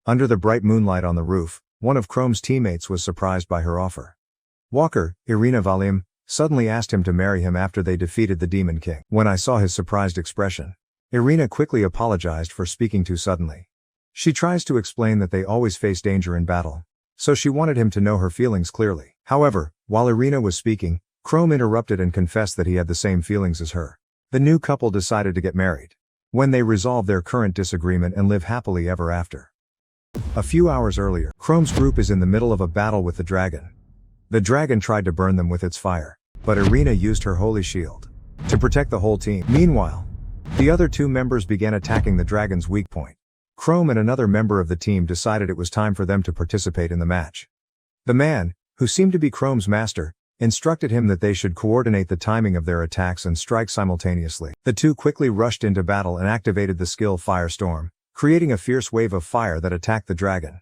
Under the bright moonlight on the roof, one of Chrome's teammates was surprised by her offer. Walker, Irina Valium, suddenly asked him to marry him after they defeated the Demon King. When I saw his surprised expression, Irina quickly apologized for speaking too suddenly. She tries to explain that they always face danger in battle, so she wanted him to know her feelings clearly. However, while Irina was speaking, Chrome interrupted and confessed that he had the same feelings as her. The new couple decided to get married when they resolve their current disagreement and live happily ever after. A few hours earlier, Chrome's group is in the middle of a battle with the dragon. The dragon tried to burn them with its fire, but Irina used her holy shield to protect the whole team. Meanwhile, the other two members began attacking the dragon's weak point. Chrome and another member of the team decided it was time for them to participate in the match. The man, who seemed to be Chrome's master, instructed him that they should coordinate the timing of their attacks and strike simultaneously. The two quickly rushed into battle and activated the skill Firestorm, creating a fierce wave of fire that attacked the dragon.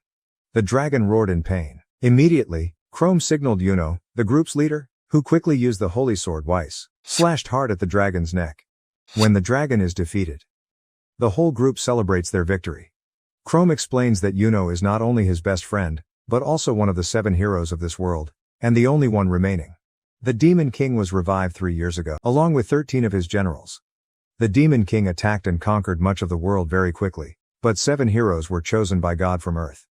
The dragon roared in pain. Immediately, Chrome signaled Yuno, the group's leader, who quickly used the holy sword Weiss, slashed hard at the dragon's neck. When the dragon is defeated, the whole group celebrates their victory. Chrome explains that Yuno is not only his best friend, but also one of the 7 heroes of this world, and the only one remaining. The Demon King was revived 3 years ago, along with 13 of his generals. The Demon King attacked and conquered much of the world very quickly, but 7 heroes were chosen by God from Earth.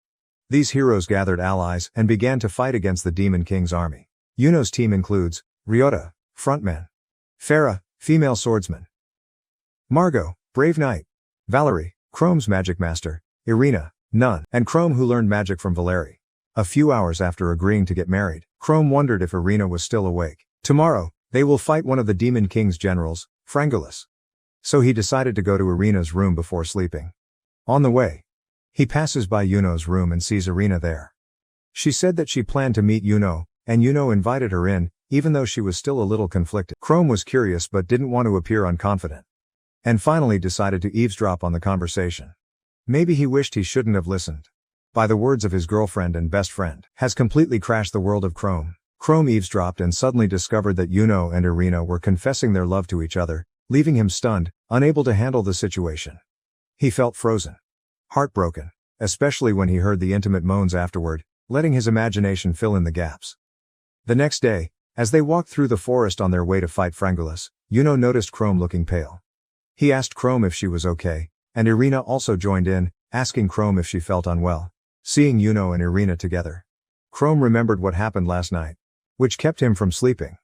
These heroes gathered allies and began to fight against the Demon King's army. Yuno's team includes Ryota, frontman; Farah, female swordsman; Margot, brave knight; Valerie, Chrome's magic master; Irina, nun; and Chrome, who learned magic from Valerie. A few hours after agreeing to get married, Chrome wondered if Irina was still awake. Tomorrow, they will fight one of the Demon King's generals, Frangulus. So he decided to go to Irina's room before sleeping. On the way, he passes by Yuno's room and sees Irina there. She said that she planned to meet Yuno, and Yuno invited her in, even though she was still a little conflicted. Chrome was curious but didn't want to appear unconfident, and finally decided to eavesdrop on the conversation. Maybe he wished he shouldn't have listened. By the words of his girlfriend and best friend, has completely crashed the world of Chrome. Chrome eavesdropped and suddenly discovered that Yuno and Irina were confessing their love to each other, leaving him stunned, unable to handle the situation. He felt frozen, heartbroken, especially when he heard the intimate moans afterward, letting his imagination fill in the gaps. The next day, as they walked through the forest on their way to fight Frangulus, Yuno noticed Chrome looking pale. He asked Chrome if she was okay, and Irina also joined in, asking Chrome if she felt unwell. Seeing Yuno and Irina together, Chrome remembered what happened last night, which kept him from sleeping.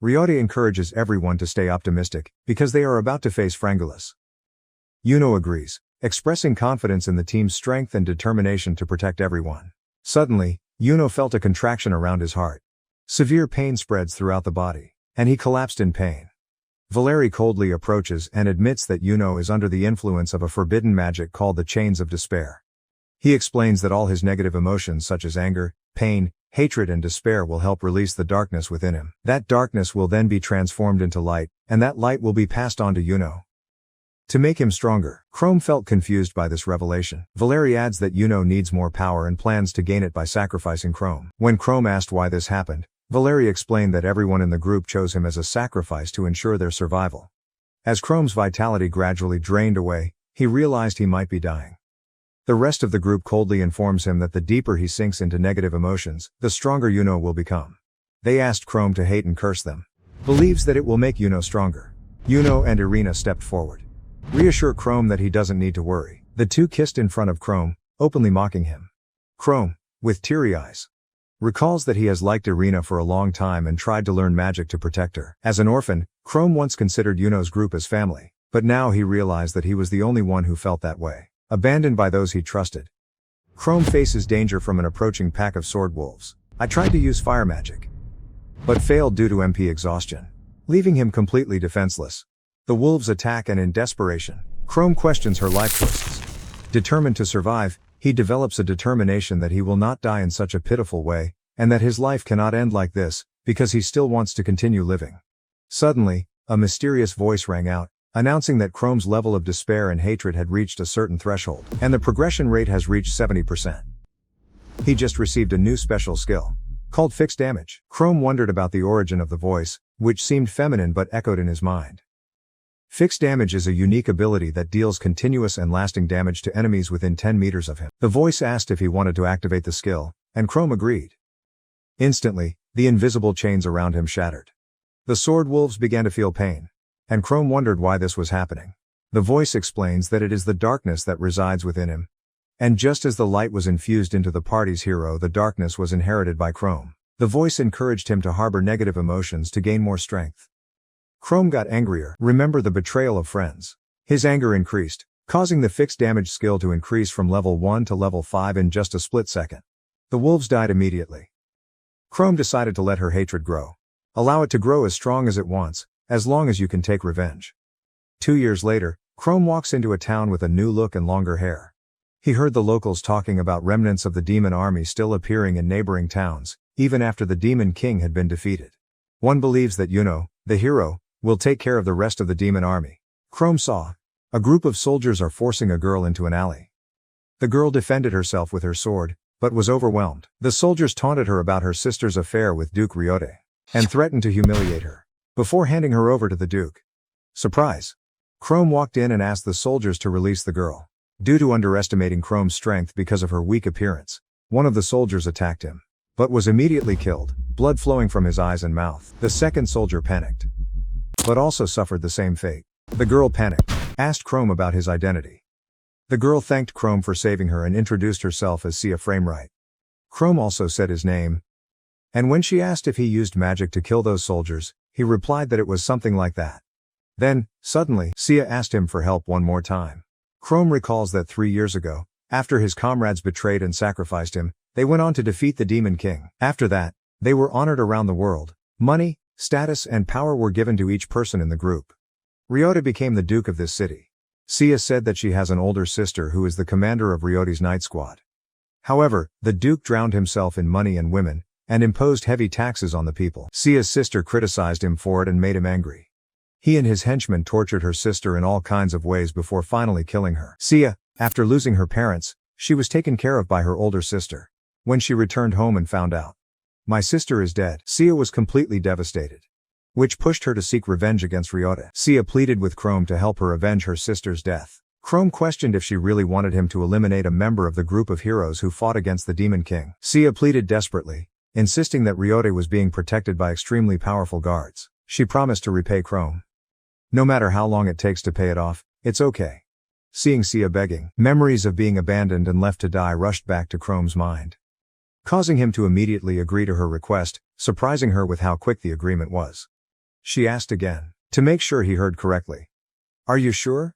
Ryota encourages everyone to stay optimistic, because they are about to face Frangulus. Yuno agrees, expressing confidence in the team's strength and determination to protect everyone. Suddenly, Yuno felt a contraction around his heart. Severe pain spreads throughout the body, and he collapsed in pain. Valerie coldly approaches and admits that Yuno is under the influence of a forbidden magic called the Chains of Despair. He explains that all his negative emotions such as anger, pain, hatred and despair will help release the darkness within him. That darkness will then be transformed into light, and that light will be passed on to Yuno to make him stronger. Chrome felt confused by this revelation. Valerie adds that Yuno needs more power and plans to gain it by sacrificing Chrome. When Chrome asked why this happened, Valerie explained that everyone in the group chose him as a sacrifice to ensure their survival. As Chrome's vitality gradually drained away, he realized he might be dying. The rest of the group coldly informs him that the deeper he sinks into negative emotions, the stronger Yuno will become. They asked Chrome to hate and curse them. Believes that it will make Yuno stronger. Yuno and Irina stepped forward. Reassure Chrome that he doesn't need to worry. The two kissed in front of Chrome, openly mocking him. Chrome, with teary eyes, recalls that he has liked Irina for a long time and tried to learn magic to protect her. As an orphan, Chrome once considered Yuno's group as family, but now he realized that he was the only one who felt that way. Abandoned by those he trusted. Chrome faces danger from an approaching pack of sword wolves. I tried to use fire magic, but failed due to MP exhaustion, leaving him completely defenseless. The wolves attack and in desperation, Chrome questions her life choices. Determined to survive, he develops a determination that he will not die in such a pitiful way, and that his life cannot end like this, because he still wants to continue living. Suddenly, a mysterious voice rang out, announcing that Chrome's level of despair and hatred had reached a certain threshold, and the progression rate has reached 70%. He just received a new special skill, called Fixed Damage. Chrome wondered about the origin of the voice, which seemed feminine but echoed in his mind. Fixed damage is a unique ability that deals continuous and lasting damage to enemies within 10 meters of him. The voice asked if he wanted to activate the skill, and Chrome agreed. Instantly, the invisible chains around him shattered. The sword wolves began to feel pain. And Chrome wondered why this was happening. The voice explains that it is the darkness that resides within him. And just as the light was infused into the party's hero, the darkness was inherited by Chrome. The voice encouraged him to harbor negative emotions to gain more strength. Chrome got angrier. Remember the betrayal of friends. His anger increased, causing the fixed damage skill to increase from level 1 to level 5 in just a split second. The wolves died immediately. Chrome decided to let her hatred grow. Allow it to grow as strong as it wants, as long as you can take revenge. 2 years later, Chrome walks into a town with a new look and longer hair. He heard the locals talking about remnants of the demon army still appearing in neighboring towns, even after the demon king had been defeated. One believes that Yuno, the hero, will take care of the rest of the demon army. Chrome saw. A group of soldiers are forcing a girl into an alley. The girl defended herself with her sword, but was overwhelmed. The soldiers taunted her about her sister's affair with Duke Ryote, and threatened to humiliate her, before handing her over to the Duke. Surprise! Chrome walked in and asked the soldiers to release the girl. Due to underestimating Chrome's strength because of her weak appearance, one of the soldiers attacked him, but was immediately killed, blood flowing from his eyes and mouth. The second soldier panicked, but also suffered the same fate. The girl panicked, asked Chrome about his identity. The girl thanked Chrome for saving her and introduced herself as Sia Framewright. Chrome also said his name, and when she asked if he used magic to kill those soldiers, he replied that it was something like that. Then, suddenly, Sia asked him for help one more time. Chrome recalls that 3 years ago, after his comrades betrayed and sacrificed him, they went on to defeat the Demon King. After that, they were honored around the world. Money, status and power were given to each person in the group. Ryote became the Duke of this city. Sia said that she has an older sister who is the commander of Ryote's night squad. However, the Duke drowned himself in money and women, and imposed heavy taxes on the people. Sia's sister criticized him for it and made him angry. He and his henchmen tortured her sister in all kinds of ways before finally killing her. Sia, after losing her parents, she was taken care of by her older sister. When she returned home and found out, "My sister is dead," Sia was completely devastated, which pushed her to seek revenge against Ryote. Sia pleaded with Chrome to help her avenge her sister's death. Chrome questioned if she really wanted him to eliminate a member of the group of heroes who fought against the Demon King. Sia pleaded desperately, insisting that Ryote was being protected by extremely powerful guards. She promised to repay Chrome. No matter how long it takes to pay it off, it's okay. Seeing Sia begging, memories of being abandoned and left to die rushed back to Chrome's mind, causing him to immediately agree to her request, surprising her with how quick the agreement was. She asked again, to make sure he heard correctly. "Are you sure?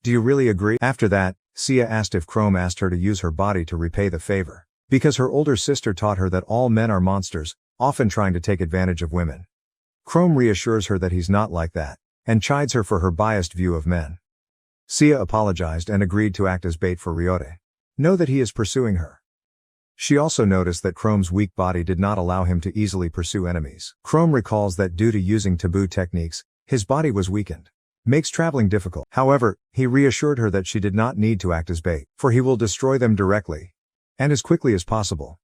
Do you really agree?" After that, Sia asked if Chrome asked her to use her body to repay the favor, because her older sister taught her that all men are monsters, often trying to take advantage of women. Chrome reassures her that he's not like that, and chides her for her biased view of men. Sia apologized and agreed to act as bait for Ryote. Know that he is pursuing her. She also noticed that Chrome's weak body did not allow him to easily pursue enemies. Chrome recalls that due to using taboo techniques, his body was weakened. Makes traveling difficult. However, he reassured her that she did not need to act as bait, for he will destroy them directly, and as quickly as possible.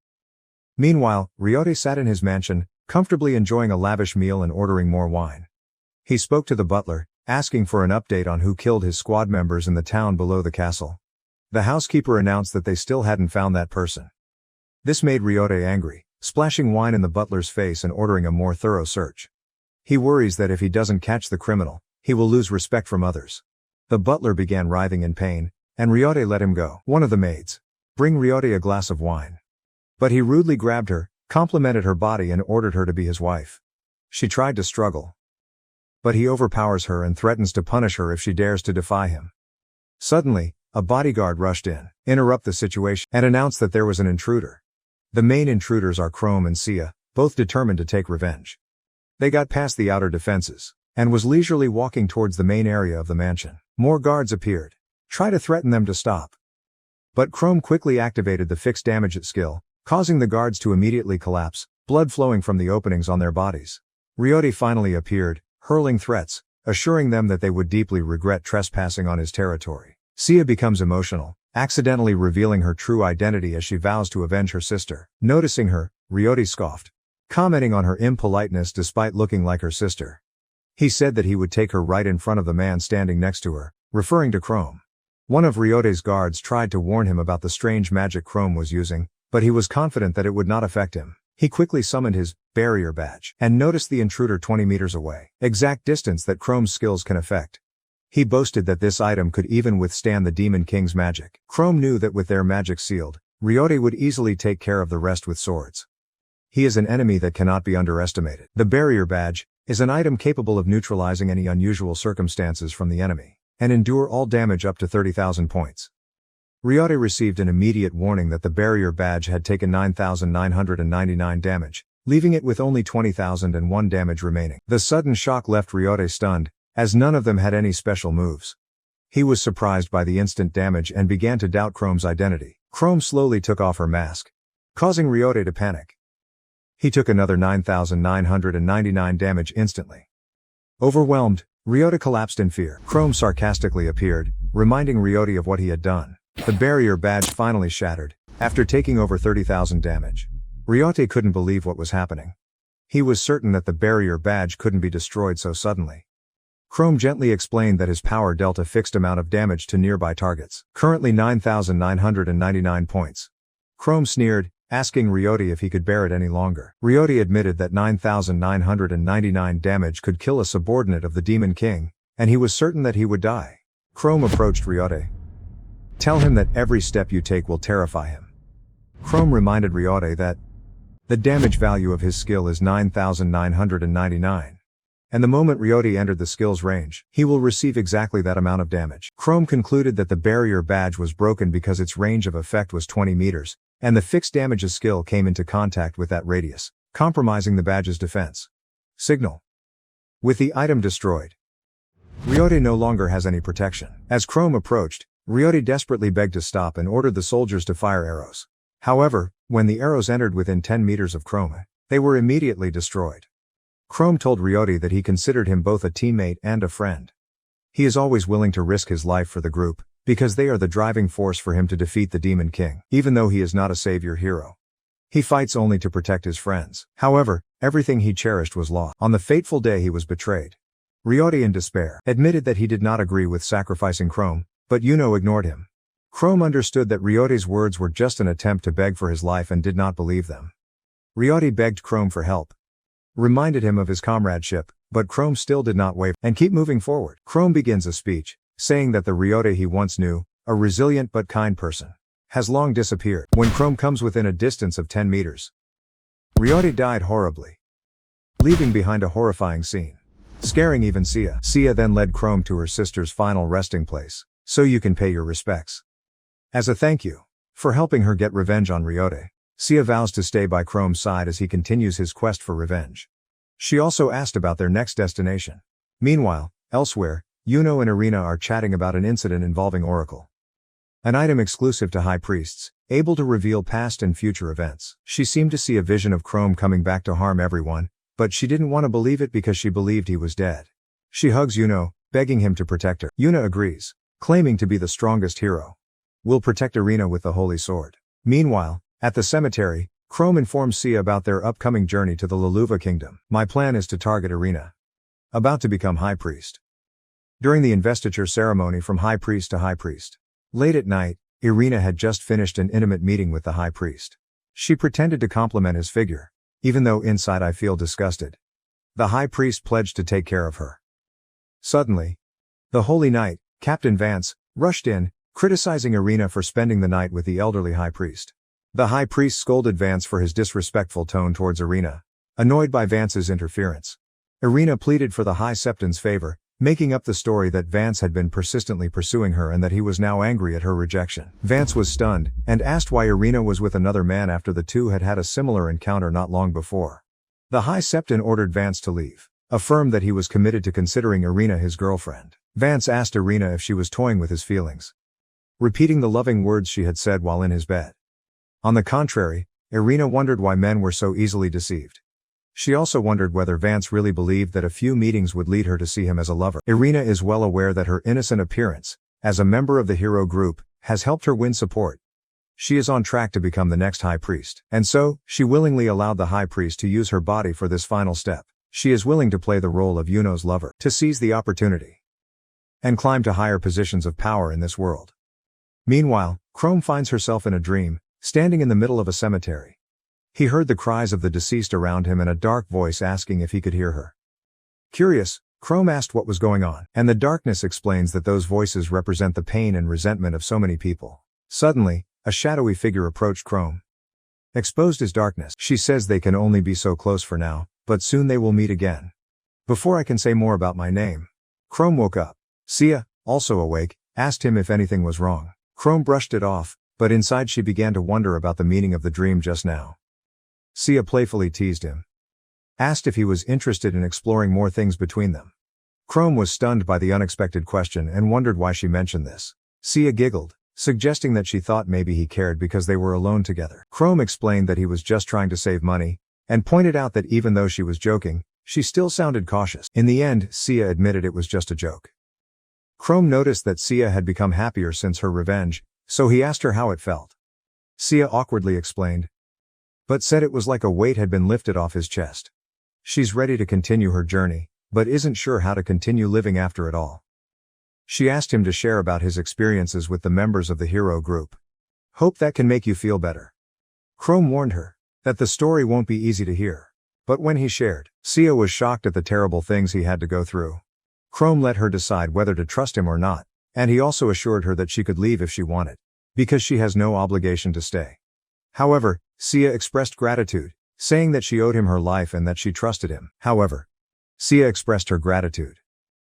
Meanwhile, Ryote sat in his mansion, comfortably enjoying a lavish meal and ordering more wine. He spoke to the butler, asking for an update on who killed his squad members in the town below the castle. The housekeeper announced that they still hadn't found that person. This made Ryote angry, splashing wine in the butler's face and ordering a more thorough search. He worries that if he doesn't catch the criminal, he will lose respect from others. The butler began writhing in pain, and Ryote let him go. One of the maids, "Bring Ryote a glass of wine." But he rudely grabbed her, complimented her body and ordered her to be his wife. She tried to struggle, but he overpowers her and threatens to punish her if she dares to defy him. Suddenly, a bodyguard rushed in, interrupt the situation, and announced that there was an intruder. The main intruders are Chrome and Sia, both determined to take revenge. They got past the outer defenses, and was leisurely walking towards the main area of the mansion. More guards appeared. Try to threaten them to stop. But Chrome quickly activated the fixed damage skill, causing the guards to immediately collapse, blood flowing from the openings on their bodies. Ryote finally appeared, hurling threats, assuring them that they would deeply regret trespassing on his territory. Sia becomes emotional, accidentally revealing her true identity as she vows to avenge her sister. Noticing her, Ryote scoffed, commenting on her impoliteness despite looking like her sister. He said that he would take her right in front of the man standing next to her, referring to Chrome. One of Ryote's guards tried to warn him about the strange magic Chrome was using, but he was confident that it would not affect him. He quickly summoned his barrier badge and noticed the intruder 20 meters away, exact distance that Chrome's skills can affect. He boasted that this item could even withstand the Demon King's magic. Chrome knew that with their magic sealed, Ryote would easily take care of the rest with swords. He is an enemy that cannot be underestimated. The barrier badge is an item capable of neutralizing any unusual circumstances from the enemy, and endure all damage up to 30,000 points. Ryote received an immediate warning that the barrier badge had taken 9,999 damage, leaving it with only 20,001 damage remaining. The sudden shock left Ryote stunned, as none of them had any special moves. He was surprised by the instant damage and began to doubt Chrome's identity. Chrome slowly took off her mask, causing Ryote to panic. He took another 9,999 damage instantly. Overwhelmed, Ryote collapsed in fear. Chrome sarcastically appeared, reminding Ryote of what he had done. The barrier badge finally shattered, after taking over 30,000 damage. Ryote couldn't believe what was happening. He was certain that the barrier badge couldn't be destroyed so suddenly. Chrome gently explained that his power dealt a fixed amount of damage to nearby targets, currently 9,999 points. Chrome sneered, asking Ryote if he could bear it any longer. Ryote admitted that 9,999 damage could kill a subordinate of the Demon King, and he was certain that he would die. Chrome approached Ryote. Tell him that every step you take will terrify him. Chrome reminded Ryote that the damage value of his skill is 9,999. And the moment Ryote entered the skill's range, he will receive exactly that amount of damage. Chrome concluded that the barrier badge was broken because its range of effect was 20 meters, and the fixed damage's skill came into contact with that radius, compromising the badge's defense. Signal. With the item destroyed, Ryote no longer has any protection. As Chrome approached, Ryote desperately begged to stop and ordered the soldiers to fire arrows. However, when the arrows entered within 10 meters of Chrome, they were immediately destroyed. Chrome told Ryote that he considered him both a teammate and a friend. He is always willing to risk his life for the group, because they are the driving force for him to defeat the Demon King, even though he is not a savior hero. He fights only to protect his friends. However, everything he cherished was lost. On the fateful day he was betrayed. Ryote, in despair, admitted that he did not agree with sacrificing Chrome, but Yuno ignored him. Chrome understood that Ryote's words were just an attempt to beg for his life and did not believe them. Ryote begged Chrome for help, reminded him of his comradeship, but Chrome still did not waver and keep moving forward. Chrome begins a speech, saying that the Ryote he once knew, a resilient but kind person, has long disappeared. When Chrome comes within a distance of 10 meters, Ryote died horribly, leaving behind a horrifying scene, scaring even Sia. Sia then led Chrome to her sister's final resting place, so you can pay your respects. As a thank you for helping her get revenge on Ryote, Sia vows to stay by Chrome's side as he continues his quest for revenge. She also asked about their next destination. Meanwhile, elsewhere, Yuno and Irina are chatting about an incident involving Oracle, an item exclusive to high priests, able to reveal past and future events. She seemed to see a vision of Chrome coming back to harm everyone, but she didn't want to believe it because she believed he was dead. She hugs Yuno, begging him to protect her. Yuno agrees, claiming to be the strongest hero. Will protect Irina with the holy sword. Meanwhile, at the cemetery, Chrome informs Sia about their upcoming journey to the Laluva Kingdom. My plan is to target Irina, about to become High Priest. During the investiture ceremony from High Priest to High Priest. Late at night, Irina had just finished an intimate meeting with the High Priest. She pretended to compliment his figure, even though inside I feel disgusted. The High Priest pledged to take care of her. Suddenly, the Holy Knight, Captain Vance, rushed in, criticizing Irina for spending the night with the elderly High Priest. The High Priest scolded Vance for his disrespectful tone towards Irina, annoyed by Vance's interference. Irina pleaded for the High Septon's favor, making up the story that Vance had been persistently pursuing her and that he was now angry at her rejection. Vance was stunned, and asked why Irina was with another man after the two had had a similar encounter not long before. The High Septon ordered Vance to leave, affirmed that he was committed to considering Irina his girlfriend. Vance asked Irina if she was toying with his feelings, repeating the loving words she had said while in his bed. On the contrary, Irina wondered why men were so easily deceived. She also wondered whether Vance really believed that a few meetings would lead her to see him as a lover. Irina is well aware that her innocent appearance, as a member of the hero group, has helped her win support. She is on track to become the next High Priest, and so, she willingly allowed the High Priest to use her body for this final step. She is willing to play the role of Yuno's lover, to seize the opportunity and climb to higher positions of power in this world. Meanwhile, Chrome finds herself in a dream, standing in the middle of a cemetery. He heard the cries of the deceased around him and a dark voice asking if he could hear her. Curious, Chrome asked what was going on, and the darkness explains that those voices represent the pain and resentment of so many people. Suddenly, a shadowy figure approached Chrome. Exposed as darkness, she says they can only be so close for now, but soon they will meet again. Before I can say more about my name. Chrome woke up. Sia, also awake, asked him if anything was wrong. Chrome brushed it off, but inside she began to wonder about the meaning of the dream just now. Sia playfully teased him. Asked if he was interested in exploring more things between them. Chrome was stunned by the unexpected question and wondered why she mentioned this. Sia giggled, suggesting that she thought maybe he cared because they were alone together. Chrome explained that he was just trying to save money, and pointed out that even though she was joking, she still sounded cautious. In the end, Sia admitted it was just a joke. Chrome noticed that Sia had become happier since her revenge, so he asked her how it felt. Sia awkwardly explained, but said it was like a weight had been lifted off his chest. She's ready to continue her journey, but isn't sure how to continue living after it all. She asked him to share about his experiences with the members of the hero group. Hope that can make you feel better. Chrome warned her that the story won't be easy to hear. But when he shared, Sia was shocked at the terrible things he had to go through. Chrome let her decide whether to trust him or not, and he also assured her that she could leave if she wanted, because she has no obligation to stay. However, Sia expressed gratitude, saying that she owed him her life and that she trusted him. Sia expressed her gratitude.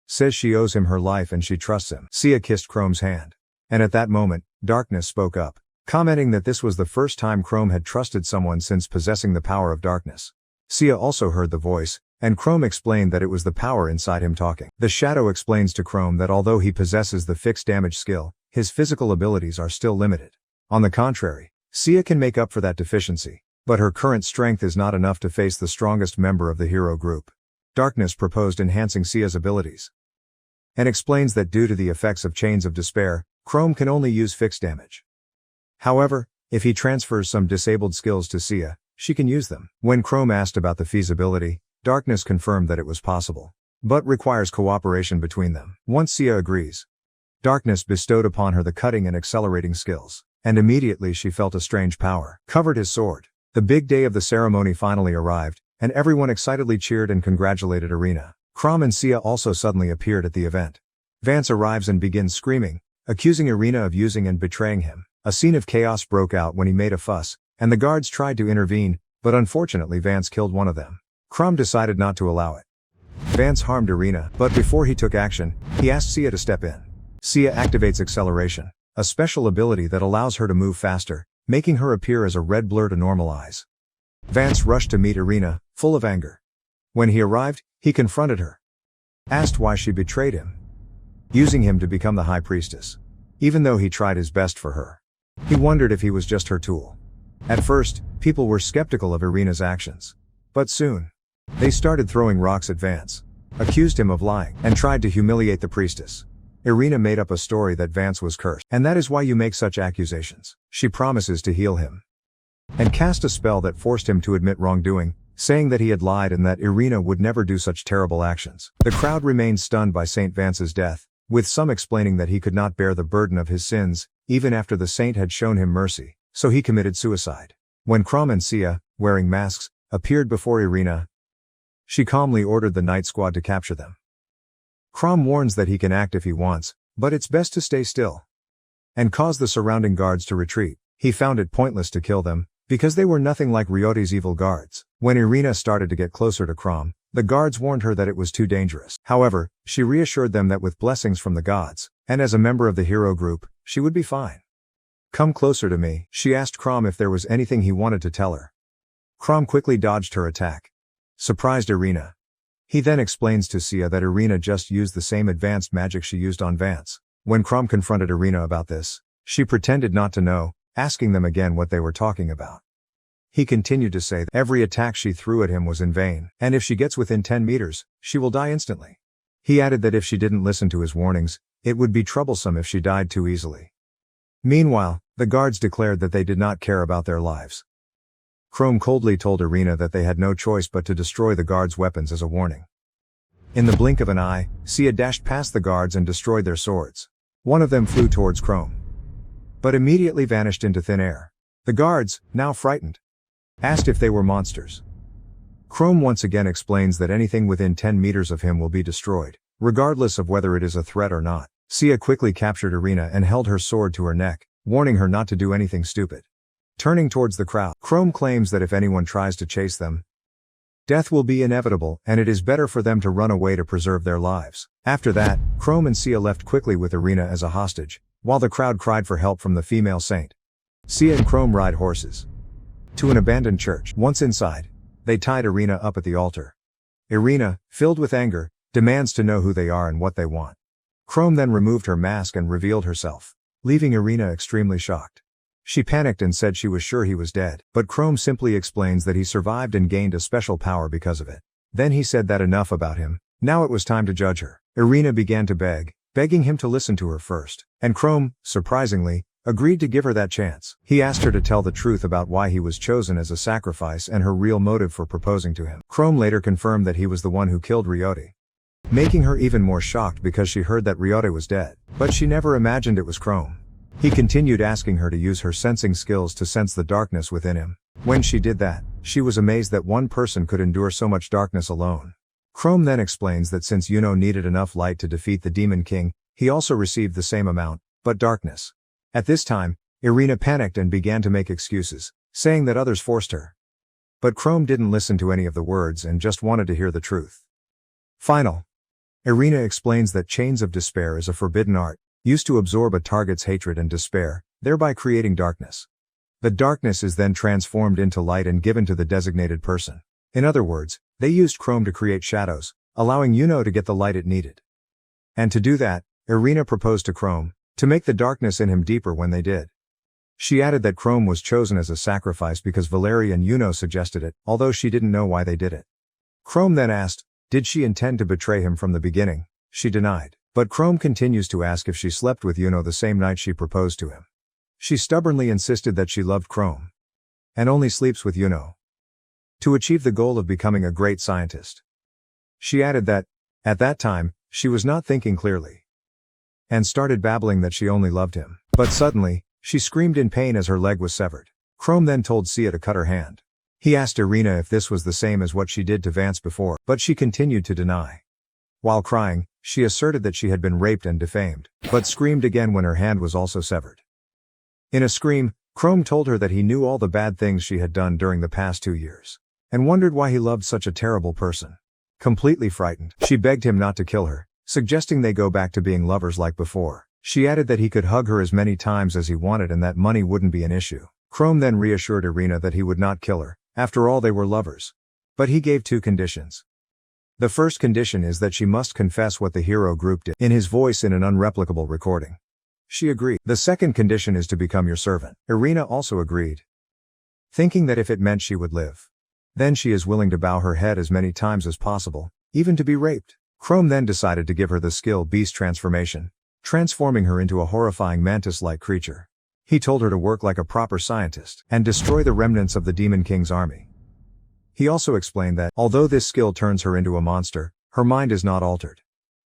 Says she owes him her life and she trusts him. Sia kissed Chrome's hand. And at that moment, Darkness spoke up, commenting that this was the first time Chrome had trusted someone since possessing the power of darkness. Sia also heard the voice, and Chrome explained that it was the power inside him talking. The Shadow explains to Chrome that although he possesses the fixed damage skill, his physical abilities are still limited. On the contrary, Sia can make up for that deficiency, but her current strength is not enough to face the strongest member of the hero group. Darkness proposed enhancing Sia's abilities, and explains that due to the effects of Chains of Despair, Chrome can only use fixed damage. However, if he transfers some disabled skills to Sia, she can use them. When Chrome asked about the feasibility, Darkness confirmed that it was possible, but requires cooperation between them. Once Sia agrees, Darkness bestowed upon her the cutting and accelerating skills, and immediately she felt a strange power covered his sword. The big day of the ceremony finally arrived, and everyone excitedly cheered and congratulated Irina. Chrome and Sia also suddenly appeared at the event. Vance arrives and begins screaming, accusing Irina of using and betraying him. A scene of chaos broke out when he made a fuss, and the guards tried to intervene, but unfortunately Vance killed one of them. Chrome decided not to allow it. Vance harmed Irina, but before he took action, he asked Sia to step in. Sia activates acceleration, a special ability that allows her to move faster, making her appear as a red blur to normalize. Vance rushed to meet Irina, full of anger. When he arrived, he confronted her. Asked why she betrayed him, using him to become the High Priestess. Even though he tried his best for her, he wondered if he was just her tool. At first, people were skeptical of Irina's actions. But soon, they started throwing rocks at Vance, accused him of lying, and tried to humiliate the priestess. Irina made up a story that Vance was cursed, and that is why you make such accusations. She promises to heal him, and cast a spell that forced him to admit wrongdoing, saying that he had lied and that Irina would never do such terrible actions. The crowd remained stunned by Saint Vance's death, with some explaining that he could not bear the burden of his sins, even after the saint had shown him mercy, so he committed suicide. When Chrome and Sia, wearing masks, appeared before Irina, she calmly ordered the night squad to capture them. Chrome warns that he can act if he wants, but it's best to stay still, and cause the surrounding guards to retreat. He found it pointless to kill them, because they were nothing like Ryote's evil guards. When Irina started to get closer to Chrome, the guards warned her that it was too dangerous. However, she reassured them that with blessings from the gods, and as a member of the hero group, she would be fine. Come closer to me, she asked Chrome if there was anything he wanted to tell her. Chrome quickly dodged her attack. Surprised Irina. He then explains to Sia that Irina just used the same advanced magic she used on Vance. When Chrome confronted Irina about this, she pretended not to know, asking them again what they were talking about. He continued to say that every attack she threw at him was in vain, and if she gets within 10 meters, she will die instantly. He added that if she didn't listen to his warnings, it would be troublesome if she died too easily. Meanwhile, the guards declared that they did not care about their lives. Chrome coldly told Irina that they had no choice but to destroy the guards' weapons as a warning. In the blink of an eye, Sia dashed past the guards and destroyed their swords. One of them flew towards Chrome, but immediately vanished into thin air. The guards, now frightened, asked if they were monsters. Chrome once again explains that anything within 10 meters of him will be destroyed, regardless of whether it is a threat or not. Sia quickly captured Irina and held her sword to her neck, warning her not to do anything stupid. Turning towards the crowd, Chrome claims that if anyone tries to chase them, death will be inevitable, and it is better for them to run away to preserve their lives. After that, Chrome and Sia left quickly with Irina as a hostage, while the crowd cried for help from the female saint. Sia and Chrome ride horses to an abandoned church. Once inside, they tied Irina up at the altar. Irina, filled with anger, demands to know who they are and what they want. Chrome then removed her mask and revealed herself, leaving Irina extremely shocked. She panicked and said she was sure he was dead, but Chrome simply explains that he survived and gained a special power because of it. Then he said that enough about him, now it was time to judge her. Irina began to begging him to listen to her first, and Chrome, surprisingly, agreed to give her that chance. He asked her to tell the truth about why he was chosen as a sacrifice and her real motive for proposing to him. Chrome later confirmed that he was the one who killed Ryota, making her even more shocked because she heard that Ryota was dead, but she never imagined it was Chrome. He continued asking her to use her sensing skills to sense the darkness within him. When she did that, she was amazed that one person could endure so much darkness alone. Chrome then explains that since Yuno needed enough light to defeat the Demon King, he also received the same amount, but darkness. At this time, Irina panicked and began to make excuses, saying that others forced her. But Chrome didn't listen to any of the words and just wanted to hear the truth. Irina explains that Chains of Despair is a forbidden art, used to absorb a target's hatred and despair, thereby creating darkness. The darkness is then transformed into light and given to the designated person. In other words, they used Chrome to create shadows, allowing Yuno to get the light it needed. And to do that, Irina proposed to Chrome to make the darkness in him deeper when they did. She added that Chrome was chosen as a sacrifice because Valerie and Yuno suggested it, although she didn't know why they did it. Chrome then asked, did she intend to betray him from the beginning? She denied. But Chrome continues to ask if she slept with Yuno the same night she proposed to him. She stubbornly insisted that she loved Chrome and only sleeps with Yuno to achieve the goal of becoming a great scientist. She added that, at that time, she was not thinking clearly and started babbling that she only loved him. But suddenly, she screamed in pain as her leg was severed. Chrome then told Sia to cut her hand. He asked Irina if this was the same as what she did to Vance before, but she continued to deny. While crying, she asserted that she had been raped and defamed, but screamed again when her hand was also severed. In a scream, Chrome told her that he knew all the bad things she had done during the past 2 years, and wondered why he loved such a terrible person. Completely frightened, she begged him not to kill her, suggesting they go back to being lovers like before. She added that he could hug her as many times as he wanted and that money wouldn't be an issue. Chrome then reassured Irina that he would not kill her, after all they were lovers. But he gave 2 conditions. The first condition is that she must confess what the hero group did in his voice in an unreplicable recording. She agreed. The second condition is to become your servant. Irina also agreed, thinking that if it meant she would live, then she is willing to bow her head as many times as possible, even to be raped. Chrome then decided to give her the skill Beast Transformation, transforming her into a horrifying mantis-like creature. He told her to work like a proper scientist and destroy the remnants of the Demon King's army. He also explained that, although this skill turns her into a monster, her mind is not altered.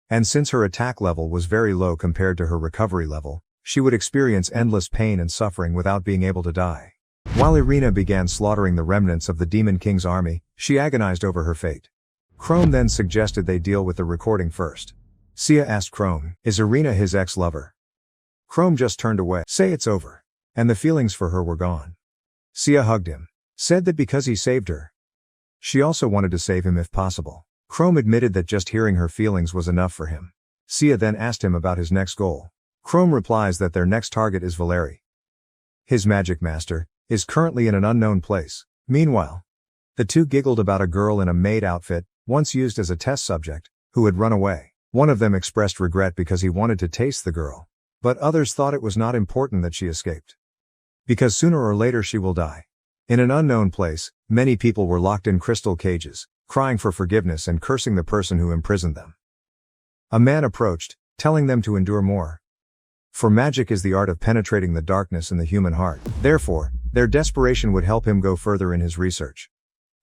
And since her attack level was very low compared to her recovery level, she would experience endless pain and suffering without being able to die. While Irina began slaughtering the remnants of the Demon King's army, she agonized over her fate. Chrome then suggested they deal with the recording first. Sia asked Chrome, is Irina his ex-lover? Chrome just turned away, say it's over. And the feelings for her were gone. Sia hugged him, said that because he saved her, she also wanted to save him if possible. Chrome admitted that just hearing her feelings was enough for him. Sia then asked him about his next goal. Chrome replies that their next target is Valerie. His magic master is currently in an unknown place. Meanwhile, the two giggled about a girl in a maid outfit, once used as a test subject, who had run away. One of them expressed regret because he wanted to taste the girl, but others thought it was not important that she escaped, because sooner or later she will die. In an unknown place, many people were locked in crystal cages, crying for forgiveness and cursing the person who imprisoned them. A man approached, telling them to endure more. For magic is the art of penetrating the darkness in the human heart. Therefore, Their desperation would help him go further in his research.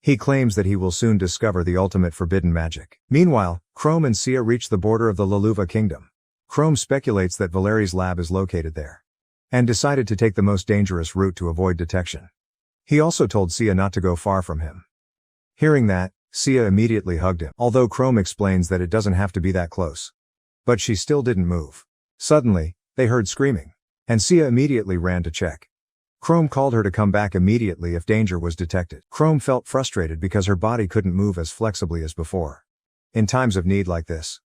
He claims that he will soon discover the ultimate forbidden magic. Meanwhile, Chrome and Sia reach the border of the Laluva kingdom. Chrome speculates that Valeri's lab is located there, and decided to take the most dangerous route to avoid detection. He also told Sia not to go far from him. Hearing that, Sia immediately hugged him, although Chrome explains that it doesn't have to be that close. But she still didn't move. Suddenly, they heard screaming, and Sia immediately ran to check. Chrome called her to come back immediately if danger was detected. Chrome felt frustrated because her body couldn't move as flexibly as before. In times of need like this.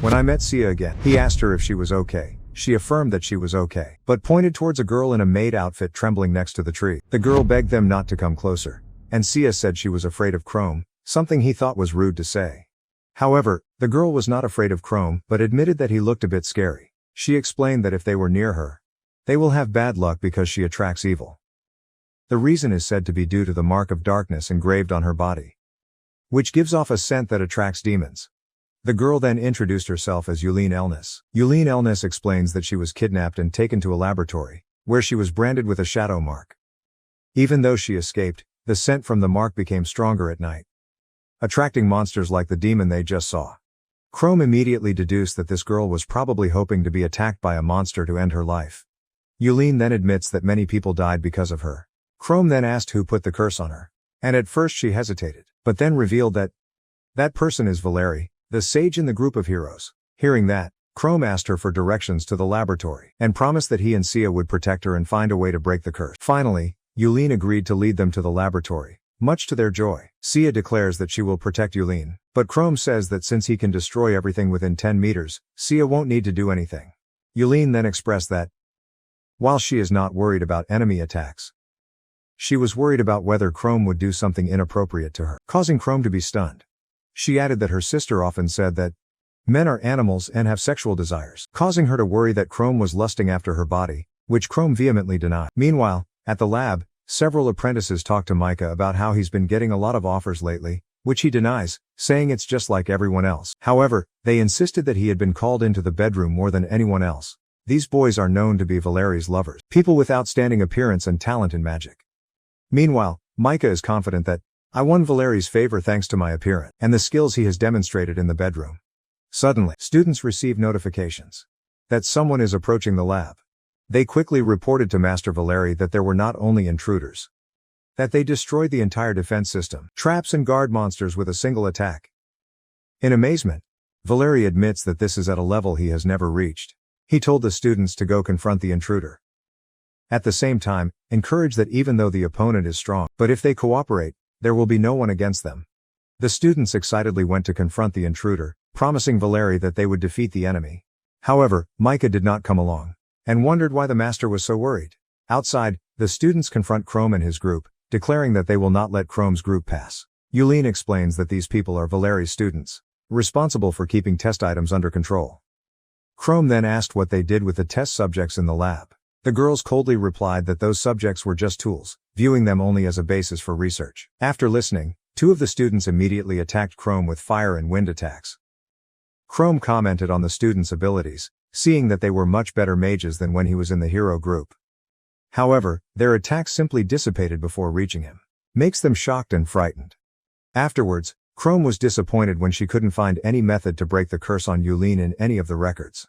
When I met Sia again, he asked her if she was okay. She affirmed that she was okay, but pointed towards a girl in a maid outfit trembling next to the tree. The girl begged them not to come closer, and Sia said she was afraid of Chrome, something he thought was rude to say. However, the girl was not afraid of Chrome, but admitted that he looked a bit scary. She explained that if they were near her, they will have bad luck because she attracts evil. The reason is said to be due to the mark of darkness engraved on her body, which gives off a scent that attracts demons. The girl then introduced herself as Yulene Elnis. Yulene Elnis explains that she was kidnapped and taken to a laboratory, where she was branded with a shadow mark. Even though she escaped, the scent from the mark became stronger at night, attracting monsters like the demon they just saw. Chrome immediately deduced that this girl was probably hoping to be attacked by a monster to end her life. Yulene then admits that many people died because of her. Chrome then asked who put the curse on her, and at first she hesitated, but then revealed that that person is Valeri, the sage in the group of heroes. Hearing that, Chrome asked her for directions to the laboratory, and promised that he and Sia would protect her and find a way to break the curse. Finally, Yulene agreed to lead them to the laboratory. Much to their joy, Sia declares that she will protect Yulene, but Chrome says that since he can destroy everything within 10 meters, Sia won't need to do anything. Yulene then expressed that, while she is not worried about enemy attacks, she was worried about whether Chrome would do something inappropriate to her, causing Chrome to be stunned. She added that her sister often said that men are animals and have sexual desires, causing her to worry that Chrome was lusting after her body, which Chrome vehemently denied. Meanwhile, at the lab, several apprentices talk to Micah about how he's been getting a lot of offers lately, which he denies, saying it's just like everyone else. However, they insisted that he had been called into the bedroom more than anyone else. These boys are known to be Valeri's lovers, people with outstanding appearance and talent in magic. Meanwhile, Micah is confident that, I won Valeri's favor thanks to my appearance and the skills he has demonstrated in the bedroom. Suddenly, students receive notifications that someone is approaching the lab. They quickly reported to Master Valeri that there were not only intruders, that they destroyed the entire defense system, traps and guard monsters with a single attack. In amazement, Valeri admits that this is at a level he has never reached. He told the students to go confront the intruder. At the same time, encourage that even though the opponent is strong, but if they cooperate, there will be no one against them. The students excitedly went to confront the intruder, promising Valeri that they would defeat the enemy. However, Micah did not come along, and wondered why the master was so worried. Outside, the students confront Chrome and his group, declaring that they will not let Chrome's group pass. Yulene explains that these people are Valeri's students, responsible for keeping test items under control. Chrome then asked what they did with the test subjects in the lab. The girls coldly replied that those subjects were just tools, viewing them only as a basis for research. After listening, two of the students immediately attacked Chrome with fire and wind attacks. Chrome commented on the students' abilities, seeing that they were much better mages than when he was in the hero group. However, their attacks simply dissipated before reaching him. Makes them shocked and frightened. Afterwards, Chrome was disappointed when she couldn't find any method to break the curse on Yulene in any of the records.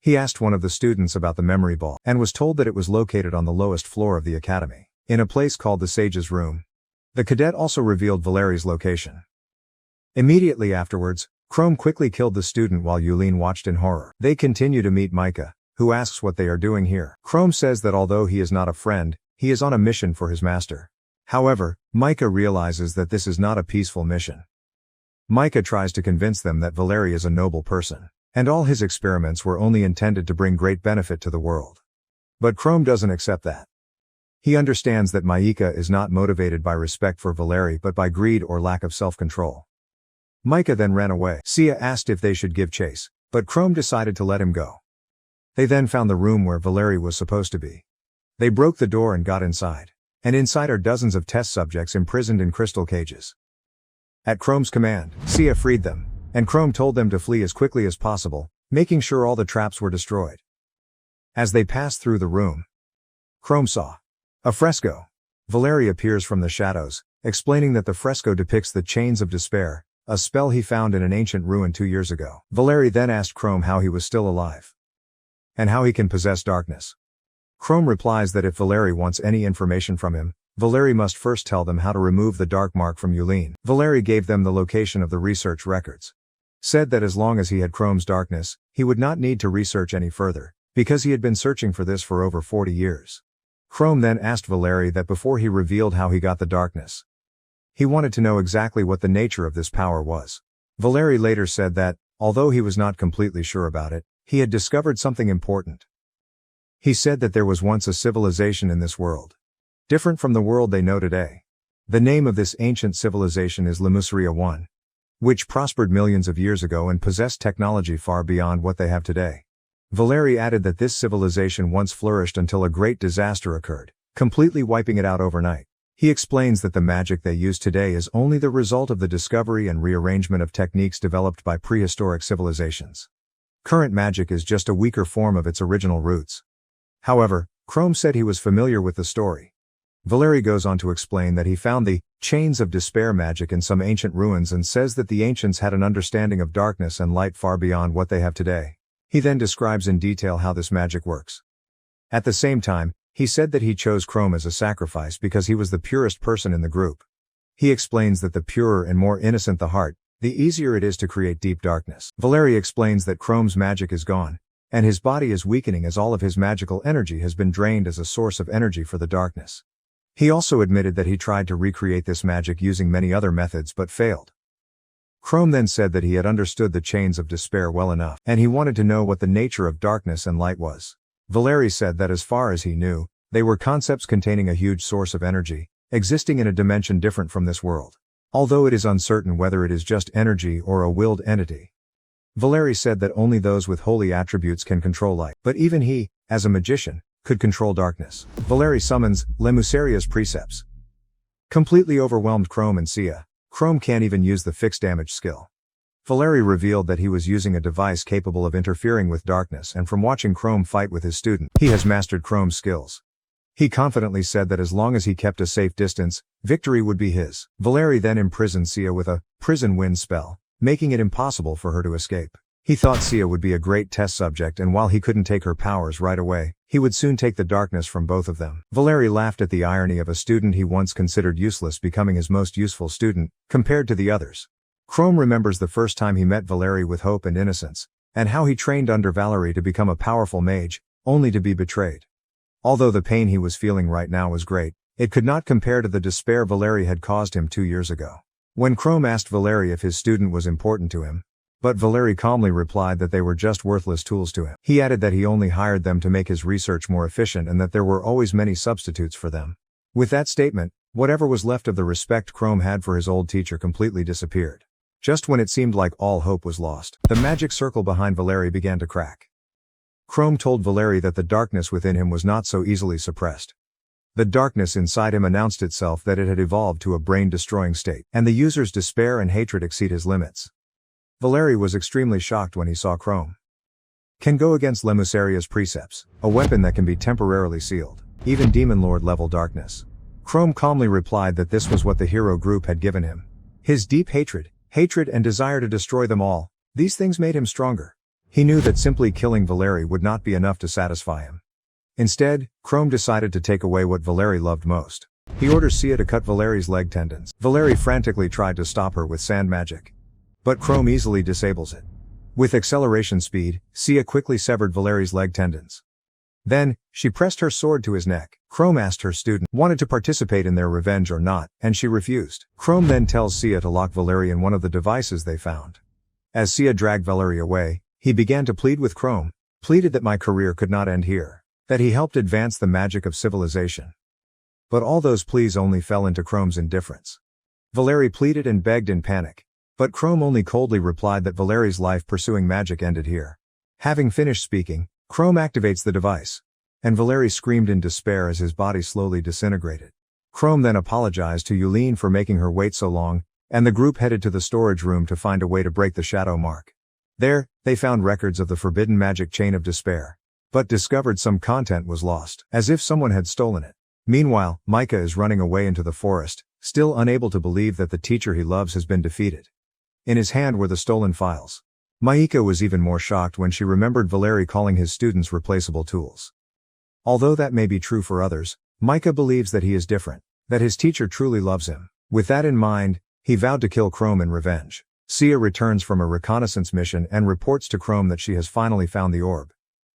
He asked one of the students about the memory ball, and was told that it was located on the lowest floor of the academy, in a place called the Sage's Room. The cadet also revealed Valeri's location. Immediately afterwards, Chrome quickly killed the student while Yulene watched in horror. They continue to meet Micah, who asks what they are doing here. Chrome says that although he is not a friend, he is on a mission for his master. However, Micah realizes that this is not a peaceful mission. Micah tries to convince them that Valeri is a noble person, and all his experiments were only intended to bring great benefit to the world. But Chrome doesn't accept that. He understands that Micah is not motivated by respect for Valeri but by greed or lack of self-control. Micah then ran away. Sia asked if they should give chase, but Chrome decided to let him go. They then found the room where Valeri was supposed to be. They broke the door and got inside. And inside are dozens of test subjects imprisoned in crystal cages. At Chrome's command, Sia freed them, and Chrome told them to flee as quickly as possible, making sure all the traps were destroyed. As they passed through the room, Chrome saw A fresco. Valeri appears from the shadows, explaining that the fresco depicts the Chains of Despair, a spell he found in an ancient ruin 2 years ago. Valeri then asked Chrome how he was still alive, and how he can possess darkness. Chrome replies that if Valeri wants any information from him, Valeri must first tell them how to remove the dark mark from Yulin. Valeri gave them the location of the research records. Said that as long as he had Chrome's darkness, he would not need to research any further, because he had been searching for this for over 40 years. Chrome then asked Valeri that before he revealed how he got the darkness, he wanted to know exactly what the nature of this power was. Valeri later said that, although he was not completely sure about it, he had discovered something important. He said that there was once a civilization in this world, different from the world they know today. The name of this ancient civilization is Lemuria I, which prospered millions of years ago and possessed technology far beyond what they have today. Valeri added that this civilization once flourished until a great disaster occurred, completely wiping it out overnight. He explains that the magic they use today is only the result of the discovery and rearrangement of techniques developed by prehistoric civilizations. Current magic is just a weaker form of its original roots. However, Chrome said he was familiar with the story. Valeri goes on to explain that he found the Chains of Despair magic in some ancient ruins and says that the ancients had an understanding of darkness and light far beyond what they have today. He then describes in detail how this magic works. At the same time, he said that he chose Chrome as a sacrifice because he was the purest person in the group. He explains that the purer and more innocent the heart, the easier it is to create deep darkness. Valeri explains that Chrome's magic is gone, and his body is weakening as all of his magical energy has been drained as a source of energy for the darkness. He also admitted that he tried to recreate this magic using many other methods but failed. Chrome then said that he had understood the Chains of Despair well enough, and he wanted to know what the nature of darkness and light was. Valeri said that as far as he knew, they were concepts containing a huge source of energy, existing in a dimension different from this world. Although it is uncertain whether it is just energy or a willed entity. Valeri said that only those with holy attributes can control light, but even he, as a magician, could control darkness. Valeri summons Lemuria's precepts. Completely overwhelmed Chrome and Sia, Chrome can't even use the fixed damage skill. Valeri revealed that he was using a device capable of interfering with darkness, and from watching Chrome fight with his student, he has mastered Chrome's skills. He confidently said that as long as he kept a safe distance, victory would be his. Valeri then imprisoned Sia with a prison wind spell, making it impossible for her to escape. He thought Sia would be a great test subject, and while he couldn't take her powers right away, he would soon take the darkness from both of them. Valeri laughed at the irony of a student he once considered useless becoming his most useful student, compared to the others. Chrome remembers the first time he met Valeri with hope and innocence, and how he trained under Valeri to become a powerful mage, only to be betrayed. Although the pain he was feeling right now was great, it could not compare to the despair Valeri had caused him 2 years ago. When Chrome asked Valeri if his student was important to him, but Valeri calmly replied that they were just worthless tools to him. He added that he only hired them to make his research more efficient and that there were always many substitutes for them. With that statement, whatever was left of the respect Chrome had for his old teacher completely disappeared. Just when it seemed like all hope was lost, the magic circle behind Valeri began to crack. Chrome told Valeri that the darkness within him was not so easily suppressed. The darkness inside him announced itself that it had evolved to a brain-destroying state, and the user's despair and hatred exceed his limits. Valeri was extremely shocked when he saw Chrome can go against Lemuria's precepts, a weapon that can be temporarily sealed, even Demon Lord level darkness. Chrome calmly replied that this was what the hero group had given him. His deep hatred and desire to destroy them all, these things made him stronger. He knew that simply killing Valeri would not be enough to satisfy him. Instead, Chrome decided to take away what Valeri loved most. He orders Sia to cut Valeri's leg tendons. Valeri frantically tried to stop her with sand magic, but Chrome easily disables it. With acceleration speed, Sia quickly severed Valeri's leg tendons. Then, she pressed her sword to his neck. Chrome asked her student wanted to participate in their revenge or not, and she refused. Chrome then tells Sia to lock Valeri in one of the devices they found. As Sia dragged Valeri away, he began to plead with Chrome, pleaded that my career could not end here, that he helped advance the magic of civilization. But all those pleas only fell into Chrome's indifference. Valeri pleaded and begged in panic, but Chrome only coldly replied that Valeri's life pursuing magic ended here. Having finished speaking, Chrome activates the device, and Valeri screamed in despair as his body slowly disintegrated. Chrome then apologized to Yulin for making her wait so long, and the group headed to the storage room to find a way to break the shadow mark. There, they found records of the forbidden magic Chain of Despair, but discovered some content was lost, as if someone had stolen it. Meanwhile, Micah is running away into the forest, still unable to believe that the teacher he loves has been defeated. In his hand were the stolen files. Micah was even more shocked when she remembered Valeri calling his students replaceable tools. Although that may be true for others, Micah believes that he is different, that his teacher truly loves him. With that in mind, he vowed to kill Chrome in revenge. Sia returns from a reconnaissance mission and reports to Chrome that she has finally found the orb.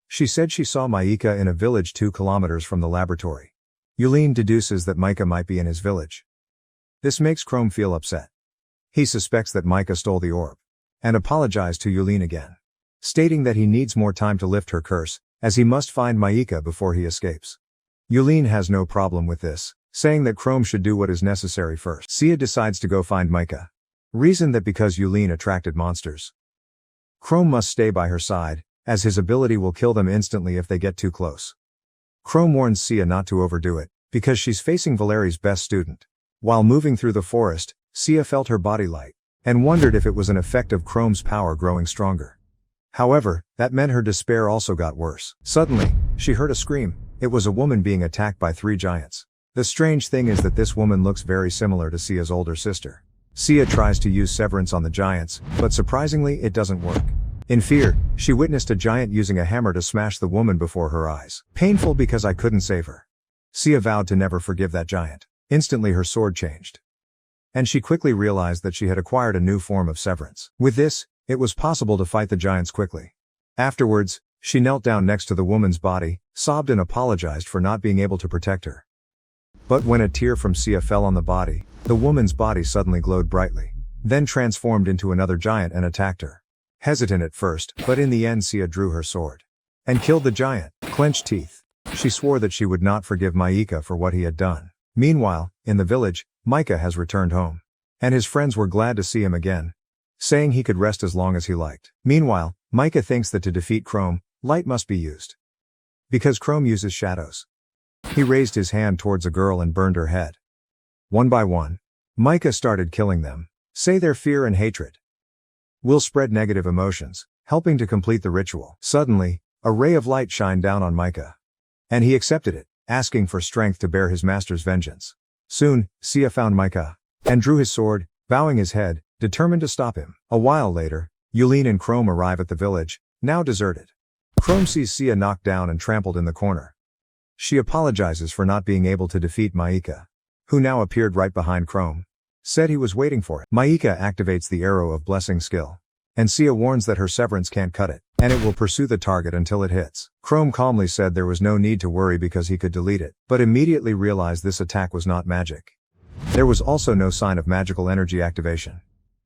She said she saw Micah in a village 2 kilometers from the laboratory. Yulin deduces that Micah might be in his village. This makes Chrome feel upset. He suspects that Micah stole the orb, and apologized to Yulin again, stating that he needs more time to lift her curse, as he must find Micah before he escapes. Yulin has no problem with this, saying that Chrome should do what is necessary first. Sia decides to go find Micah. Reason that because Yulin attracted monsters. Chrome must stay by her side, as his ability will kill them instantly if they get too close. Chrome warns Sia not to overdo it, because she's facing Valeri's best student. While moving through the forest, Sia felt her body light, and wondered if it was an effect of Chrome's power growing stronger. However, that meant her despair also got worse. Suddenly, she heard a scream. It was a woman being attacked by 3 giants. The strange thing is that this woman looks very similar to Sia's older sister. Sia tries to use severance on the giants, but surprisingly it doesn't work. In fear, she witnessed a giant using a hammer to smash the woman before her eyes. Painful because I couldn't save her. Sia vowed to never forgive that giant. Instantly her sword changed. And she quickly realized that she had acquired a new form of severance. With this, it was possible to fight the giants quickly. Afterwards, she knelt down next to the woman's body, sobbed and apologized for not being able to protect her. But when a tear from Sia fell on the body, the woman's body suddenly glowed brightly, then transformed into another giant and attacked her. Hesitant at first, but in the end Sia drew her sword and killed the giant. Clenched teeth, she swore that she would not forgive Micah for what he had done. Meanwhile, in the village, Micah has returned home, and his friends were glad to see him again, saying he could rest as long as he liked. Meanwhile, Micah thinks that to defeat Chrome, light must be used, because Chrome uses shadows. He raised his hand towards a girl and burned her head. One by one, Micah started killing them. Say their fear and hatred will spread negative emotions, helping to complete the ritual. Suddenly, a ray of light shined down on Micah, and he accepted it, asking for strength to bear his master's vengeance. Soon, Sia found Micah, and drew his sword, bowing his head, determined to stop him. A while later, Yulin and Chrome arrive at the village, now deserted. Chrome sees Sia knocked down and trampled in the corner. She apologizes for not being able to defeat Micah, who now appeared right behind Chrome. Said he was waiting for it. Micah activates the arrow of blessing skill, and Sia warns that her severance can't cut it, and it will pursue the target until it hits. Chrome calmly said there was no need to worry because he could delete it, but immediately realized this attack was not magic. There was also no sign of magical energy activation.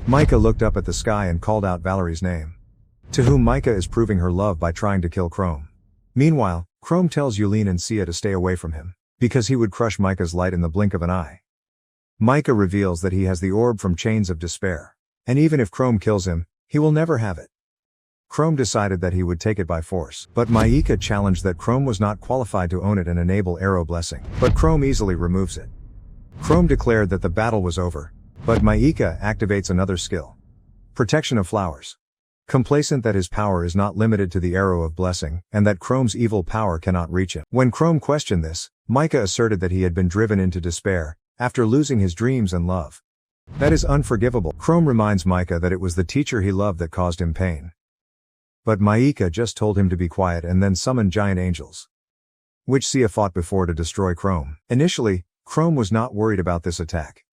Micah looked up at the sky and called out Valerie's name, to whom Micah is proving her love by trying to kill Chrome. Meanwhile, Chrome tells Yulin and Sia to stay away from him, because he would crush Micah's light in the blink of an eye. Micah reveals that he has the orb from Chains of Despair, and even if Chrome kills him, he will never have it. Chrome decided that he would take it by force, but Micah challenged that Chrome was not qualified to own it and enable arrow blessing, but Chrome easily removes it. Chrome declared that the battle was over, but Micah activates another skill. Protection of Flowers. Complacent that his power is not limited to the arrow of blessing, and that Chrome's evil power cannot reach him. When Chrome questioned this, Micah asserted that he had been driven into despair, after losing his dreams and love. That is unforgivable. Chrome reminds Micah that it was the teacher he loved that caused him pain. But Micah just told him to be quiet and then summoned giant angels, which Sia fought before to destroy Chrome. Initially, Chrome was not worried about this attack.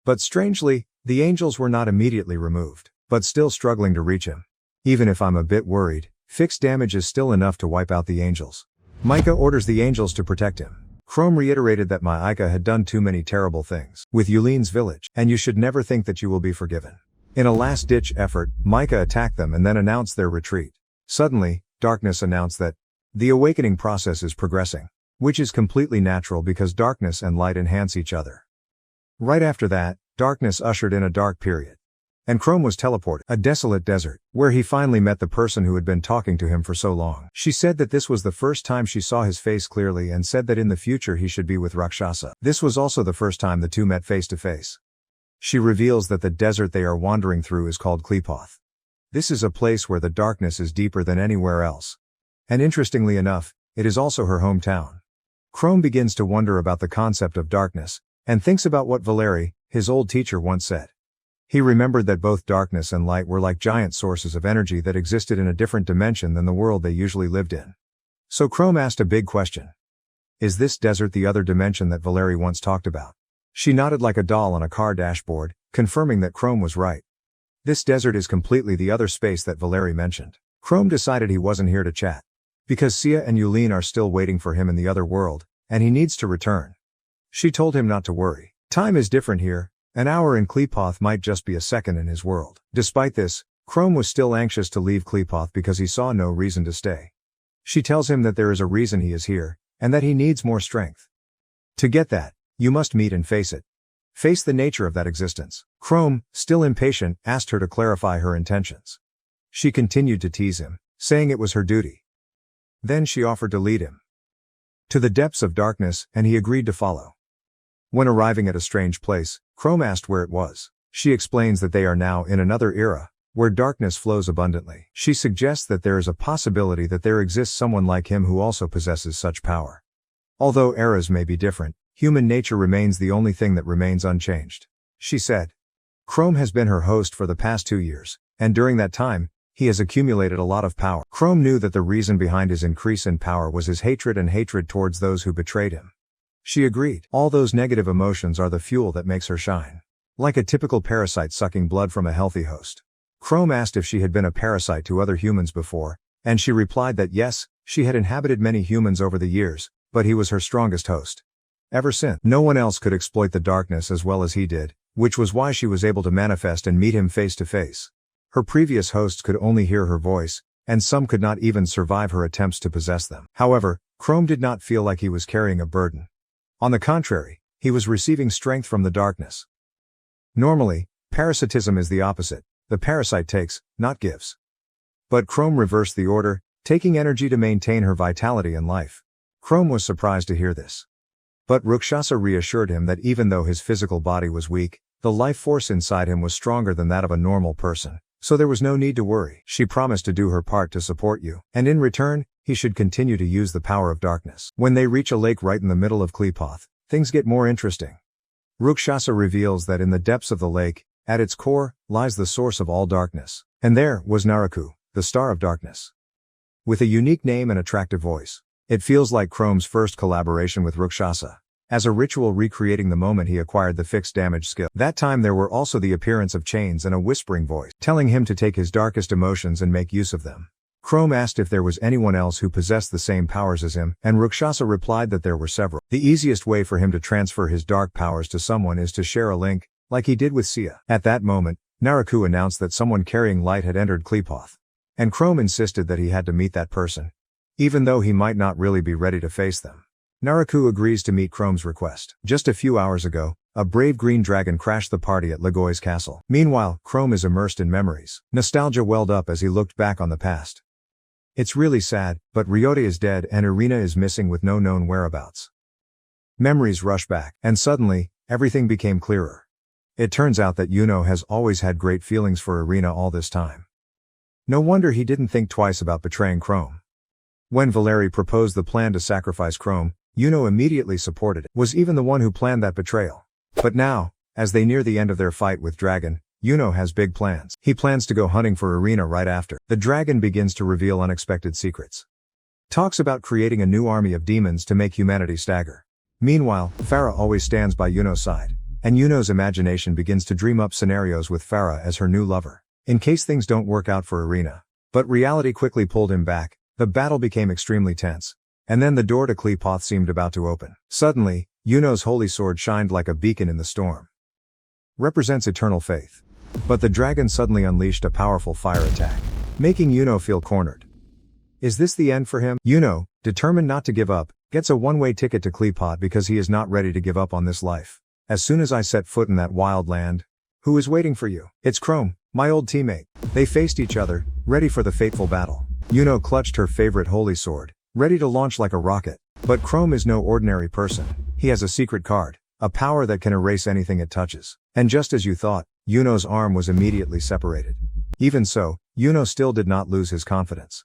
But strangely, the angels were not immediately removed, but still struggling to reach him. Even if I'm a bit worried, fixed damage is still enough to wipe out the angels. Micah orders the angels to protect him. Chrome reiterated that Micah had done too many terrible things with Yulin's village, and you should never think that you will be forgiven. In a last-ditch effort, Micah attacked them and then announced their retreat. Suddenly, Darkness announced that the awakening process is progressing, which is completely natural because darkness and light enhance each other. Right after that, Darkness ushered in a dark period, and Chrome was teleported, a desolate desert, where he finally met the person who had been talking to him for so long. She said that this was the first time she saw his face clearly and said that in the future he should be with Rakshasa. This was also the first time the two met face to face. She reveals that the desert they are wandering through is called Klepoth. This is a place where the darkness is deeper than anywhere else. And interestingly enough, it is also her hometown. Chrome begins to wonder about the concept of darkness, and thinks about what Valeri, his old teacher, once said. He remembered that both darkness and light were like giant sources of energy that existed in a different dimension than the world they usually lived in. So Chrome asked a big question. Is this desert the other dimension that Valeri once talked about? She nodded like a doll on a car dashboard, confirming that Chrome was right. This desert is completely the other space that Valeri mentioned. Chrome decided he wasn't here to chat. Because Sia and Yulin are still waiting for him in the other world, and he needs to return. She told him not to worry. Time is different here. An hour in Klepoth might just be a second in his world. Despite this, Chrome was still anxious to leave Klepoth because he saw no reason to stay. She tells him that there is a reason he is here, and that he needs more strength. To get that, you must meet and face it. Face the nature of that existence. Chrome, still impatient, asked her to clarify her intentions. She continued to tease him, saying it was her duty. Then she offered to lead him to the depths of darkness, and he agreed to follow. When arriving at a strange place, Chrome asked where it was. She explains that they are now in another era, where darkness flows abundantly. She suggests that there is a possibility that there exists someone like him who also possesses such power. Although eras may be different, human nature remains the only thing that remains unchanged. She said. Chrome has been her host for the past 2 years, and during that time, he has accumulated a lot of power. Chrome knew that the reason behind his increase in power was his hatred towards those who betrayed him. She agreed. All those negative emotions are the fuel that makes her shine. Like a typical parasite sucking blood from a healthy host. Chrome asked if she had been a parasite to other humans before, and she replied that yes, she had inhabited many humans over the years, but he was her strongest host. Ever since, no one else could exploit the darkness as well as he did, which was why she was able to manifest and meet him face to face. Her previous hosts could only hear her voice, and some could not even survive her attempts to possess them. However, Chrome did not feel like he was carrying a burden. On the contrary, he was receiving strength from the darkness. Normally, parasitism is the opposite. The parasite takes, not gives. But Chrome reversed the order, taking energy to maintain her vitality and life. Chrome was surprised to hear this. But Rakshasa reassured him that even though his physical body was weak, the life force inside him was stronger than that of a normal person, so there was no need to worry. She promised to do her part to support you, and in return, he should continue to use the power of darkness. When they reach a lake right in the middle of Klepoth, things get more interesting. Rakshasa reveals that in the depths of the lake, at its core, lies the source of all darkness. And there was Naraku, the star of darkness. With a unique name and attractive voice. It feels like Chrome's first collaboration with Rakshasa. As a ritual recreating the moment he acquired the fixed damage skill. That time there were also the appearance of chains and a whispering voice, telling him to take his darkest emotions and make use of them. Chrome asked if there was anyone else who possessed the same powers as him, and Rakshasa replied that there were several. The easiest way for him to transfer his dark powers to someone is to share a link, like he did with Sia. At that moment, Naraku announced that someone carrying light had entered Klepoth. And Chrome insisted that he had to meet that person, even though he might not really be ready to face them. Naraku agrees to meet Chrome's request. Just a few hours ago, a brave green dragon crashed the party at Legoy's castle. Meanwhile, Chrome is immersed in memories. Nostalgia welled up as he looked back on the past. It's really sad, but Ryota is dead and Irina is missing with no known whereabouts. Memories rush back, and suddenly, everything became clearer. It turns out that Yuno has always had great feelings for Irina all this time. No wonder he didn't think twice about betraying Chrome. When Valeri proposed the plan to sacrifice Chrome, Yuno immediately supported it, was even the one who planned that betrayal. But now, as they near the end of their fight with Dragon, Yuno has big plans. He plans to go hunting for Irina right after. The dragon begins to reveal unexpected secrets. Talks about creating a new army of demons to make humanity stagger. Meanwhile, Farah always stands by Yuno's side, and Yuno's imagination begins to dream up scenarios with Farah as her new lover, in case things don't work out for Irina. But reality quickly pulled him back. The battle became extremely tense. And then the door to Klepoth seemed about to open. Suddenly, Yuno's holy sword shined like a beacon in the storm. Represents eternal faith. But the dragon suddenly unleashed a powerful fire attack, making Yuno feel cornered. Is this the end for him? Yuno, determined not to give up, gets a one-way ticket to Klepoth because he is not ready to give up on this life. As soon as I set foot in that wild land, who is waiting for you? It's Chrome, my old teammate. They faced each other, ready for the fateful battle. Yuno clutched her favorite holy sword, ready to launch like a rocket. But Chrome is no ordinary person. He has a secret card, a power that can erase anything it touches. And just as you thought, Yuno's arm was immediately separated. Even so, Yuno still did not lose his confidence.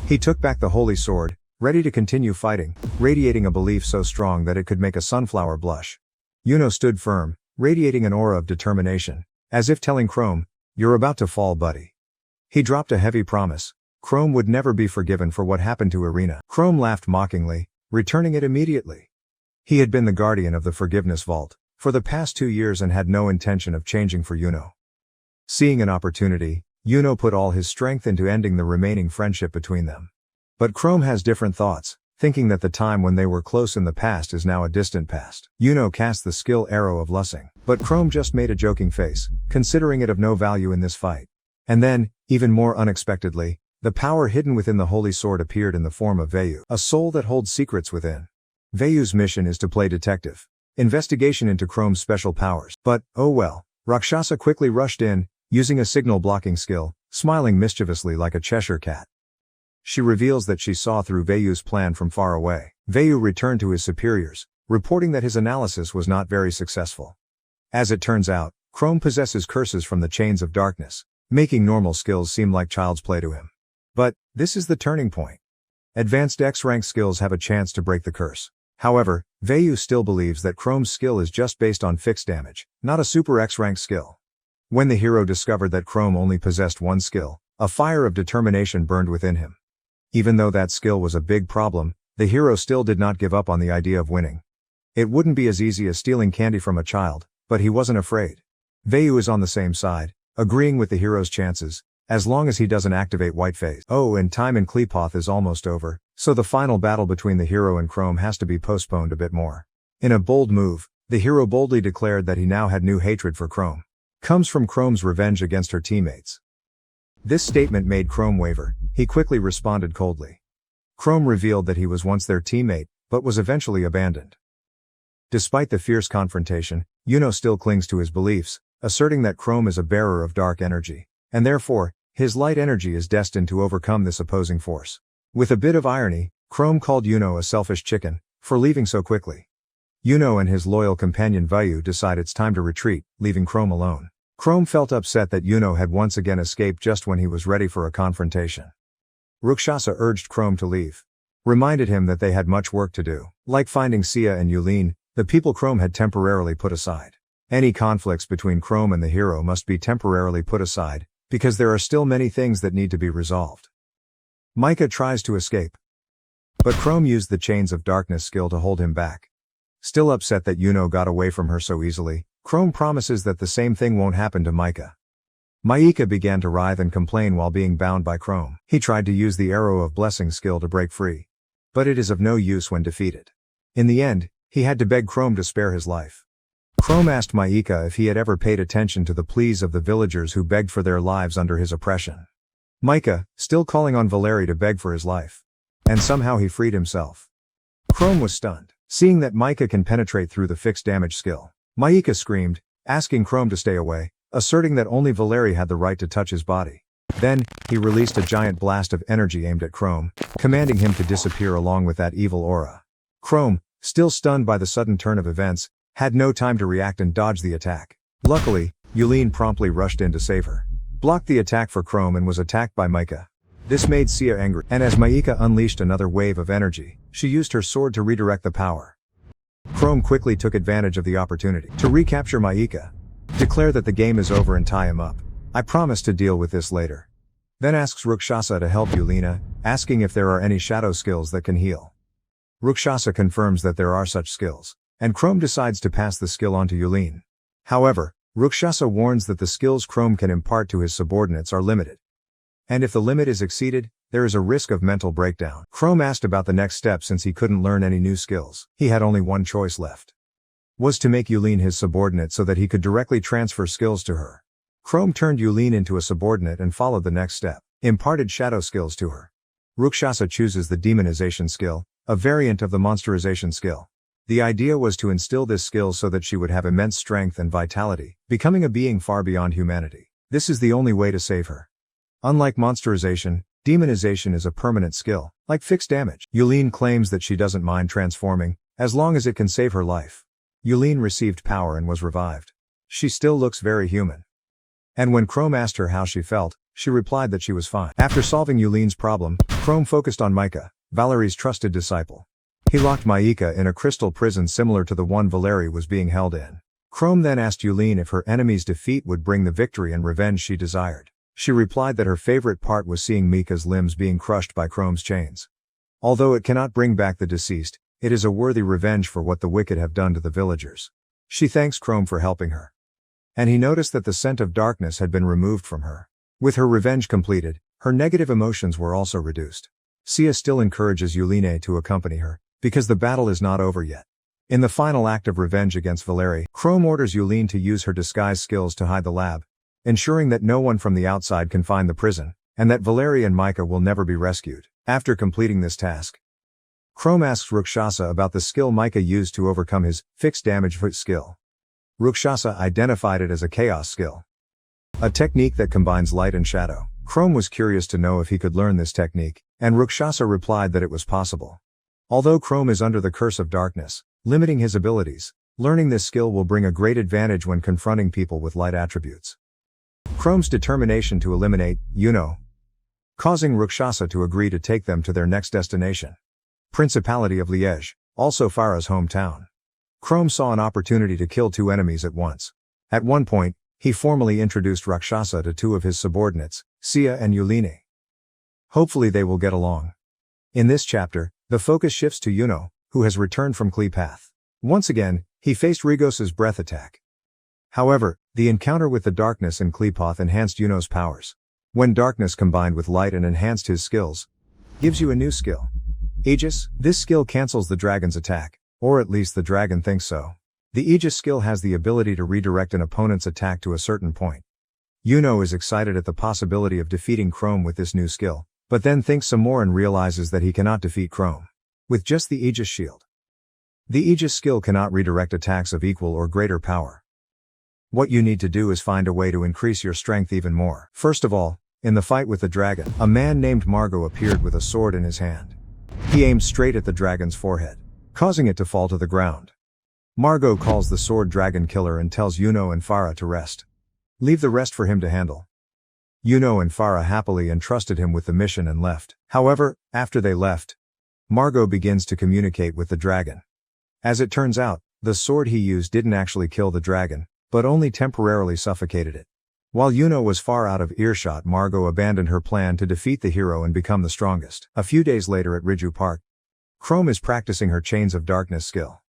He took back the holy sword, ready to continue fighting, radiating a belief so strong that it could make a sunflower blush. Yuno stood firm, radiating an aura of determination, as if telling Chrome, "You're about to fall, buddy." He dropped a heavy promise. Chrome would never be forgiven for what happened to Irina. Chrome laughed mockingly, returning it immediately. He had been the guardian of the forgiveness vault for the past 2 years and had no intention of changing for Yuno. Seeing an opportunity, Yuno put all his strength into ending the remaining friendship between them. But Chrome has different thoughts, thinking that the time when they were close in the past is now a distant past. Yuno cast the skill Arrow of Lusing, but Chrome just made a joking face, considering it of no value in this fight. And then, even more unexpectedly, the power hidden within the holy sword appeared in the form of Vayu, a soul that holds secrets within. Vayu's mission is to play detective, investigation into Chrome's special powers. But, oh well, Rakshasa quickly rushed in, using a signal blocking skill, smiling mischievously like a Cheshire cat. She reveals that she saw through Vayu's plan from far away. Vayu returned to his superiors, reporting that his analysis was not very successful. As it turns out, Chrome possesses curses from the chains of darkness, making normal skills seem like child's play to him. But, this is the turning point. Advanced X-rank skills have a chance to break the curse. However, Vayu still believes that Chrome's skill is just based on fixed damage, not a super X-rank skill. When the hero discovered that Chrome only possessed one skill, a fire of determination burned within him. Even though that skill was a big problem, the hero still did not give up on the idea of winning. It wouldn't be as easy as stealing candy from a child, but he wasn't afraid. Vayu is on the same side, agreeing with the hero's chances, as long as he doesn't activate White Phase. Oh, and time in Klepoth is almost over, so the final battle between the hero and Chrome has to be postponed a bit more. In a bold move, the hero boldly declared that he now had new hatred for Chrome. Comes from Chrome's revenge against her teammates. This statement made Chrome waver. He quickly responded coldly. Chrome revealed that he was once their teammate, but was eventually abandoned. Despite the fierce confrontation, Yuno still clings to his beliefs, asserting that Chrome is a bearer of dark energy, and therefore, his light energy is destined to overcome this opposing force. With a bit of irony, Chrome called Yuno a selfish chicken for leaving so quickly. Yuno and his loyal companion Vayu decide it's time to retreat, leaving Chrome alone. Chrome felt upset that Yuno had once again escaped just when he was ready for a confrontation. Rakshasa urged Chrome to leave, reminded him that they had much work to do. Like finding Sia and Yulin, the people Chrome had temporarily put aside. Any conflicts between Chrome and the hero must be temporarily put aside, because there are still many things that need to be resolved. Micah tries to escape, but Chrome used the Chains of Darkness skill to hold him back. Still upset that Yuno got away from her so easily, Chrome promises that the same thing won't happen to Micah. Micah began to writhe and complain while being bound by Chrome. He tried to use the Arrow of Blessing skill to break free, but it is of no use when defeated. In the end, he had to beg Chrome to spare his life. Chrome asked Micah if he had ever paid attention to the pleas of the villagers who begged for their lives under his oppression. Micah, still calling on Valeri to beg for his life. And somehow he freed himself. Chrome was stunned, seeing that Micah can penetrate through the fixed damage skill. Micah screamed, asking Chrome to stay away, asserting that only Valeri had the right to touch his body. Then, he released a giant blast of energy aimed at Chrome, commanding him to disappear along with that evil aura. Chrome, still stunned by the sudden turn of events, had no time to react and dodge the attack. Luckily, Yulin promptly rushed in to save her, blocked the attack for Chrome and was attacked by Micah. This made Sia angry, and as Micah unleashed another wave of energy, she used her sword to redirect the power. Chrome quickly took advantage of the opportunity to recapture Micah, declare that the game is over and tie him up. I promise to deal with this later. Then asks Rakshasa to help Yulina, asking if there are any shadow skills that can heal. Rakshasa confirms that there are such skills, and Chrome decides to pass the skill on to Yulin. However, Rakshasa warns that the skills Chrome can impart to his subordinates are limited. And if the limit is exceeded, there is a risk of mental breakdown. Chrome asked about the next step since he couldn't learn any new skills. He had only one choice left. Was to make Yulin his subordinate so that he could directly transfer skills to her. Chrome turned Yulin into a subordinate and followed the next step, imparted shadow skills to her. Rakshasa chooses the demonization skill, a variant of the monsterization skill. The idea was to instill this skill so that she would have immense strength and vitality, becoming a being far beyond humanity. This is the only way to save her. Unlike monsterization, demonization is a permanent skill, like fixed damage. Yulin claims that she doesn't mind transforming, as long as it can save her life. Yulin received power and was revived. She still looks very human. And when Chrome asked her how she felt, she replied that she was fine. After solving Yulin's problem, Chrome focused on Micah, Valerie's trusted disciple. He locked Maika in a crystal prison similar to the one Valerie was being held in. Chrome then asked Yulene if her enemy's defeat would bring the victory and revenge she desired. She replied that her favorite part was seeing Mika's limbs being crushed by Chrome's chains. Although it cannot bring back the deceased, it is a worthy revenge for what the wicked have done to the villagers. She thanks Chrome for helping her. And he noticed that the scent of darkness had been removed from her. With her revenge completed, her negative emotions were also reduced. Sia still encourages Yulene to accompany her, because the battle is not over yet. In the final act of revenge against Valerie, Chrome orders Yulene to use her disguise skills to hide the lab, ensuring that no one from the outside can find the prison, and that Valerie and Maika will never be rescued. After completing this task, Chrome asks Rakshasa about the skill Maika used to overcome his fixed damage foot skill. Rakshasa identified it as a chaos skill, a technique that combines light and shadow. Chrome was curious to know if he could learn this technique, and Rakshasa replied that it was possible. Although Chrome is under the curse of darkness, limiting his abilities, learning this skill will bring a great advantage when confronting people with light attributes. Chrome's determination to eliminate Yuno, causing Rakshasa to agree to take them to their next destination, Principality of Liège, also Farah's hometown. Chrome saw an opportunity to kill two enemies at once. At one point, he formally introduced Rakshasa to two of his subordinates, Sia and Yulene. Hopefully they will get along. In this chapter, the focus shifts to Yuno, who has returned from Klepath. Once again, he faced Rigos's breath attack. However, the encounter with the darkness in Klepath enhanced Yuno's powers. When darkness combined with light and enhanced his skills, gives you a new skill. Aegis, this skill cancels the dragon's attack, or at least the dragon thinks so. The Aegis skill has the ability to redirect an opponent's attack to a certain point. Yuno is excited at the possibility of defeating Chrome with this new skill, but then thinks some more and realizes that he cannot defeat Chrome with just the Aegis shield. The Aegis skill cannot redirect attacks of equal or greater power. What you need to do is find a way to increase your strength even more. First of all, in the fight with the dragon, a man named Margot appeared with a sword in his hand. He aimed straight at the dragon's forehead, causing it to fall to the ground. Margot calls the sword dragon killer and tells Yuno and Farah to rest. Leave the rest for him to handle. Yuno and Farah happily entrusted him with the mission and left. However, after they left, Margot begins to communicate with the dragon. As it turns out, the sword he used didn't actually kill the dragon, but only temporarily suffocated it. While Yuno was far out of earshot, Margot abandoned her plan to defeat the hero and become the strongest. A few days later at Riju Park, Chrome is practicing her Chains of Darkness skill.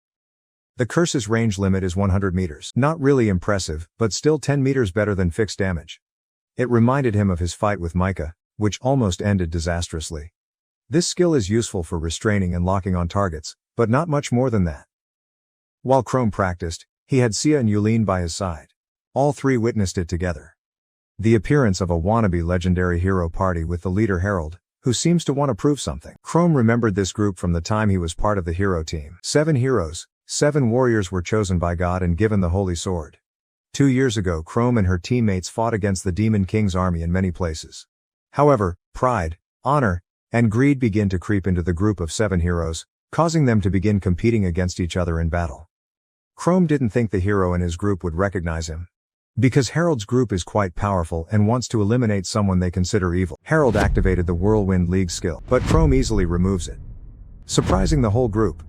The curse's range limit is 100 meters. Not really impressive, but still 10 meters better than fixed damage. It reminded him of his fight with Maika, which almost ended disastrously. This skill is useful for restraining and locking on targets, but not much more than that. While Chrome practiced, he had Sia and Yulene by his side. All three witnessed it together. The appearance of a wannabe legendary hero party with the leader Harold, who seems to want to prove something. Chrome remembered this group from the time he was part of the hero team. 7 heroes, 7 warriors were chosen by God and given the Holy Sword. 2 years ago, Chrome and her teammates fought against the Demon King's army in many places. However, pride, honor, and greed begin to creep into the group of 7 heroes, causing them to begin competing against each other in battle. Chrome didn't think the hero and his group would recognize him, because Harold's group is quite powerful and wants to eliminate someone they consider evil. Harold activated the Whirlwind League skill, but Chrome easily removes it, surprising the whole group.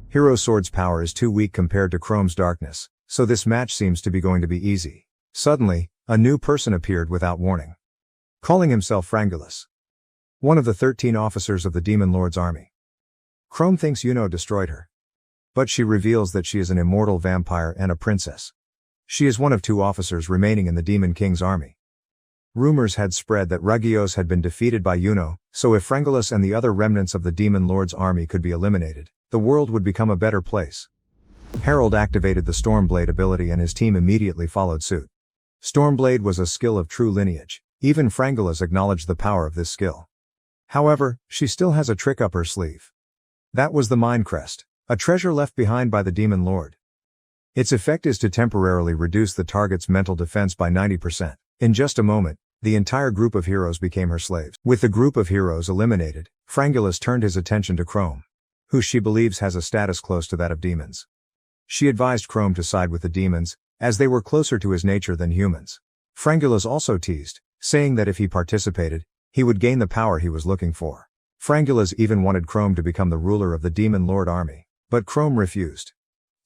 Hero Sword's power is too weak compared to Chrome's darkness, so this match seems to be going to be easy. Suddenly, a new person appeared without warning, calling himself Frangulus, one of the 13 officers of the Demon Lord's army. Chrome thinks Yuno destroyed her, but she reveals that she is an immortal vampire and a princess. She is one of 2 officers remaining in the Demon King's army. Rumors had spread that Rugios had been defeated by Yuno, so if Frangulus and the other remnants of the Demon Lord's army could be eliminated, the world would become a better place. Harold activated the Stormblade ability and his team immediately followed suit. Stormblade was a skill of true lineage. Even Frangulus acknowledged the power of this skill. However, she still has a trick up her sleeve. That was the Mind Crest, a treasure left behind by the Demon Lord. Its effect is to temporarily reduce the target's mental defense by 90%. In just a moment, the entire group of heroes became her slaves. With the group of heroes eliminated, Frangulus turned his attention to Chrome, who she believes has a status close to that of demons. She advised Chrome to side with the demons, as they were closer to his nature than humans. Frangulus also teased, saying that if he participated, he would gain the power he was looking for. Frangulas even wanted Chrome to become the ruler of the Demon Lord army. But Chrome refused.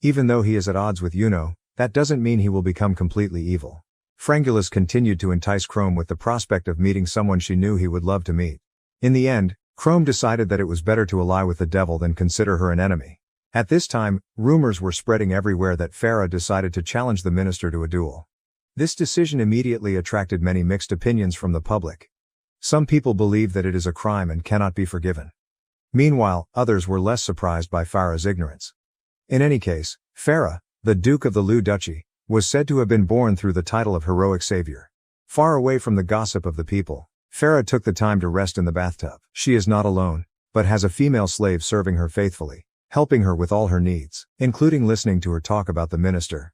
Even though he is at odds with Yuno, that doesn't mean he will become completely evil. Frangulas continued to entice Chrome with the prospect of meeting someone she knew he would love to meet. In the end, Chrome decided that it was better to ally with the devil than consider her an enemy. At this time, rumors were spreading everywhere that Farah decided to challenge the minister to a duel. This decision immediately attracted many mixed opinions from the public. Some people believe that it is a crime and cannot be forgiven. Meanwhile, others were less surprised by Farah's ignorance. In any case, Farah, the Duke of the Lu Duchy, was said to have been born through the title of heroic savior. Far away from the gossip of the people, Farah took the time to rest in the bathtub. She is not alone, but has a female slave serving her faithfully, helping her with all her needs, including listening to her talk about the minister.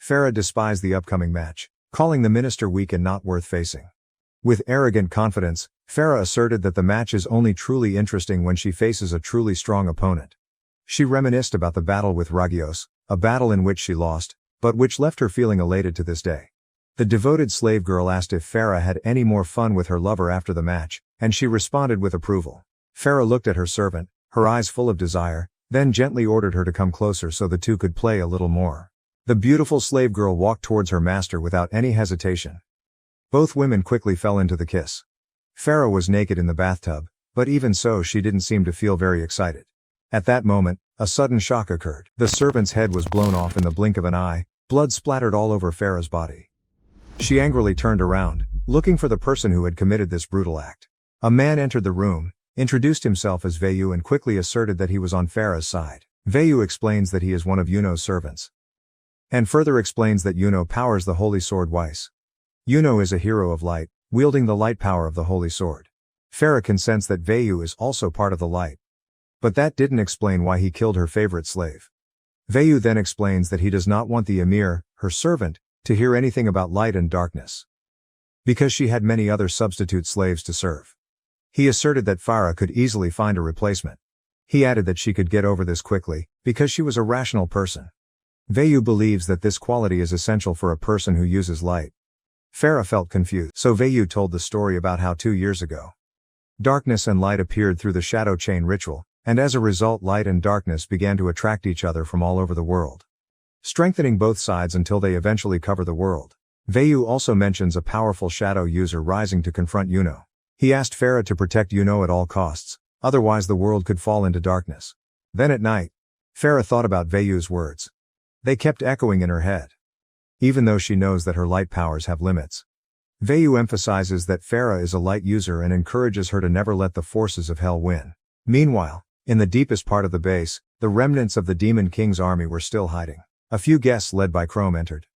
Farah despised the upcoming match, calling the minister weak and not worth facing. With arrogant confidence, Farah asserted that the match is only truly interesting when she faces a truly strong opponent. She reminisced about the battle with Ragios, a battle in which she lost, but which left her feeling elated to this day. The devoted slave girl asked if Farah had any more fun with her lover after the match, and she responded with approval. Farah looked at her servant, her eyes full of desire, then gently ordered her to come closer so the two could play a little more. The beautiful slave girl walked towards her master without any hesitation. Both women quickly fell into the kiss. Farah was naked in the bathtub, but even so she didn't seem to feel very excited. At that moment, a sudden shock occurred. The servant's head was blown off in the blink of an eye, blood splattered all over Farah's body. She angrily turned around, looking for the person who had committed this brutal act. A man entered the room, introduced himself as Vayu and quickly asserted that he was on Farah's side. Vayu explains that he is one of Yuno's servants. And further explains that Yuno powers the holy sword Weiss. Yuno is a hero of light, wielding the light power of the holy sword. Farah consents that Vayu is also part of the light. But that didn't explain why he killed her favorite slave. Vayu then explains that he does not want the Emir, her servant, to hear anything about light and darkness, because she had many other substitute slaves to serve. He asserted that Farah could easily find a replacement. He added that she could get over this quickly, because she was a rational person. Vayu believes that this quality is essential for a person who uses light. Farah felt confused, so Vayu told the story about how 2 years ago, darkness and light appeared through the shadow chain ritual, and as a result light and darkness began to attract each other from all over the world, strengthening both sides until they eventually cover the world. Vayu also mentions a powerful shadow user rising to confront Yuno. He asked Farah to protect Yuno at all costs, otherwise the world could fall into darkness. Then at night, Farah thought about Vayu's words. They kept echoing in her head. Even though she knows that her light powers have limits, Vayu emphasizes that Farah is a light user and encourages her to never let the forces of hell win. Meanwhile, in the deepest part of the base, the remnants of the Demon King's army were still hiding. A few guests led by Chrome entered.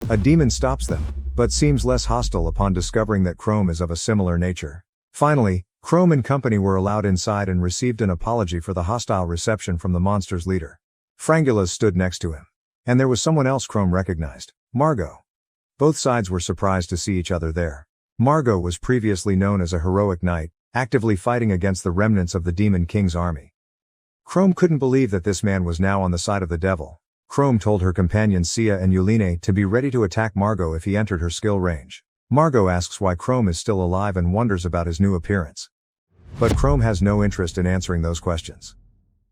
A demon stops them, but seems less hostile upon discovering that Chrome is of a similar nature. Finally, Chrome and company were allowed inside and received an apology for the hostile reception from the monster's leader. Frangulas stood next to him. And there was someone else Chrome recognized, Margot. Both sides were surprised to see each other there. Margot was previously known as a heroic knight, actively fighting against the remnants of the Demon King's army. Chrome couldn't believe that this man was now on the side of the devil. Chrome told her companions Sia and Yuline to be ready to attack Margot if he entered her skill range. Margot asks why Chrome is still alive and wonders about his new appearance. But Chrome has no interest in answering those questions.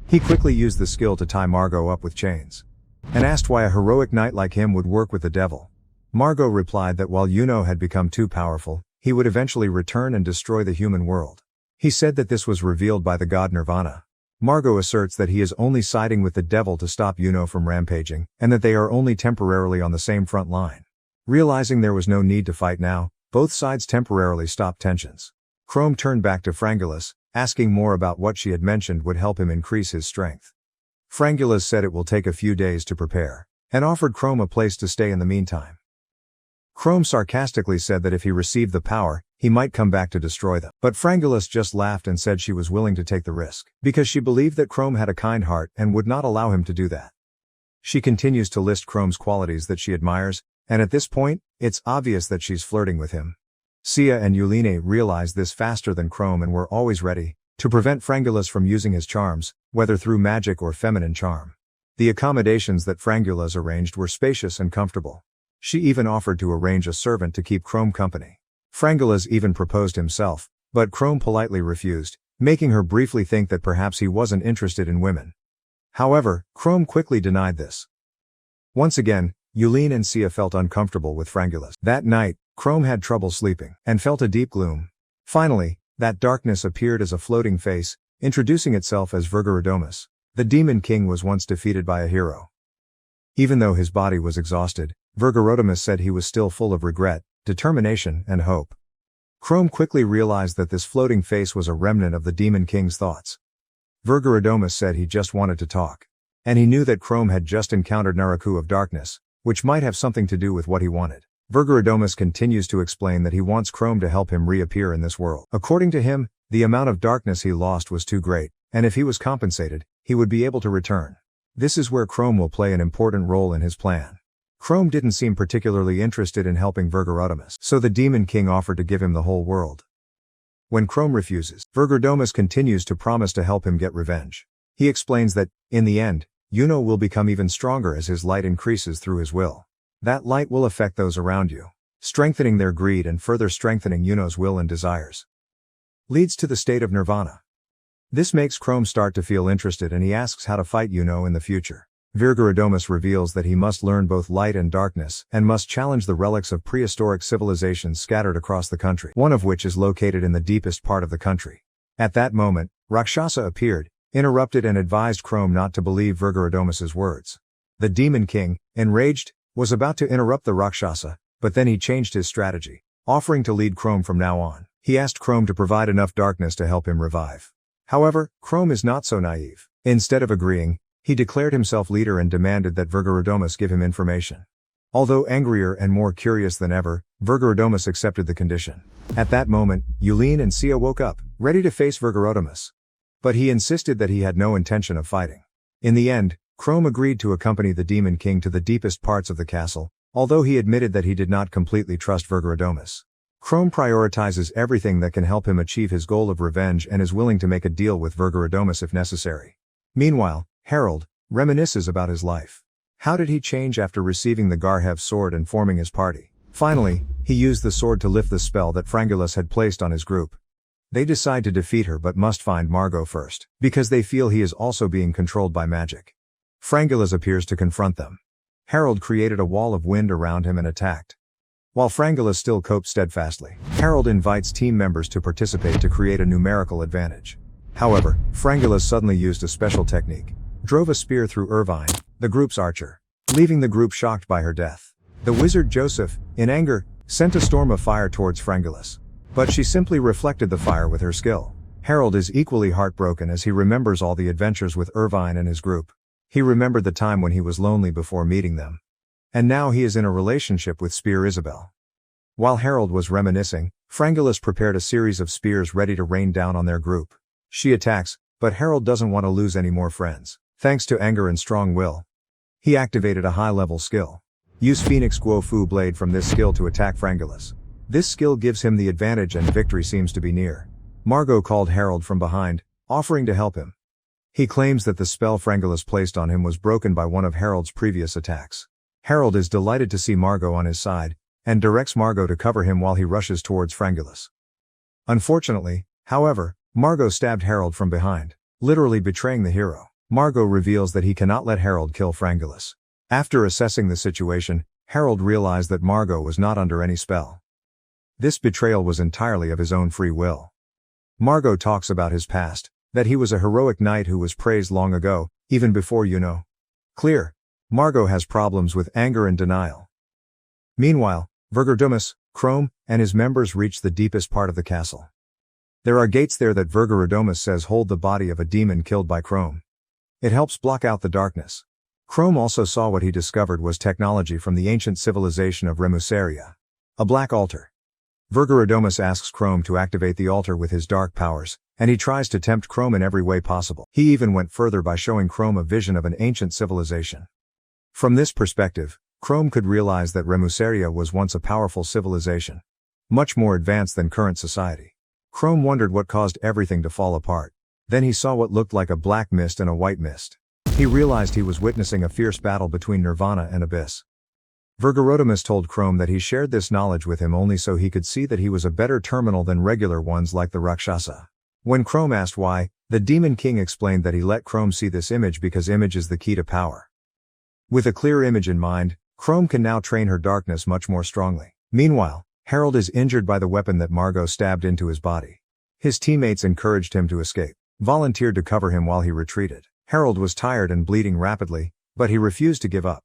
He quickly used the skill to tie Margot up with chains, and asked why a heroic knight like him would work with the devil. Margot replied that while Yuno had become too powerful, he would eventually return and destroy the human world. He said that this was revealed by the god Nirvana. Margot asserts that he is only siding with the devil to stop Yuno from rampaging, and that they are only temporarily on the same front line. Realizing there was no need to fight now, both sides temporarily stopped tensions. Chrome turned back to Frangulas, asking more about what she had mentioned would help him increase his strength. Frangulas said it will take a few days to prepare, and offered Chrome a place to stay in the meantime. Chrome sarcastically said that if he received the power, he might come back to destroy them. But Frangulas just laughed and said she was willing to take the risk, because she believed that Chrome had a kind heart and would not allow him to do that. She continues to list Chrome's qualities that she admires, and at this point, it's obvious that she's flirting with him. Sia and Yuline realized this faster than Chrome and were always ready to prevent Frangulas from using his charms, whether through magic or feminine charm. The accommodations that Frangulas arranged were spacious and comfortable. She even offered to arrange a servant to keep Chrome company. Frangulas even proposed himself, but Chrome politely refused, making her briefly think that perhaps he wasn't interested in women. However, Chrome quickly denied this. Once again, Yulin and Sia felt uncomfortable with Frangulus. That night, Chrome had trouble sleeping and felt a deep gloom. Finally, that darkness appeared as a floating face, introducing itself as Virgorodomus. The Demon King was once defeated by a hero. Even though his body was exhausted, Virgorodomus said he was still full of regret, determination, and hope. Chrome quickly realized that this floating face was a remnant of the Demon King's thoughts. Virgorodomus said he just wanted to talk. And he knew that Chrome had just encountered Naraku of Darkness, which might have something to do with what he wanted. Virgorodomus continues to explain that he wants Chrome to help him reappear in this world. According to him, the amount of darkness he lost was too great, and if he was compensated, he would be able to return. This is where Chrome will play an important role in his plan. Chrome didn't seem particularly interested in helping Virgorodomus, so the Demon King offered to give him the whole world. When Chrome refuses, Virgorodomus continues to promise to help him get revenge. He explains that, in the end, Yuno will become even stronger as his light increases through his will. That light will affect those around you, strengthening their greed and further strengthening Yuno's will and desires. Leads to the state of nirvana. This makes Chrome start to feel interested and he asks how to fight Yuno in the future. Virgorodomus reveals that he must learn both light and darkness, and must challenge the relics of prehistoric civilizations scattered across the country, one of which is located in the deepest part of the country. At that moment, Rakshasa appeared, interrupted and advised Chrome not to believe Virgorodomus's words. The Demon King, enraged, was about to interrupt the Rakshasa, but then he changed his strategy, offering to lead Chrome from now on. He asked Chrome to provide enough darkness to help him revive. However, Chrome is not so naive. Instead of agreeing, he declared himself leader and demanded that Virgorodomus give him information. Although angrier and more curious than ever, Virgorodomus accepted the condition. At that moment, Yulin and Sia woke up, ready to face Virgorodomus. But he insisted that he had no intention of fighting. In the end, Chrome agreed to accompany the Demon King to the deepest parts of the castle, although he admitted that he did not completely trust Virgorodomus. Chrome prioritizes everything that can help him achieve his goal of revenge and is willing to make a deal with Virgorodomus if necessary. Meanwhile, Harold reminisces about his life. How did he change after receiving the Garhev sword and forming his party? Finally, he used the sword to lift the spell that Frangulus had placed on his group. They decide to defeat her but must find Margot first, because they feel he is also being controlled by magic. Frangulus appears to confront them. Harold created a wall of wind around him and attacked. While Frangulus still coped steadfastly, Harold invites team members to participate to create a numerical advantage. However, Frangulus suddenly used a special technique. Drove a spear through Irvine, the group's archer, leaving the group shocked by her death. The wizard Joseph, in anger, sent a storm of fire towards Frangulus. But she simply reflected the fire with her skill. Harold is equally heartbroken as he remembers all the adventures with Irvine and his group. He remembered the time when he was lonely before meeting them. And now he is in a relationship with Spear Isabel. While Harold was reminiscing, Frangulus prepared a series of spears ready to rain down on their group. She attacks, but Harold doesn't want to lose any more friends. Thanks to anger and strong will, he activated a high-level skill. Use Phoenix Guo Fu Blade from this skill to attack Frangulus. This skill gives him the advantage and victory seems to be near. Margot called Harold from behind, offering to help him. He claims that the spell Frangulus placed on him was broken by one of Harold's previous attacks. Harold is delighted to see Margot on his side, and directs Margot to cover him while he rushes towards Frangulus. Unfortunately, however, Margot stabbed Harold from behind, literally betraying the hero. Margot reveals that he cannot let Harold kill Frangulus. After assessing the situation, Harold realized that Margot was not under any spell. This betrayal was entirely of his own free will. Margot talks about his past, that he was a heroic knight who was praised long ago, even before Yuno. Clear. Margot has problems with anger and denial. Meanwhile, Virgorodomus, Chrome, and his members reach the deepest part of the castle. There are gates there that Virgorodomus says hold the body of a demon killed by Chrome. It helps block out the darkness. Chrome also saw what he discovered was technology from the ancient civilization of Remusaria. A black altar. Virgorodomus asks Chrome to activate the altar with his dark powers, and he tries to tempt Chrome in every way possible. He even went further by showing Chrome a vision of an ancient civilization. From this perspective, Chrome could realize that Remusaria was once a powerful civilization, much more advanced than current society. Chrome wondered what caused everything to fall apart. Then he saw what looked like a black mist and a white mist. He realized he was witnessing a fierce battle between Nirvana and Abyss. Virgorodomus told Chrome that he shared this knowledge with him only so he could see that he was a better terminal than regular ones like the Rakshasa. When Chrome asked why, the Demon King explained that he let Chrome see this image because image is the key to power. With a clear image in mind, Chrome can now train her darkness much more strongly. Meanwhile, Harold is injured by the weapon that Margot stabbed into his body. His teammates encouraged him to escape, volunteered to cover him while he retreated. Harold was tired and bleeding rapidly, but he refused to give up.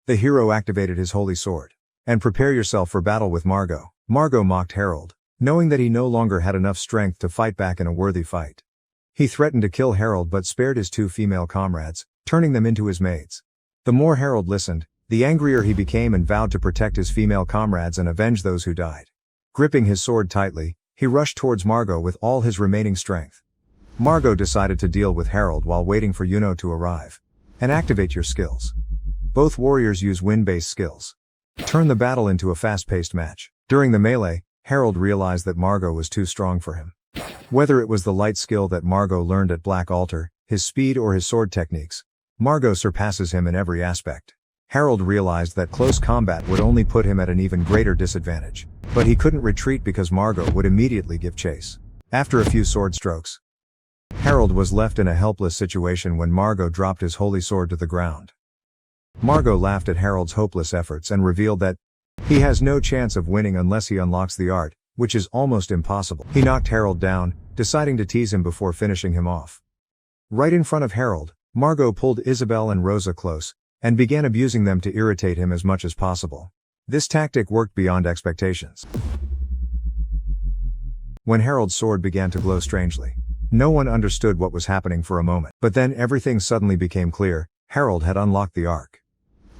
The hero activated his holy sword. And prepare yourself for battle with Margot. Margot mocked Harold, knowing that he no longer had enough strength to fight back in a worthy fight. He threatened to kill Harold but spared his 2 female comrades, turning them into his maids. The more Harold listened, the angrier he became and vowed to protect his female comrades and avenge those who died. Gripping his sword tightly, he rushed towards Margot with all his remaining strength. Margot decided to deal with Harold while waiting for Yuno to arrive. And activate your skills. Both warriors use wind-based skills. Turn the battle into a fast-paced match. During the melee, Harold realized that Margot was too strong for him. Whether it was the light skill that Margot learned at Black Altar, his speed or his sword techniques, Margot surpasses him in every aspect. Harold realized that close combat would only put him at an even greater disadvantage. But he couldn't retreat because Margot would immediately give chase. After a few sword strokes, Harold was left in a helpless situation when Margot dropped his holy sword to the ground. Margot laughed at Harold's hopeless efforts and revealed that he has no chance of winning unless he unlocks the art, which is almost impossible. He knocked Harold down, deciding to tease him before finishing him off. Right in front of Harold, Margot pulled Isabel and Rosa close, and began abusing them to irritate him as much as possible. This tactic worked beyond expectations. When Harold's sword began to glow strangely, no one understood what was happening for a moment. But then everything suddenly became clear. Harold had unlocked the arc.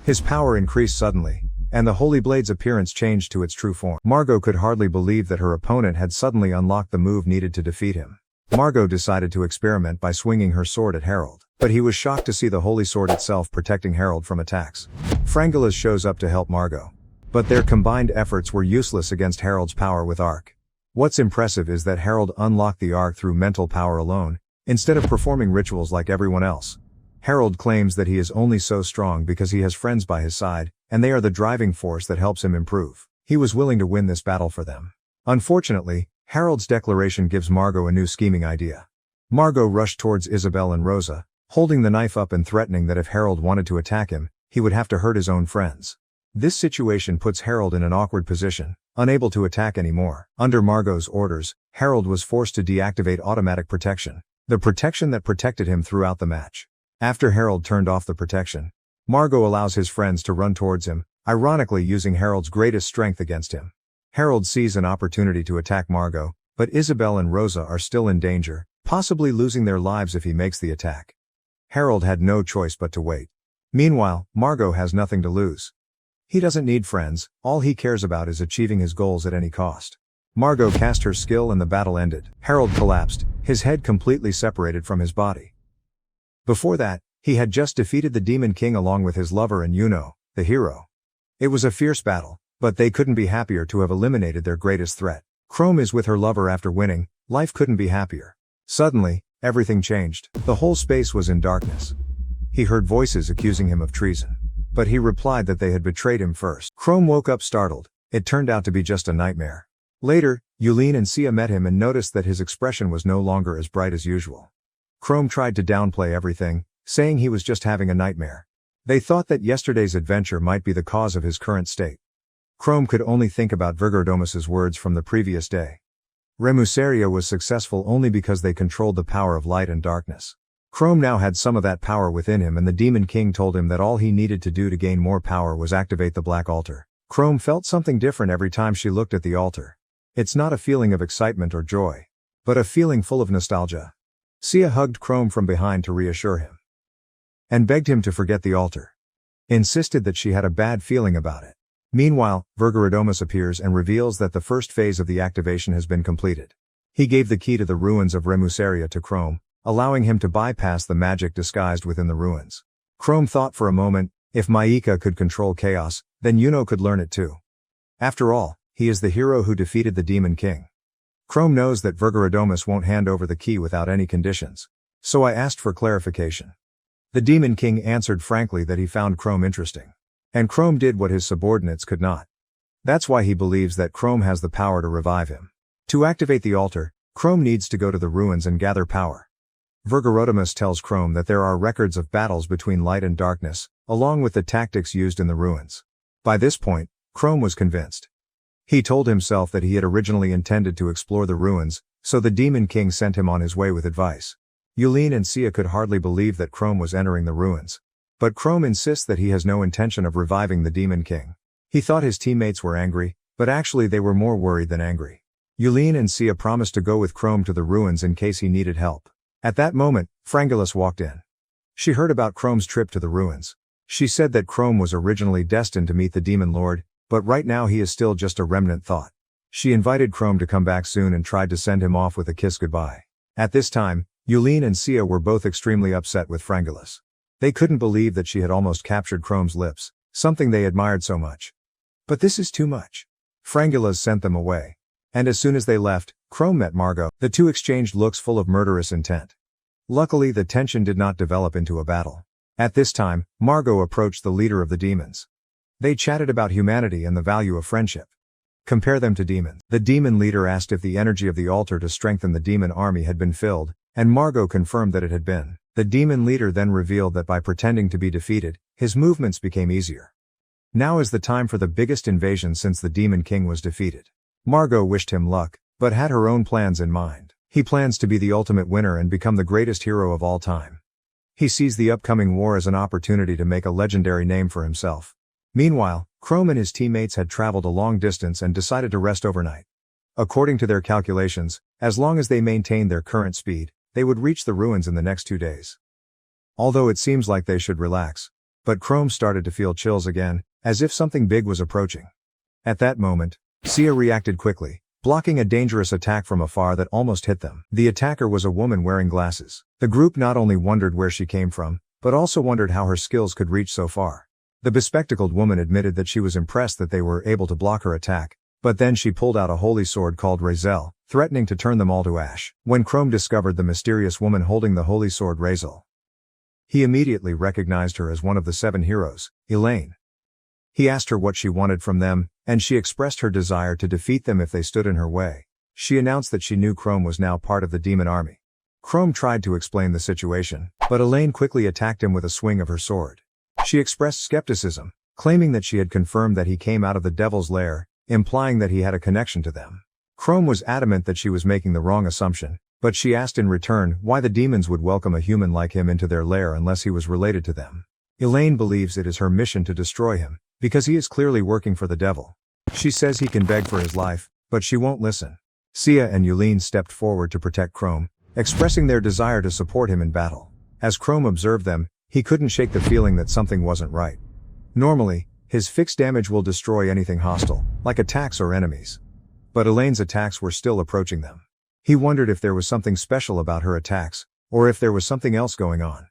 His power increased suddenly, and the Holy Blade's appearance changed to its true form. Margot could hardly believe that her opponent had suddenly unlocked the move needed to defeat him. Margot decided to experiment by swinging her sword at Harold, but he was shocked to see the Holy Sword itself protecting Harold from attacks. Frangolas shows up to help Margot, but their combined efforts were useless against Harold's power with arc. What's impressive is that Harold unlocked the arc through mental power alone, instead of performing rituals like everyone else. Harold claims that he is only so strong because he has friends by his side, and they are the driving force that helps him improve. He was willing to win this battle for them. Unfortunately, Harold's declaration gives Margot a new scheming idea. Margot rushed towards Isabel and Rosa, holding the knife up and threatening that if Harold wanted to attack him, he would have to hurt his own friends. This situation puts Harold in an awkward position, unable to attack anymore. Under Margot's orders, Harold was forced to deactivate automatic protection, the protection that protected him throughout the match. After Harold turned off the protection, Margot allows his friends to run towards him, ironically using Harold's greatest strength against him. Harold sees an opportunity to attack Margot, but Isabel and Rosa are still in danger, possibly losing their lives if he makes the attack. Harold had no choice but to wait. Meanwhile, Margot has nothing to lose. He doesn't need friends, all he cares about is achieving his goals at any cost. Margot cast her skill and the battle ended. Harold collapsed, his head completely separated from his body. Before that, he had just defeated the Demon King along with his lover and Yuno, the hero. It was a fierce battle, but they couldn't be happier to have eliminated their greatest threat. Chrome is with her lover after winning, life couldn't be happier. Suddenly, everything changed. The whole space was in darkness. He heard voices accusing him of treason, but he replied that they had betrayed him first. Chrome woke up startled. It turned out to be just a nightmare. Later, Yulene and Sia met him and noticed that his expression was no longer as bright as usual. Chrome tried to downplay everything, saying he was just having a nightmare. They thought that yesterday's adventure might be the cause of his current state. Chrome could only think about Virgodomus's words from the previous day. Remuseria was successful only because they controlled the power of light and darkness. Chrome now had some of that power within him, and the Demon King told him that all he needed to do to gain more power was activate the Black Altar. Chrome felt something different every time she looked at the altar. It's not a feeling of excitement or joy, but a feeling full of nostalgia. Sia hugged Chrome from behind to reassure him, and begged him to forget the altar. Insisted that she had a bad feeling about it. Meanwhile, Virgorodomus appears and reveals that the first phase of the activation has been completed. He gave the key to the ruins of Remuseria to Chrome, allowing him to bypass the magic disguised within the ruins. Chrome thought for a moment, if Maika could control chaos, then Yuno could learn it too. After all, he is the hero who defeated the Demon King. Chrome knows that Virgorodomus won't hand over the key without any conditions. So I asked for clarification. The Demon King answered frankly that he found Chrome interesting. And Chrome did what his subordinates could not. That's why he believes that Chrome has the power to revive him. To activate the altar, Chrome needs to go to the ruins and gather power. Virgorotimus tells Chrome that there are records of battles between light and darkness, along with the tactics used in the ruins. By this point, Chrome was convinced. He told himself that he had originally intended to explore the ruins, so the Demon King sent him on his way with advice. Yulin and Sia could hardly believe that Chrome was entering the ruins. But Chrome insists that he has no intention of reviving the Demon King. He thought his teammates were angry, but actually they were more worried than angry. Yulin and Sia promised to go with Chrome to the ruins in case he needed help. At that moment, Frangulus walked in. She heard about Chrome's trip to the ruins. She said that Chrome was originally destined to meet the Demon Lord, but right now he is still just a remnant thought. She invited Chrome to come back soon and tried to send him off with a kiss goodbye. At this time, Yulin and Sia were both extremely upset with Frangulus. They couldn't believe that she had almost captured Chrome's lips, something they admired so much. But this is too much. Frangulus sent them away. And as soon as they left, Chrome met Margot. The two exchanged looks full of murderous intent. Luckily, the tension did not develop into a battle. At this time, Margot approached the leader of the demons. They chatted about humanity and the value of friendship. Compare them to demons. The demon leader asked if the energy of the altar to strengthen the demon army had been filled, and Margot confirmed that it had been. The demon leader then revealed that by pretending to be defeated, his movements became easier. Now is the time for the biggest invasion since the Demon King was defeated. Margot wished him luck, but had her own plans in mind. He plans to be the ultimate winner and become the greatest hero of all time. He sees the upcoming war as an opportunity to make a legendary name for himself. Meanwhile, Chrome and his teammates had traveled a long distance and decided to rest overnight. According to their calculations, as long as they maintained their current speed, they would reach the ruins in the next 2 days. Although it seems like they should relax. But Chrome started to feel chills again, as if something big was approaching. At that moment, Sia reacted quickly, blocking a dangerous attack from afar that almost hit them. The attacker was a woman wearing glasses. The group not only wondered where she came from, but also wondered how her skills could reach so far. The bespectacled woman admitted that she was impressed that they were able to block her attack, but then she pulled out a holy sword called Razel, threatening to turn them all to ash. When Chrome discovered the mysterious woman holding the holy sword Razel, he immediately recognized her as one of the 7 heroes, Elaine. He asked her what she wanted from them, and she expressed her desire to defeat them if they stood in her way. She announced that she knew Chrome was now part of the demon army. Chrome tried to explain the situation, but Elaine quickly attacked him with a swing of her sword. She expressed skepticism, claiming that she had confirmed that he came out of the devil's lair, implying that he had a connection to them. Chrome was adamant that she was making the wrong assumption, but she asked in return why the demons would welcome a human like him into their lair unless he was related to them. Elaine believes it is her mission to destroy him, because he is clearly working for the devil. She says he can beg for his life, but she won't listen. Sia and Yulin stepped forward to protect Chrome, expressing their desire to support him in battle. As Chrome observed them, he couldn't shake the feeling that something wasn't right. Normally, his fixed damage will destroy anything hostile, like attacks or enemies. But Elaine's attacks were still approaching them. He wondered if there was something special about her attacks, or if there was something else going on.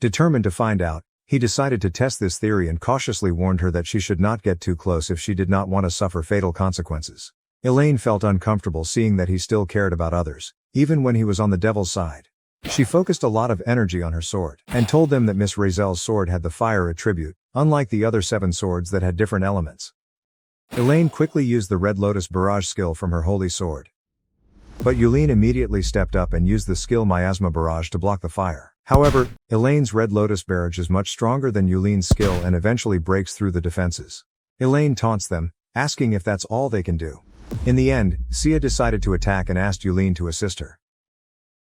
Determined to find out, he decided to test this theory and cautiously warned her that she should not get too close if she did not want to suffer fatal consequences. Elaine felt uncomfortable seeing that he still cared about others, even when he was on the devil's side. She focused a lot of energy on her sword, and told them that Miss Razel's sword had the fire attribute, unlike the other 7 swords that had different elements. Elaine quickly used the Red Lotus Barrage skill from her holy sword. But Yulin immediately stepped up and used the skill Miasma Barrage to block the fire. However, Elaine's Red Lotus Barrage is much stronger than Yulin's skill and eventually breaks through the defenses. Elaine taunts them, asking if that's all they can do. In the end, Sia decided to attack and asked Yulin to assist her.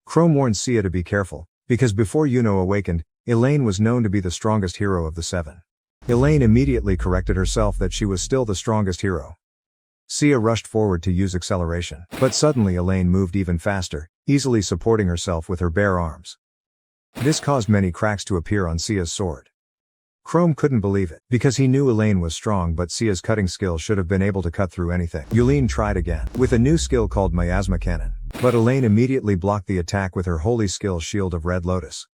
Chrome warned Sia to be careful, because before Yuno awakened, Elaine was known to be the strongest hero of the 7. Elaine immediately corrected herself that she was still the strongest hero. Sia rushed forward to use acceleration, but suddenly Elaine moved even faster, easily supporting herself with her bare arms. This caused many cracks to appear on Sia's sword. Chrome couldn't believe it, because he knew Elaine was strong, but Sia's cutting skill should have been able to cut through anything. Yulin tried again, with a new skill called Miasma Cannon, but Elaine immediately blocked the attack with her holy skill Shield of Red Lotus.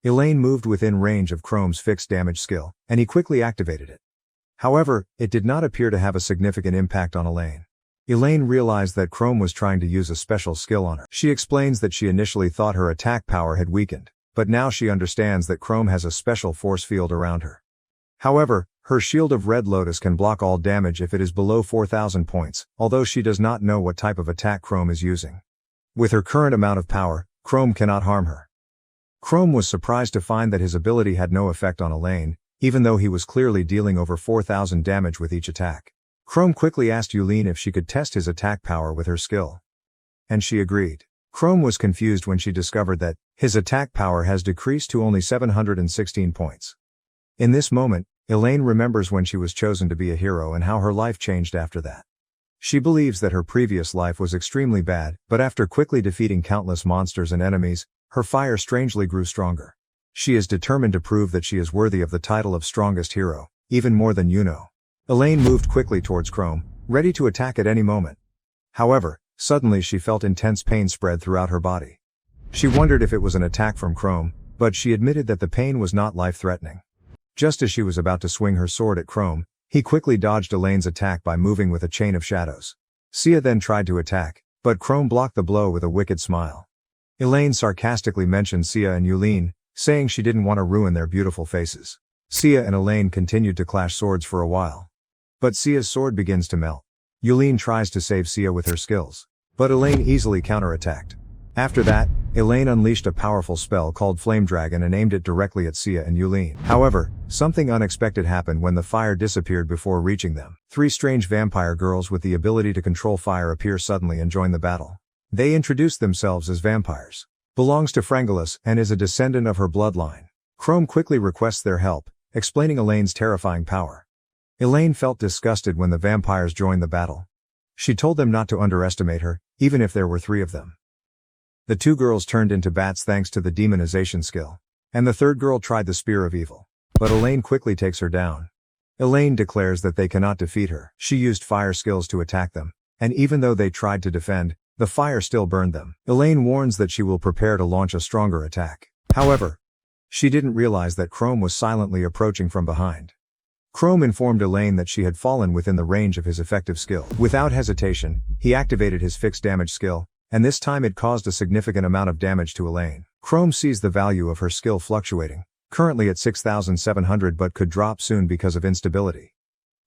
Elaine moved within range of Chrome's fixed damage skill, and he quickly activated it. However, it did not appear to have a significant impact on Elaine. Elaine realized that Chrome was trying to use a special skill on her. She explains that she initially thought her attack power had weakened, but now she understands that Chrome has a special force field around her. However, her Shield of Red Lotus can block all damage if it is below 4,000 points, although she does not know what type of attack Chrome is using. With her current amount of power, Chrome cannot harm her. Chrome was surprised to find that his ability had no effect on Elaine, even though he was clearly dealing over 4,000 damage with each attack. Chrome quickly asked Yulin if she could test his attack power with her skill. And she agreed. Chrome was confused when she discovered that his attack power has decreased to only 716 points. In this moment, Elaine remembers when she was chosen to be a hero and how her life changed after that. She believes that her previous life was extremely bad, but after quickly defeating countless monsters and enemies, her fire strangely grew stronger. She is determined to prove that she is worthy of the title of strongest hero, even more than Yuno. Elaine moved quickly towards Chrome, ready to attack at any moment. However, suddenly she felt intense pain spread throughout her body. She wondered if it was an attack from Chrome, but she admitted that the pain was not life-threatening. Just as she was about to swing her sword at Chrome, he quickly dodged Elaine's attack by moving with a chain of shadows. Sia then tried to attack, but Chrome blocked the blow with a wicked smile. Elaine sarcastically mentioned Sia and Yulin, saying she didn't want to ruin their beautiful faces. Sia and Elaine continued to clash swords for a while. But Sia's sword begins to melt. Yulin tries to save Sia with her skills, but Elaine easily counterattacked. After that, Elaine unleashed a powerful spell called Flame Dragon and aimed it directly at Sia and Yulin. However, something unexpected happened when the fire disappeared before reaching them. 3 strange vampire girls with the ability to control fire appear suddenly and join the battle. They introduced themselves as vampires. Belongs to Frangulis and is a descendant of her bloodline. Chrome quickly requests their help, explaining Elaine's terrifying power. Elaine felt disgusted when the vampires joined the battle. She told them not to underestimate her, even if there were 3 of them. The 2 girls turned into bats thanks to the demonization skill. And the 3rd girl tried the Spear of Evil. But Elaine quickly takes her down. Elaine declares that they cannot defeat her. She used fire skills to attack them, and even though they tried to defend, the fire still burned them. Elaine warns that she will prepare to launch a stronger attack. However, she didn't realize that Chrome was silently approaching from behind. Chrome informed Elaine that she had fallen within the range of his effective skill. Without hesitation, he activated his fixed damage skill, and this time it caused a significant amount of damage to Elaine. Chrome sees the value of her skill fluctuating, currently at 6,700 but could drop soon because of instability.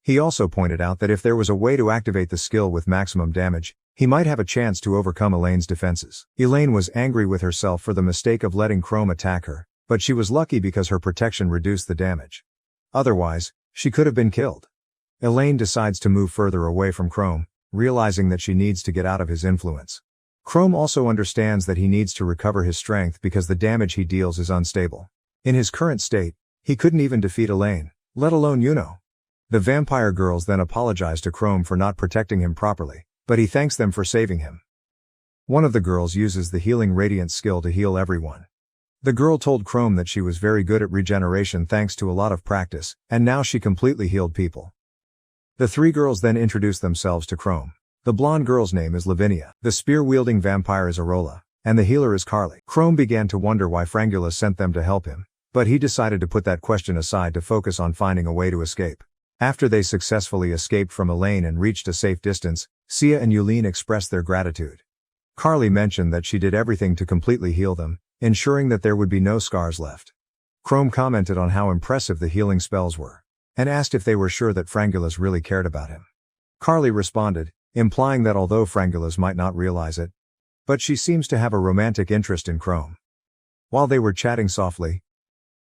He also pointed out that if there was a way to activate the skill with maximum damage, he might have a chance to overcome Elaine's defenses. Elaine was angry with herself for the mistake of letting Chrome attack her, but she was lucky because her protection reduced the damage. Otherwise, she could have been killed. Elaine decides to move further away from Chrome, realizing that she needs to get out of his influence. Chrome also understands that he needs to recover his strength because the damage he deals is unstable. In his current state, he couldn't even defeat Elaine, let alone Yuno. The vampire girls then apologize to Chrome for not protecting him properly, but he thanks them for saving him. One of the girls uses the Healing Radiance skill to heal everyone. The girl told Chrome that she was very good at regeneration thanks to a lot of practice, and now she completely healed people. The 3 girls then introduced themselves to Chrome. The blonde girl's name is Lavinia, the spear-wielding vampire is Arola, and the healer is Carly. Chrome began to wonder why Frangula sent them to help him, but he decided to put that question aside to focus on finding a way to escape. After they successfully escaped from Elaine and reached a safe distance, Sia and Yulin expressed their gratitude. Carly mentioned that she did everything to completely heal them, ensuring that there would be no scars left. Chrome commented on how impressive the healing spells were, and asked if they were sure that Frangulas really cared about him. Carly responded, implying that although Frangulas might not realize it, but she seems to have a romantic interest in Chrome. While they were chatting softly,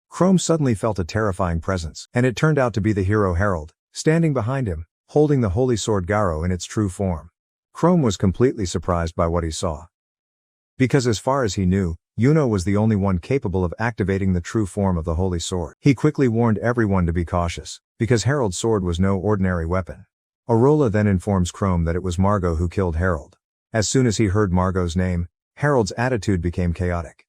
Chrome suddenly felt a terrifying presence, and it turned out to be the hero Harold, standing behind him, holding the holy sword Garo in its true form. Chrome was completely surprised by what he saw. Because as far as he knew, Yuno was the only one capable of activating the true form of the holy sword. He quickly warned everyone to be cautious, because Harold's sword was no ordinary weapon. Arola then informs Chrome that it was Margot who killed Harold. As soon as he heard Margot's name, Harold's attitude became chaotic.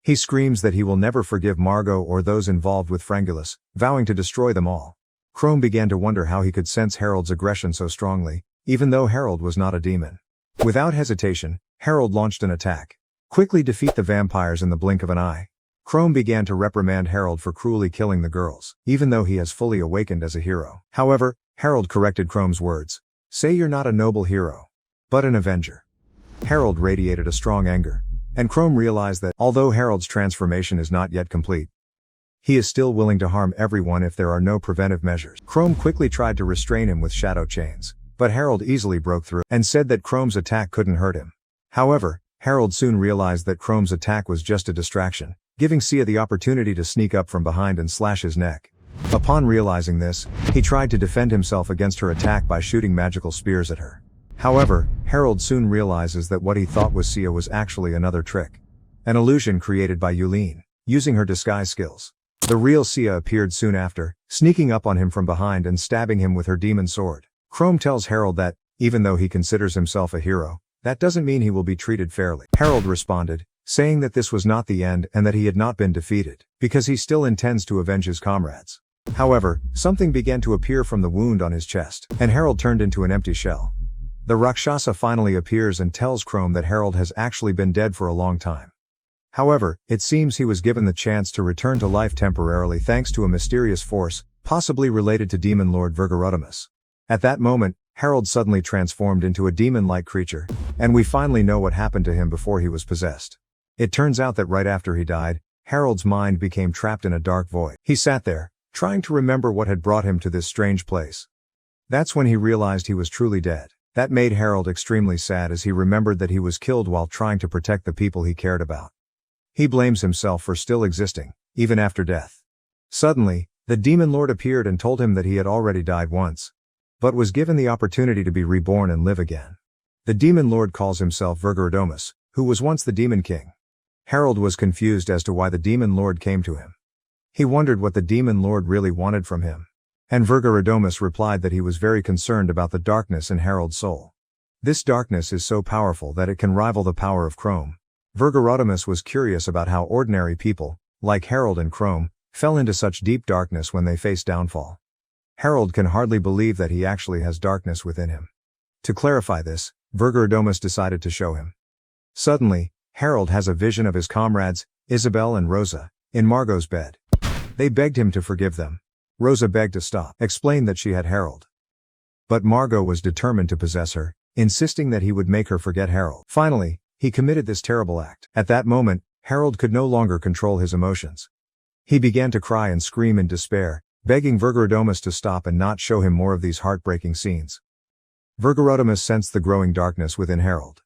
He screams that he will never forgive Margot or those involved with Frangulis, vowing to destroy them all. Chrome began to wonder how he could sense Harold's aggression so strongly, even though Harold was not a demon. Without hesitation, Harold launched an attack. Quickly defeat the vampires in the blink of an eye. Chrome began to reprimand Harold for cruelly killing the girls, even though he has fully awakened as a hero. However, Harold corrected Chrome's words. Say you're not a noble hero, but an avenger. Harold radiated a strong anger, and Chrome realized that, although Harold's transformation is not yet complete, he is still willing to harm everyone if there are no preventive measures. Chrome quickly tried to restrain him with shadow chains, but Harold easily broke through, and said that Chrome's attack couldn't hurt him. However, Harold soon realized that Chrome's attack was just a distraction, giving Sia the opportunity to sneak up from behind and slash his neck. Upon realizing this, he tried to defend himself against her attack by shooting magical spears at her. However, Harold soon realizes that what he thought was Sia was actually another trick. An illusion created by Yulin, using her disguise skills. The real Sia appeared soon after, sneaking up on him from behind and stabbing him with her demon sword. Chrome tells Harold that, even though he considers himself a hero, that doesn't mean he will be treated fairly. Harold responded, saying that this was not the end and that he had not been defeated, because he still intends to avenge his comrades. However, something began to appear from the wound on his chest, and Harold turned into an empty shell. The Rakshasa finally appears and tells Chrome that Harold has actually been dead for a long time. However, it seems he was given the chance to return to life temporarily thanks to a mysterious force, possibly related to Demon Lord Virgarotimus. At that moment, Harold suddenly transformed into a demon-like creature, and we finally know what happened to him before he was possessed. It turns out that right after he died, Harold's mind became trapped in a dark void. He sat there, trying to remember what had brought him to this strange place. That's when he realized he was truly dead. That made Harold extremely sad as he remembered that he was killed while trying to protect the people he cared about. He blames himself for still existing, even after death. Suddenly, the Demon Lord appeared and told him that he had already died once, but was given the opportunity to be reborn and live again. The Demon Lord calls himself Virgarotimus, who was once the Demon King. Harold was confused as to why the Demon Lord came to him. He wondered what the Demon Lord really wanted from him. And Virgarotimus replied that he was very concerned about the darkness in Harold's soul. This darkness is so powerful that it can rival the power of Chrome. Virgarotimus was curious about how ordinary people, like Harold and Chrome, fell into such deep darkness when they faced downfall. Harold can hardly believe that he actually has darkness within him. To clarify this, Virgarotimus decided to show him. Suddenly, Harold has a vision of his comrades, Isabel and Rosa, in Margot's bed. They begged him to forgive them. Rosa begged to stop, explained that she had Harold. But Margot was determined to possess her, insisting that he would make her forget Harold. Finally, he committed this terrible act. At that moment, Harold could no longer control his emotions. He began to cry and scream in despair, begging Virgarotimus to stop and not show him more of these heartbreaking scenes. Virgarotimus sensed the growing darkness within Harold,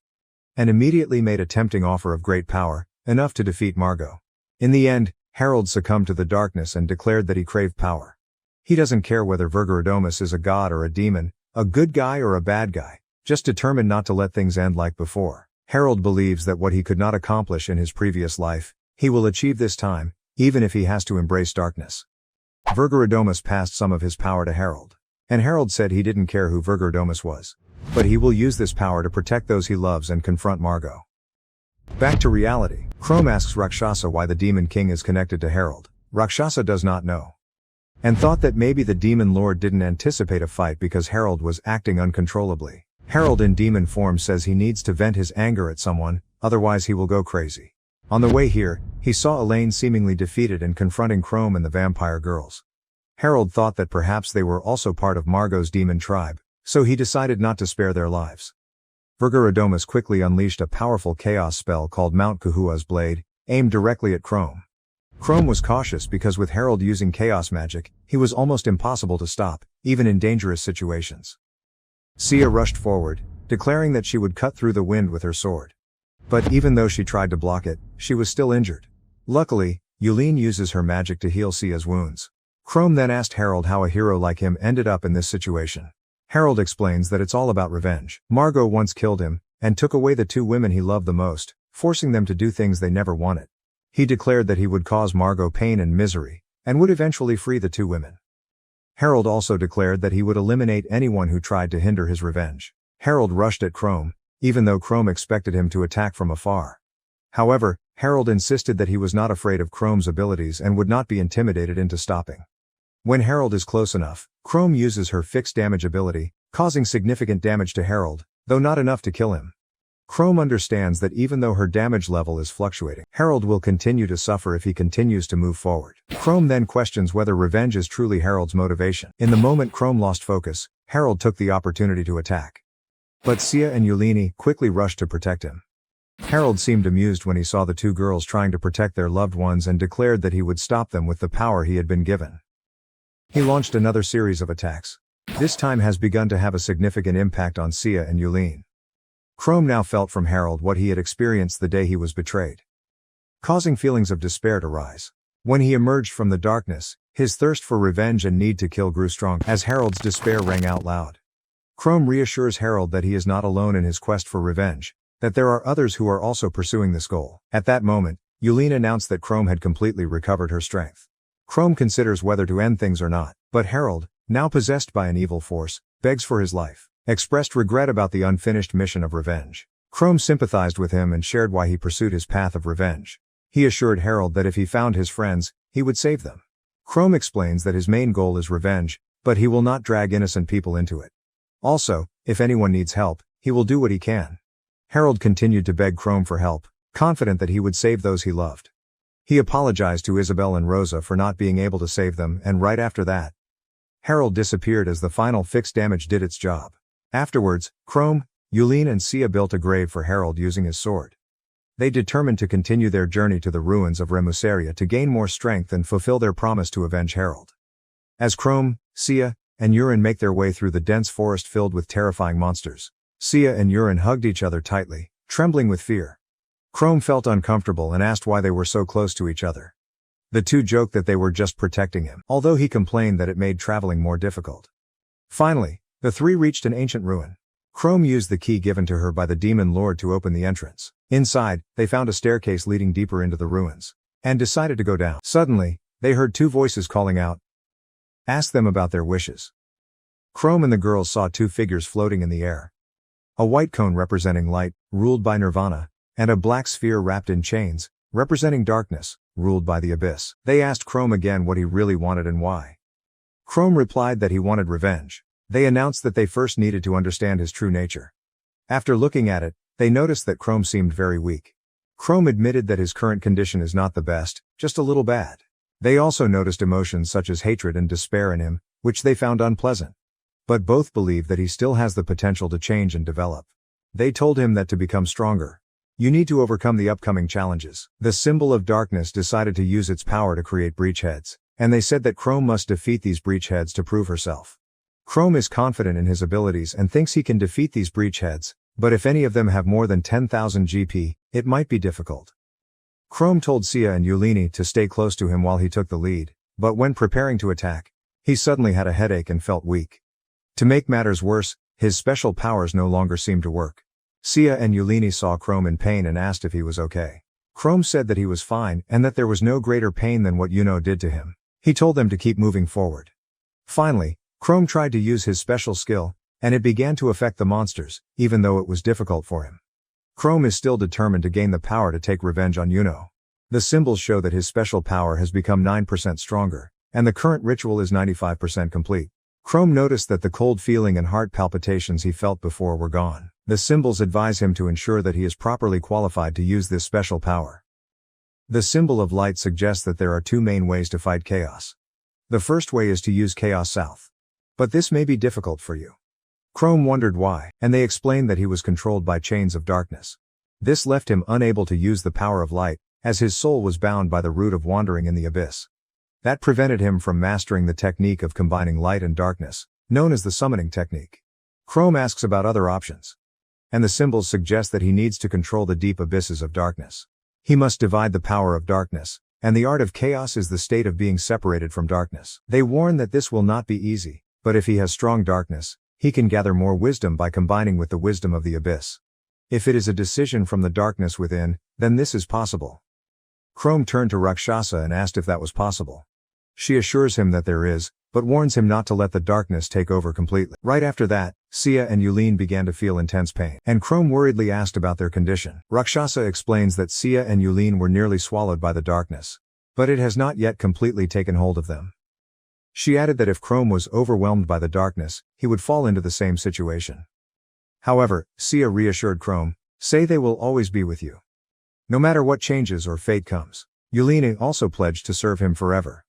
and immediately made a tempting offer of great power, enough to defeat Margot. In the end, Harold succumbed to the darkness and declared that he craved power. He doesn't care whether Virgarotimus is a god or a demon, a good guy or a bad guy, just determined not to let things end like before. Harold believes that what he could not accomplish in his previous life, he will achieve this time, even if he has to embrace darkness. Virgarotimus passed some of his power to Harold. And Harold said he didn't care who Virgarotimus was. But he will use this power to protect those he loves and confront Margot. Back to reality, Chrome asks Rakshasa why the Demon King is connected to Harold. Rakshasa does not know, and thought that maybe the Demon Lord didn't anticipate a fight because Harold was acting uncontrollably. Harold in demon form says he needs to vent his anger at someone, otherwise he will go crazy. On the way here, he saw Elaine seemingly defeated and confronting Chrome and the vampire girls. Harold thought that perhaps they were also part of Margot's demon tribe, so he decided not to spare their lives. Virgarotimus quickly unleashed a powerful chaos spell called Mount Kahua's Blade, aimed directly at Chrome. Chrome was cautious because with Harold using chaos magic, he was almost impossible to stop, even in dangerous situations. Sia rushed forward, declaring that she would cut through the wind with her sword. But even though she tried to block it, she was still injured. Luckily, Yulin uses her magic to heal Sia's wounds. Chrome then asked Harold how a hero like him ended up in this situation. Harold explains that it's all about revenge. Margot once killed him, and took away the two women he loved the most, forcing them to do things they never wanted. He declared that he would cause Margot pain and misery, and would eventually free the two women. Harold also declared that he would eliminate anyone who tried to hinder his revenge. Harold rushed at Chrome, even though Chrome expected him to attack from afar. However, Harold insisted that he was not afraid of Chrome's abilities and would not be intimidated into stopping. When Harold is close enough, Chrome uses her fixed damage ability, causing significant damage to Harold, though not enough to kill him. Chrome understands that even though her damage level is fluctuating, Harold will continue to suffer if he continues to move forward. Chrome then questions whether revenge is truly Harold's motivation. In the moment Chrome lost focus, Harold took the opportunity to attack. But Sia and Yulini quickly rushed to protect him. Harold seemed amused when he saw the two girls trying to protect their loved ones and declared that he would stop them with the power he had been given. He launched another series of attacks. This time has begun to have a significant impact on Sia and Yulin. Chrome now felt from Harold what he had experienced the day he was betrayed, causing feelings of despair to rise. When he emerged from the darkness, his thirst for revenge and need to kill grew stronger as Harold's despair rang out loud. Chrome reassures Harold that he is not alone in his quest for revenge, that there are others who are also pursuing this goal. At that moment, Yulene announced that Chrome had completely recovered her strength. Chrome considers whether to end things or not, but Harold, now possessed by an evil force, begs for his life, expressed regret about the unfinished mission of revenge. Chrome sympathized with him and shared why he pursued his path of revenge. He assured Harold that if he found his friends, he would save them. Chrome explains that his main goal is revenge, but he will not drag innocent people into it. Also, if anyone needs help, he will do what he can. Harold continued to beg Chrome for help, confident that he would save those he loved. He apologized to Isabel and Rosa for not being able to save them, and right after that, Harold disappeared as the final fixed damage did its job. Afterwards, Chrome, Yulene and Sia built a grave for Harold using his sword. They determined to continue their journey to the ruins of Remusaria to gain more strength and fulfill their promise to avenge Harold. As Chrome, Sia, and Urin make their way through the dense forest filled with terrifying monsters, Sia and Urin hugged each other tightly, trembling with fear. Chrome felt uncomfortable and asked why they were so close to each other. The two joked that they were just protecting him, although he complained that it made traveling more difficult. Finally, the three reached an ancient ruin. Chrome used the key given to her by the demon lord to open the entrance. Inside, they found a staircase leading deeper into the ruins, and decided to go down. Suddenly, they heard two voices calling out, "Ask them about their wishes." Chrome and the girls saw two figures floating in the air. A white cone representing light, ruled by Nirvana, and a black sphere wrapped in chains, representing darkness, ruled by the abyss. They asked Chrome again what he really wanted and why. Chrome replied that he wanted revenge. They announced that they first needed to understand his true nature. After looking at it, they noticed that Chrome seemed very weak. Chrome admitted that his current condition is not the best, just a little bad. They also noticed emotions such as hatred and despair in him, which they found unpleasant. But both believed that he still has the potential to change and develop. They told him that to become stronger, you need to overcome the upcoming challenges. The symbol of darkness decided to use its power to create breachheads, and they said that Chrome must defeat these breachheads to prove herself. Chrome is confident in his abilities and thinks he can defeat these breachheads, but if any of them have more than 10,000 GP, it might be difficult. Chrome told Sia and Yulene to stay close to him while he took the lead, but when preparing to attack, he suddenly had a headache and felt weak. To make matters worse, his special powers no longer seemed to work. Sia and Yulene saw Chrome in pain and asked if he was okay. Chrome said that he was fine and that there was no greater pain than what Yuno did to him. He told them to keep moving forward. Finally, Chrome tried to use his special skill, and it began to affect the monsters, even though it was difficult for him. Chrome is still determined to gain the power to take revenge on Yuno. The symbols show that his special power has become 9% stronger, and the current ritual is 95% complete. Chrome noticed that the cold feeling and heart palpitations he felt before were gone. The symbols advise him to ensure that he is properly qualified to use this special power. The symbol of light suggests that there are two main ways to fight chaos. The first way is to use Chaos South. But this may be difficult for you. Chrome wondered why, and they explained that he was controlled by chains of darkness. This left him unable to use the power of light, as his soul was bound by the root of wandering in the abyss. That prevented him from mastering the technique of combining light and darkness, known as the summoning technique. Chrome asks about other options, and the symbols suggest that he needs to control the deep abysses of darkness. He must divide the power of darkness, and the art of chaos is the state of being separated from darkness. They warn that this will not be easy, but if he has strong darkness, he can gather more wisdom by combining with the wisdom of the abyss. If it is a decision from the darkness within, then this is possible. Chrome turned to Rakshasa and asked if that was possible. She assures him that there is, but warns him not to let the darkness take over completely. Right after that, Sia and Yulene began to feel intense pain, and Chrome worriedly asked about their condition. Rakshasa explains that Sia and Yulene were nearly swallowed by the darkness, but it has not yet completely taken hold of them. She added that if Chrome was overwhelmed by the darkness, he would fall into the same situation. However, Sia reassured Chrome, "Say they will always be with you, no matter what changes or fate comes." Yulene also pledged to serve him forever.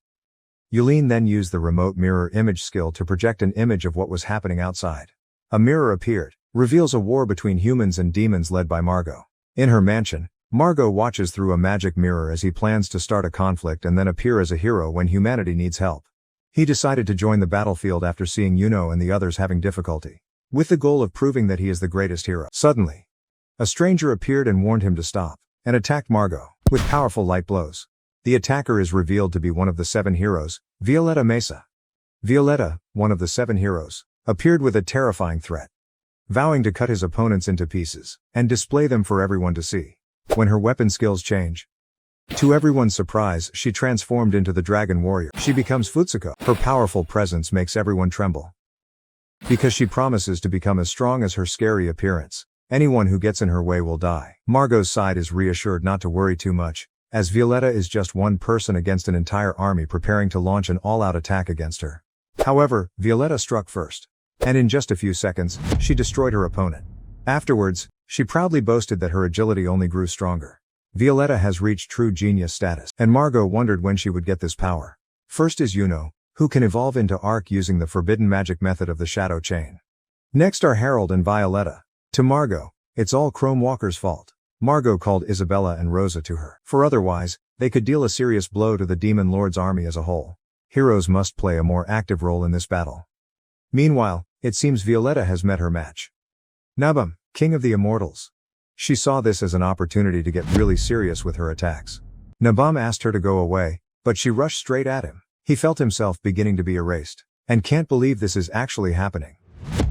Yulene then used the remote mirror image skill to project an image of what was happening outside. A mirror appeared, reveals a war between humans and demons led by Margot. In her mansion, Margot watches through a magic mirror as he plans to start a conflict and then appear as a hero when humanity needs help. He decided to join the battlefield after seeing Yuno and the others having difficulty, with the goal of proving that he is the greatest hero. Suddenly, A stranger appeared and warned him to stop, and attacked Margot with powerful light blows. The attacker is revealed to be one of the 7 heroes, Violetta Mesa. Violetta, one of the 7 heroes, appeared with a terrifying threat, vowing to cut his opponents into pieces and display them for everyone to see. When her weapon skills change, to everyone's surprise, she transformed into the Dragon Warrior. She becomes Futsuko. Her powerful presence makes everyone tremble, because she promises to become as strong as her scary appearance. Anyone who gets in her way will die. Margot's side is reassured not to worry too much, as Violetta is just one person against an entire army preparing to launch an all-out attack against her. However, Violetta struck first, and in just a few seconds, she destroyed her opponent. Afterwards, she proudly boasted that her agility only grew stronger. Violetta has reached true genius status, and Margot wondered when she would get this power. First is Yuno, who can evolve into Arc using the forbidden magic method of the Shadow Chain. Next are Harold and Violetta. To Margot, it's all Chrome Walker's fault. Margot called Isabella and Rosa to her, for otherwise, they could deal a serious blow to the Demon Lord's army as a whole. Heroes must play a more active role in this battle. Meanwhile, it seems Violetta has met her match. Nabum, King of the Immortals. She saw this as an opportunity to get really serious with her attacks. Nabum asked her to go away, but she rushed straight at him. He felt himself beginning to be erased, and can't believe this is actually happening.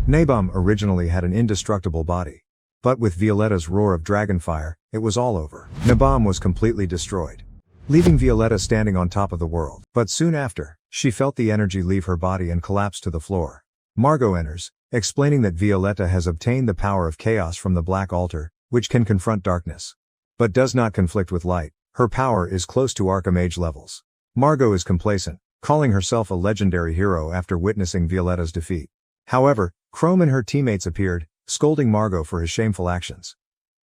Nabum originally had an indestructible body, but with Violetta's roar of dragonfire, it was all over. Nabum was completely destroyed, leaving Violetta standing on top of the world. But soon after, she felt the energy leave her body and collapsed to the floor. Margot enters, explaining that Violetta has obtained the power of chaos from the Black Altar, which can confront darkness, but does not conflict with light. Her power is close to Archmage levels. Margot is complacent, calling herself a legendary hero after witnessing Violetta's defeat. However, Chrome and her teammates appeared, scolding Margot for his shameful actions.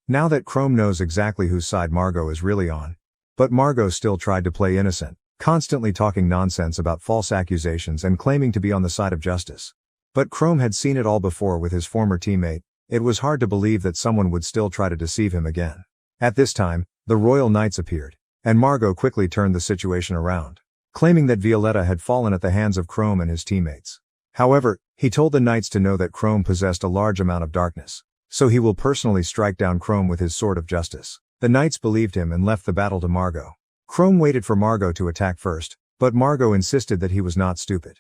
Now that Chrome knows exactly whose side Margot is really on, but Margot still tried to play innocent, constantly talking nonsense about false accusations and claiming to be on the side of justice. But Chrome had seen it all before with his former teammate. It was hard to believe that someone would still try to deceive him again. At this time, the Royal Knights appeared, and Margot quickly turned the situation around, claiming that Violetta had fallen at the hands of Chrome and his teammates. However, he told the Knights to know that Chrome possessed a large amount of darkness, so he will personally strike down Chrome with his sword of justice. The Knights believed him and left the battle to Margot. Chrome waited for Margot to attack first, but Margot insisted that he was not stupid.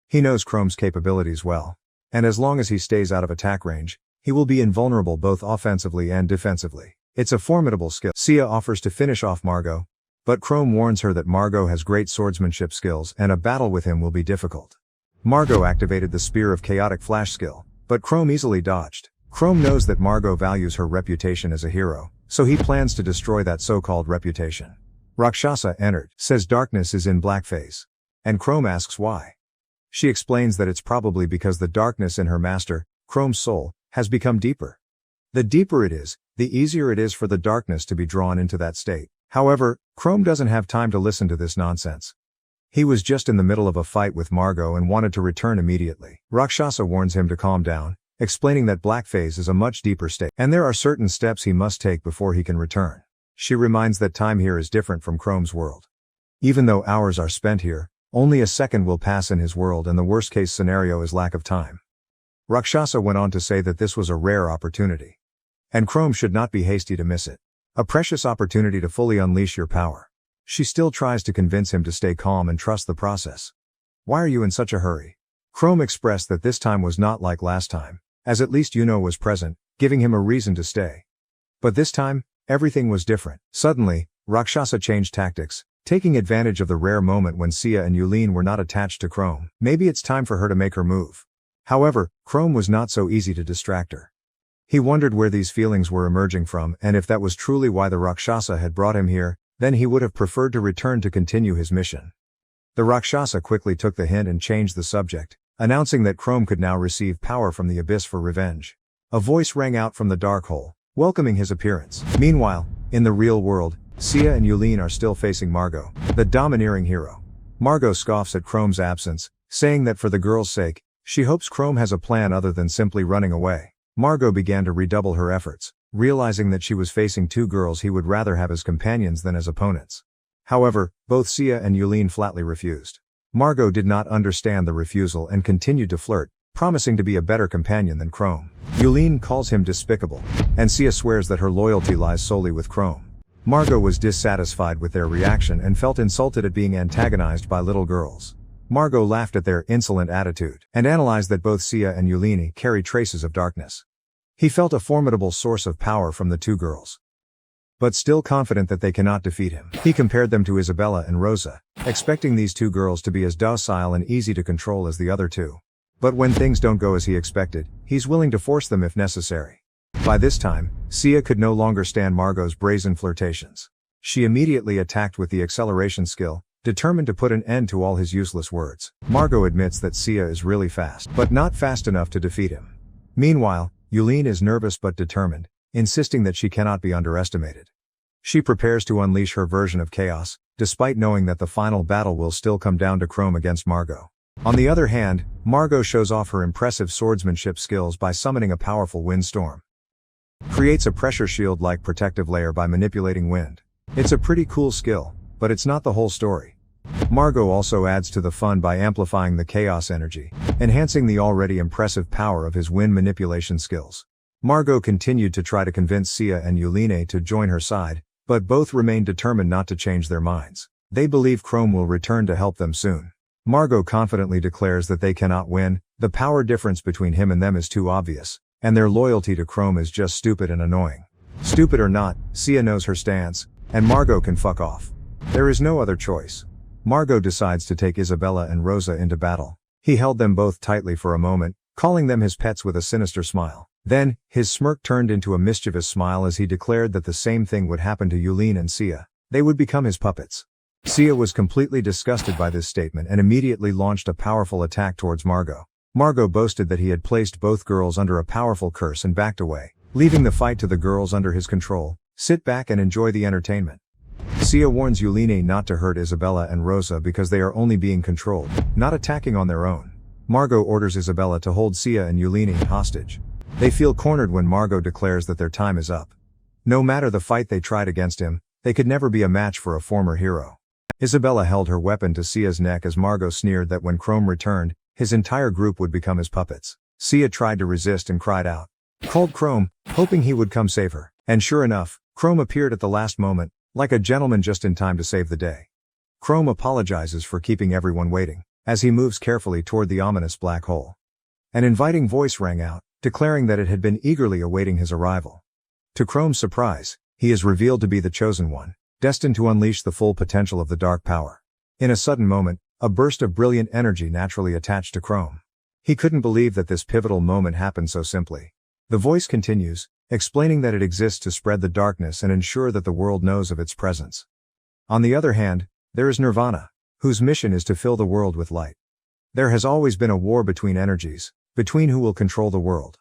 He knows Chrome's capabilities well, and as long as he stays out of attack range, he will be invulnerable both offensively and defensively. It's a formidable skill. Sia offers to finish off Margot, but Chrome warns her that Margot has great swordsmanship skills and a battle with him will be difficult. Margot activated the Spear of Chaotic Flash skill, but Chrome easily dodged. Chrome knows that Margot values her reputation as a hero, so he plans to destroy that so-called reputation. Rakshasa entered, says darkness is in black phase, and Chrome asks why. She explains that it's probably because the darkness in her master, Chrome's soul, has become deeper. The deeper it is, the easier it is for the darkness to be drawn into that state. However, Chrome doesn't have time to listen to this nonsense. He was just in the middle of a fight with Margot and wanted to return immediately. Rakshasa warns him to calm down, explaining that black phase is a much deeper state, and there are certain steps he must take before he can return. She reminds that time here is different from Chrome's world. Even though hours are spent here, only a second will pass in his world and the worst-case scenario is lack of time. Rakshasa went on to say that this was a rare opportunity, and Chrome should not be hasty to miss it. A precious opportunity to fully unleash your power. She still tries to convince him to stay calm and trust the process. Why are you in such a hurry? Chrome expressed that this time was not like last time, as at least Yuno was present, giving him a reason to stay. But this time, everything was different. Suddenly, Rakshasa changed tactics, taking advantage of the rare moment when Sia and Yulin were not attached to Chrome. Maybe it's time for her to make her move. However, Chrome was not so easy to distract her. He wondered where these feelings were emerging from, and if that was truly why the Rakshasa had brought him here, then he would have preferred to return to continue his mission. The Rakshasa quickly took the hint and changed the subject, announcing that Chrome could now receive power from the abyss for revenge. A voice rang out from the dark hole, welcoming his appearance. Meanwhile, in the real world, Sia and Yulin are still facing Margot, the domineering hero. Margot scoffs at Chrome's absence, saying that for the girl's sake, she hopes Chrome has a plan other than simply running away. Margot began to redouble her efforts, realizing that she was facing two girls he would rather have as companions than as opponents. However, both Sia and Yulin flatly refused. Margot did not understand the refusal and continued to flirt, promising to be a better companion than Chrome. Yulene calls him despicable, and Sia swears that her loyalty lies solely with Chrome. Margot was dissatisfied with their reaction and felt insulted at being antagonized by little girls. Margot laughed at their insolent attitude, and analyzed that both Sia and Yulene carry traces of darkness. He felt a formidable source of power from the two girls, but still confident that they cannot defeat him. He compared them to Isabella and Rosa, expecting these two girls to be as docile and easy to control as the other two. But when things don't go as he expected, he's willing to force them if necessary. By this time, Sia could no longer stand Margot's brazen flirtations. She immediately attacked with the acceleration skill, determined to put an end to all his useless words. Margot admits that Sia is really fast, but not fast enough to defeat him. Meanwhile, Yulene is nervous but determined, insisting that she cannot be underestimated. She prepares to unleash her version of chaos, despite knowing that the final battle will still come down to Chrome against Margot. On the other hand, Margot shows off her impressive swordsmanship skills by summoning a powerful windstorm. Creates a pressure shield-like protective layer by manipulating wind. It's a pretty cool skill, but it's not the whole story. Margot also adds to the fun by amplifying the chaos energy, enhancing the already impressive power of his wind manipulation skills. Margot continued to try to convince Sia and Yulene to join her side, but both remained determined not to change their minds. They believe Chrome will return to help them soon. Margot confidently declares that they cannot win, the power difference between him and them is too obvious, and their loyalty to Chrome is just stupid and annoying. Stupid or not, Sia knows her stance, and Margot can fuck off. There is no other choice. Margot decides to take Isabella and Rosa into battle. He held them both tightly for a moment, calling them his pets with a sinister smile. Then, his smirk turned into a mischievous smile as he declared that the same thing would happen to Yulene and Sia. They would become his puppets. Sia was completely disgusted by this statement and immediately launched a powerful attack towards Margot. Margot boasted that he had placed both girls under a powerful curse and backed away, leaving the fight to the girls under his control. Sit back and enjoy the entertainment. Sia warns Yulene not to hurt Isabella and Rosa because they are only being controlled, not attacking on their own. Margot orders Isabella to hold Sia and Yulene hostage. They feel cornered when Margot declares that their time is up. No matter the fight they tried against him, they could never be a match for a former hero. Isabella held her weapon to Sia's neck as Margot sneered that when Chrome returned, his entire group would become his puppets. Sia tried to resist and cried out. Called Chrome, hoping he would come save her. And sure enough, Chrome appeared at the last moment, like a gentleman just in time to save the day. Chrome apologizes for keeping everyone waiting, as he moves carefully toward the ominous black hole. An inviting voice rang out, declaring that it had been eagerly awaiting his arrival. To Chrome's surprise, he is revealed to be the chosen one, destined to unleash the full potential of the dark power. In a sudden moment, a burst of brilliant energy naturally attached to Chrome. He couldn't believe that this pivotal moment happened so simply. The voice continues, explaining that it exists to spread the darkness and ensure that the world knows of its presence. On the other hand, there is Nirvana, whose mission is to fill the world with light. There has always been a war between energies, between who will control the world.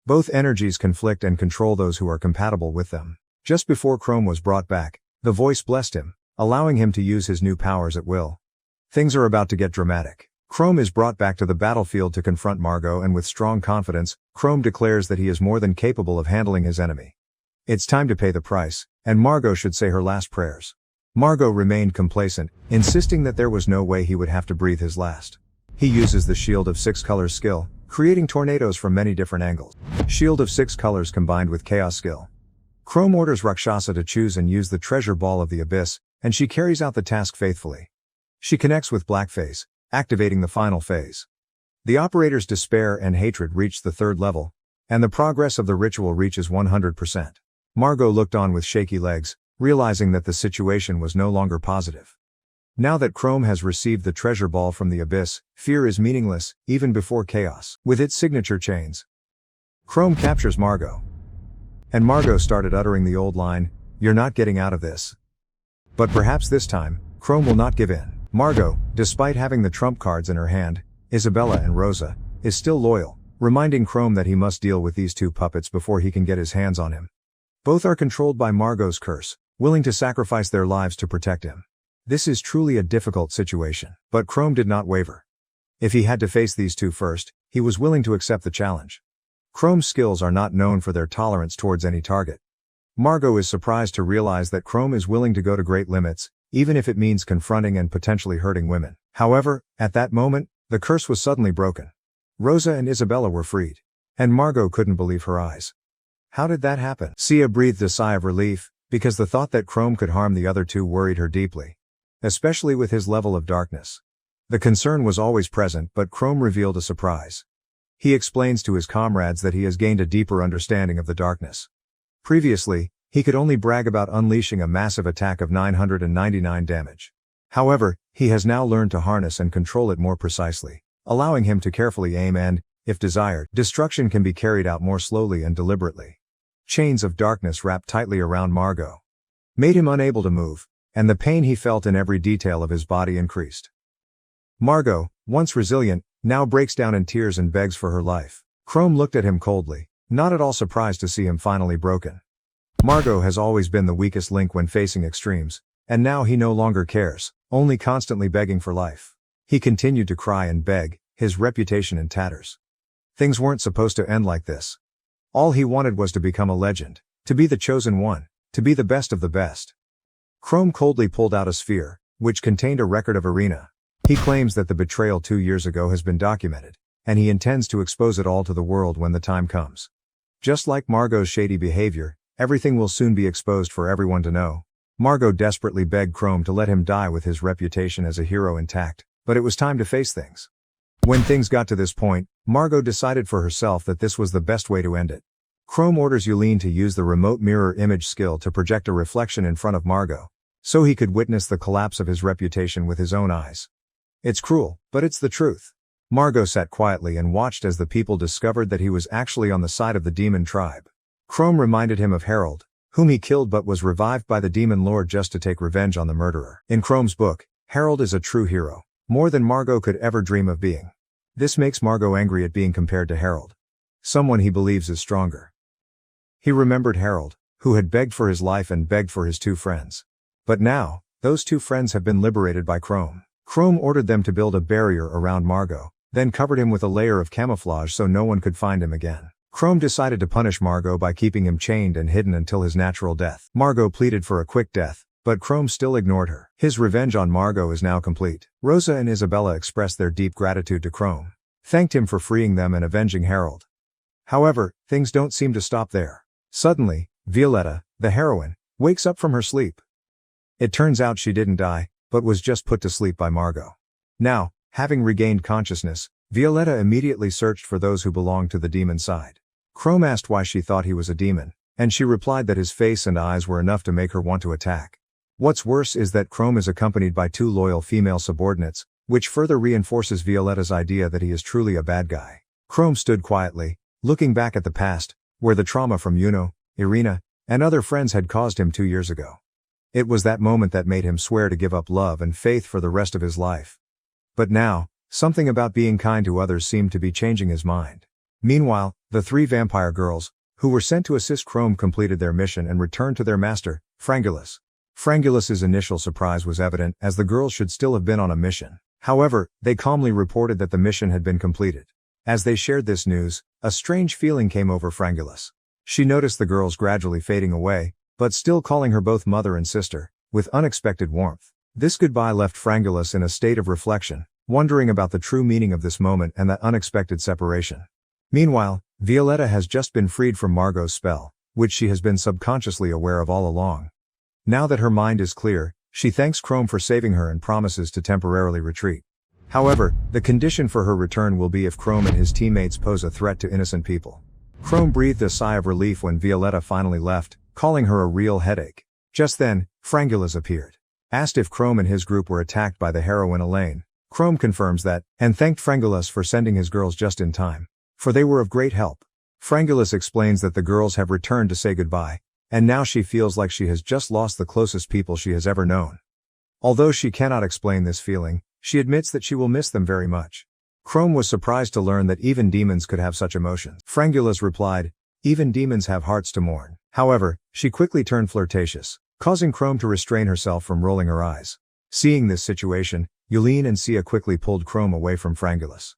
Both energies conflict and control those who are compatible with them. Just before Chrome was brought back, the voice blessed him, allowing him to use his new powers at will. Things are about to get dramatic. Chrome is brought back to the battlefield to confront Margot, and with strong confidence, Chrome declares that he is more than capable of handling his enemy. It's time to pay the price, and Margot should say her last prayers. Margot remained complacent, insisting that there was no way he would have to breathe his last. He uses the Shield of 6 Colors skill, creating tornadoes from many different angles. Shield of 6 Colors combined with Chaos skill. Chrome orders Rakshasa to choose and use the treasure ball of the abyss, and she carries out the task faithfully. She connects with Blackface, activating the final phase. The operator's despair and hatred reach the 3rd level, and the progress of the ritual reaches 100%. Margot looked on with shaky legs, realizing that the situation was no longer positive. Now that Chrome has received the treasure ball from the abyss, fear is meaningless, even before chaos. With its signature chains, Chrome captures Margot. And Margot started uttering the old line, "You're not getting out of this." But perhaps this time, Chrome will not give in. Margot, despite having the trump cards in her hand, Isabella and Rosa, is still loyal, reminding Chrome that he must deal with these two puppets before he can get his hands on him. Both are controlled by Margot's curse, willing to sacrifice their lives to protect him. This is truly a difficult situation, but Chrome did not waver. If he had to face these two first, he was willing to accept the challenge. Chrome's skills are not known for their tolerance towards any target. Margot is surprised to realize that Chrome is willing to go to great limits, even if it means confronting and potentially hurting women. However, at that moment, the curse was suddenly broken. Rosa and Isabella were freed. And Margot couldn't believe her eyes. How did that happen? Sia breathed a sigh of relief, because the thought that Chrome could harm the other two worried her deeply. Especially with his level of darkness. The concern was always present, but Chrome revealed a surprise. He explains to his comrades that he has gained a deeper understanding of the darkness. Previously, he could only brag about unleashing a massive attack of 999 damage. However, he has now learned to harness and control it more precisely, allowing him to carefully aim and, if desired, destruction can be carried out more slowly and deliberately. Chains of darkness wrapped tightly around Margot made him unable to move, and the pain he felt in every detail of his body increased. Margot, once resilient, now breaks down in tears and begs for her life. Chrome looked at him coldly, not at all surprised to see him finally broken. Margot has always been the weakest link when facing extremes, and now he no longer cares, only constantly begging for life. He continued to cry and beg, his reputation in tatters. Things weren't supposed to end like this. All he wanted was to become a legend, to be the chosen one, to be the best of the best. Chrome coldly pulled out a sphere, which contained a record of Irina. He claims that the betrayal 2 years ago has been documented, and he intends to expose it all to the world when the time comes. Just like Margot's shady behavior, everything will soon be exposed for everyone to know. Margot desperately begged Chrome to let him die with his reputation as a hero intact, but it was time to face things. When things got to this point, Margot decided for herself that this was the best way to end it. Chrome orders Yulene to use the remote mirror image skill to project a reflection in front of Margot, so he could witness the collapse of his reputation with his own eyes. It's cruel, but it's the truth. Margot sat quietly and watched as the people discovered that he was actually on the side of the demon tribe. Chrome reminded him of Harold, whom he killed but was revived by the demon lord just to take revenge on the murderer. In Chrome's book, Harold is a true hero, more than Margot could ever dream of being. This makes Margot angry at being compared to Harold, someone he believes is stronger. He remembered Harold, who had begged for his life and begged for his 2 friends. But now, those 2 friends have been liberated by Chrome. Chrome ordered them to build a barrier around Margot, then covered him with a layer of camouflage so no one could find him again. Chrome decided to punish Margot by keeping him chained and hidden until his natural death. Margot pleaded for a quick death, but Chrome still ignored her. His revenge on Margot is now complete. Rosa and Isabella expressed their deep gratitude to Chrome, thanked him for freeing them and avenging Harold. However, things don't seem to stop there. Suddenly, Violetta, the heroine, wakes up from her sleep. It turns out she didn't die, but was just put to sleep by Margot. Now, having regained consciousness, Violetta immediately searched for those who belonged to the demon side. Chrome asked why she thought he was a demon, and she replied that his face and eyes were enough to make her want to attack. What's worse is that Chrome is accompanied by 2 loyal female subordinates, which further reinforces Violetta's idea that he is truly a bad guy. Chrome stood quietly, looking back at the past, where the trauma from Yuno, Irina, and other friends had caused him 2 years ago. It was that moment that made him swear to give up love and faith for the rest of his life. But now, something about being kind to others seemed to be changing his mind. Meanwhile, the 3 vampire girls, who were sent to assist Chrome, completed their mission and returned to their master, Frangulus. Frangulus's initial surprise was evident, as the girls should still have been on a mission. However, they calmly reported that the mission had been completed. As they shared this news, a strange feeling came over Frangulus. She noticed the girls gradually fading away, but still calling her both mother and sister, with unexpected warmth. This goodbye left Frangulus in a state of reflection, wondering about the true meaning of this moment and that unexpected separation. Meanwhile, Violetta has just been freed from Margot's spell, which she has been subconsciously aware of all along. Now that her mind is clear, she thanks Chrome for saving her and promises to temporarily retreat. However, the condition for her return will be if Chrome and his teammates pose a threat to innocent people. Chrome breathed a sigh of relief when Violetta finally left, calling her a real headache. Just then, Frangulus appeared. Asked if Chrome and his group were attacked by the heroine Elaine, Chrome confirms that, and thanked Frangulus for sending his girls just in time, for they were of great help. Frangulus explains that the girls have returned to say goodbye, and now she feels like she has just lost the closest people she has ever known. Although she cannot explain this feeling, she admits that she will miss them very much. Chrome was surprised to learn that even demons could have such emotions. Frangulus replied, "Even demons have hearts to mourn." However, she quickly turned flirtatious, causing Chrome to restrain herself from rolling her eyes. Seeing this situation, Yulene and Sia quickly pulled Chrome away from Frangulus.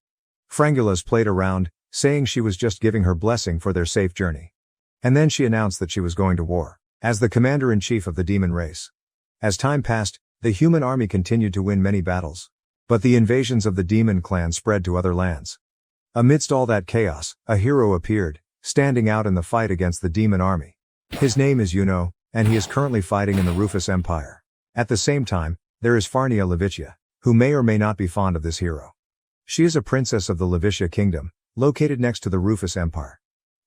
Frangulus played around, saying she was just giving her blessing for their safe journey. And then she announced that she was going to war, as the commander-in-chief of the demon race. As time passed, the human army continued to win many battles. But the invasions of the demon clan spread to other lands. Amidst all that chaos, a hero appeared, standing out in the fight against the demon army. His name is Yuno, and he is currently fighting in the Rufus Empire. At the same time, there is Farnia Levitia, who may or may not be fond of this hero. She is a princess of the Levitia kingdom, located next to the Rufus Empire.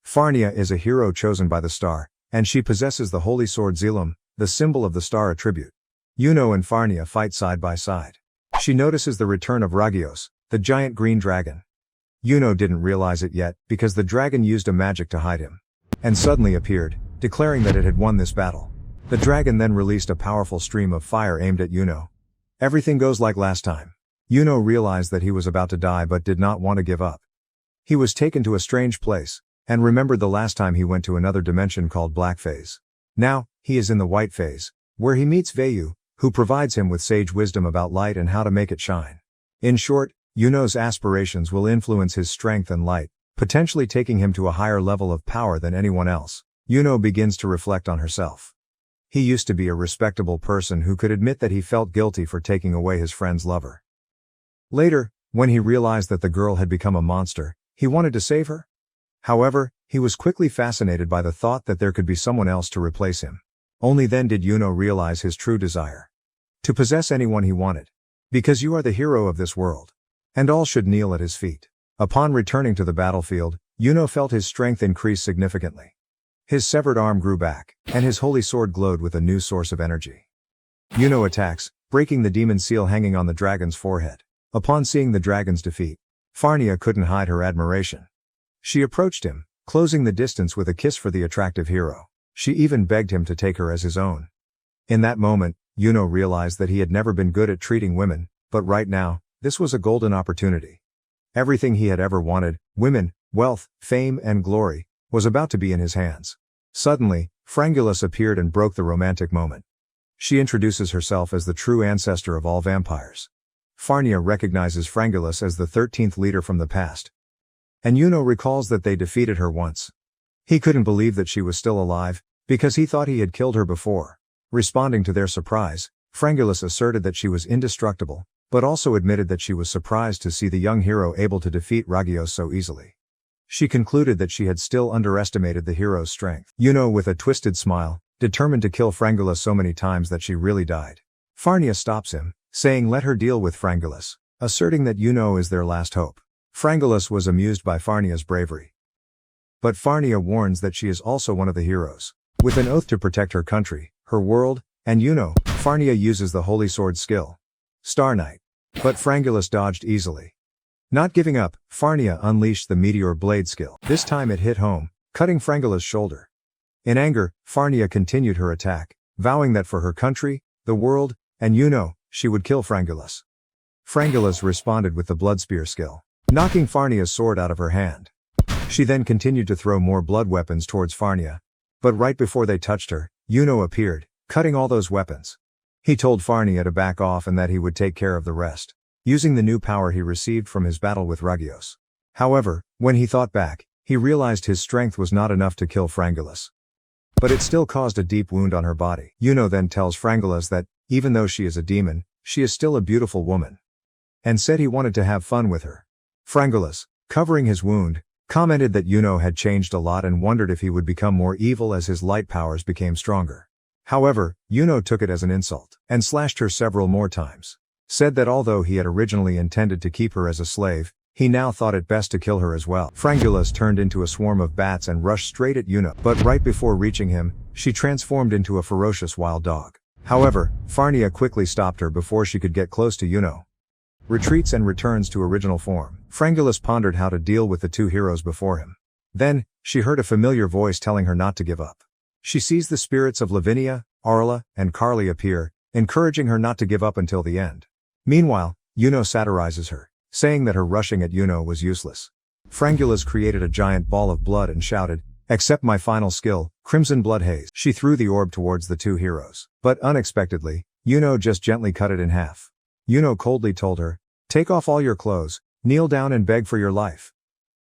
Farnia is a hero chosen by the star, and she possesses the holy sword Xilum, the symbol of the star attribute. Yuno and Farnia fight side by side. She notices the return of Ragios, the giant green dragon. Yuno didn't realize it yet, because the dragon used a magic to hide him. And suddenly appeared, declaring that it had won this battle. The dragon then released a powerful stream of fire aimed at Yuno. Everything goes like last time. Yuno realized that he was about to die but did not want to give up. He was taken to a strange place, and remembered the last time he went to another dimension called Black Phase. Now, he is in the White Phase, where he meets Vayu, who provides him with sage wisdom about light and how to make it shine. In short, Yuno's aspirations will influence his strength and light, potentially taking him to a higher level of power than anyone else. Yuno begins to reflect on herself. He used to be a respectable person who could admit that he felt guilty for taking away his friend's lover. Later, when he realized that the girl had become a monster, he wanted to save her. However, he was quickly fascinated by the thought that there could be someone else to replace him. Only then did Yuno realize his true desire. To possess anyone he wanted. Because you are the hero of this world. And all should kneel at his feet. Upon returning to the battlefield, Yuno felt his strength increase significantly. His severed arm grew back, and his holy sword glowed with a new source of energy. Yuno attacks, breaking the demon seal hanging on the dragon's forehead. Upon seeing the dragon's defeat, Farnia couldn't hide her admiration. She approached him, closing the distance with a kiss for the attractive hero. She even begged him to take her as his own. In that moment, Yuno realized that he had never been good at treating women, but right now, this was a golden opportunity. Everything he had ever wanted, women, wealth, fame and glory, was about to be in his hands. Suddenly, Frangulus appeared and broke the romantic moment. She introduces herself as the true ancestor of all vampires. Farnia recognizes Frangulus as the 13th leader from the past. And Yuno recalls that they defeated her once. He couldn't believe that she was still alive, because he thought he had killed her before. Responding to their surprise, Frangulus asserted that she was indestructible, but also admitted that she was surprised to see the young hero able to defeat Ragios so easily. She concluded that she had still underestimated the hero's strength. Yuno, with a twisted smile, determined to kill Frangulus so many times that she really died. Farnia stops him, saying let her deal with Frangulus, asserting that Yuno is their last hope. Frangulus was amused by Farnia's bravery. But Farnia warns that she is also one of the heroes. With an oath to protect her country, her world, and Yuno, Farnia uses the holy sword skill. Star Knight. But Frangulus dodged easily. Not giving up, Farnia unleashed the meteor blade skill. This time it hit home, cutting Frangulus' shoulder. In anger, Farnia continued her attack, vowing that for her country, the world, and Yuno, she would kill Frangulus. Frangulus responded with the blood spear skill, knocking Farnia's sword out of her hand. She then continued to throw more blood weapons towards Farnia. But right before they touched her, Yuno appeared, cutting all those weapons. He told Farnia to back off and that he would take care of the rest, using the new power he received from his battle with Ragios. However, when he thought back, he realized his strength was not enough to kill Frangulus. But it still caused a deep wound on her body. Yuno then tells Frangulus that, even though she is a demon, she is still a beautiful woman. And said he wanted to have fun with her. Frangulus, covering his wound, commented that Yuno had changed a lot and wondered if he would become more evil as his light powers became stronger. However, Yuno took it as an insult, and slashed her several more times. Said that although he had originally intended to keep her as a slave, he now thought it best to kill her as well. Frangulus turned into a swarm of bats and rushed straight at Yuno, but right before reaching him, she transformed into a ferocious wild dog. However, Farnia quickly stopped her before she could get close to Yuno. Retreats and returns to original form. Frangulus pondered how to deal with the two heroes before him. Then, she heard a familiar voice telling her not to give up. She sees the spirits of Lavinia, Arla, and Carly appear, encouraging her not to give up until the end. Meanwhile, Yuno satirizes her, saying that her rushing at Yuno was useless. Frangulus created a giant ball of blood and shouted, "Accept my final skill, Crimson Blood Haze." She threw the orb towards the two heroes. But unexpectedly, Yuno just gently cut it in half. Yuno coldly told her, "Take off all your clothes, kneel down and beg for your life.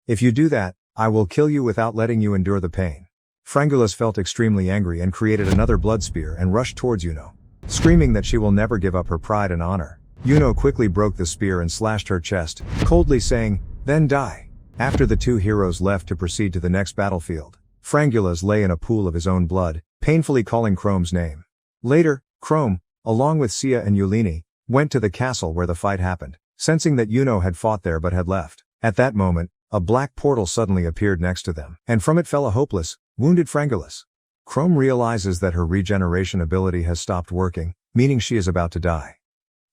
If you do that, I will kill you without letting you endure the pain." Frangulus felt extremely angry and created another blood spear and rushed towards Yuno, screaming that she will never give up her pride and honor. Yuno quickly broke the spear and slashed her chest, coldly saying, "Then die." After the two heroes left to proceed to the next battlefield, Frangulus lay in a pool of his own blood, painfully calling Chrome's name. Later, Chrome, along with Sia and Yulini, went to the castle where the fight happened, sensing that Yuno had fought there but had left. At that moment, a black portal suddenly appeared next to them, and from it fell a hopeless, wounded Frangulus. Chrome realizes that her regeneration ability has stopped working, meaning she is about to die.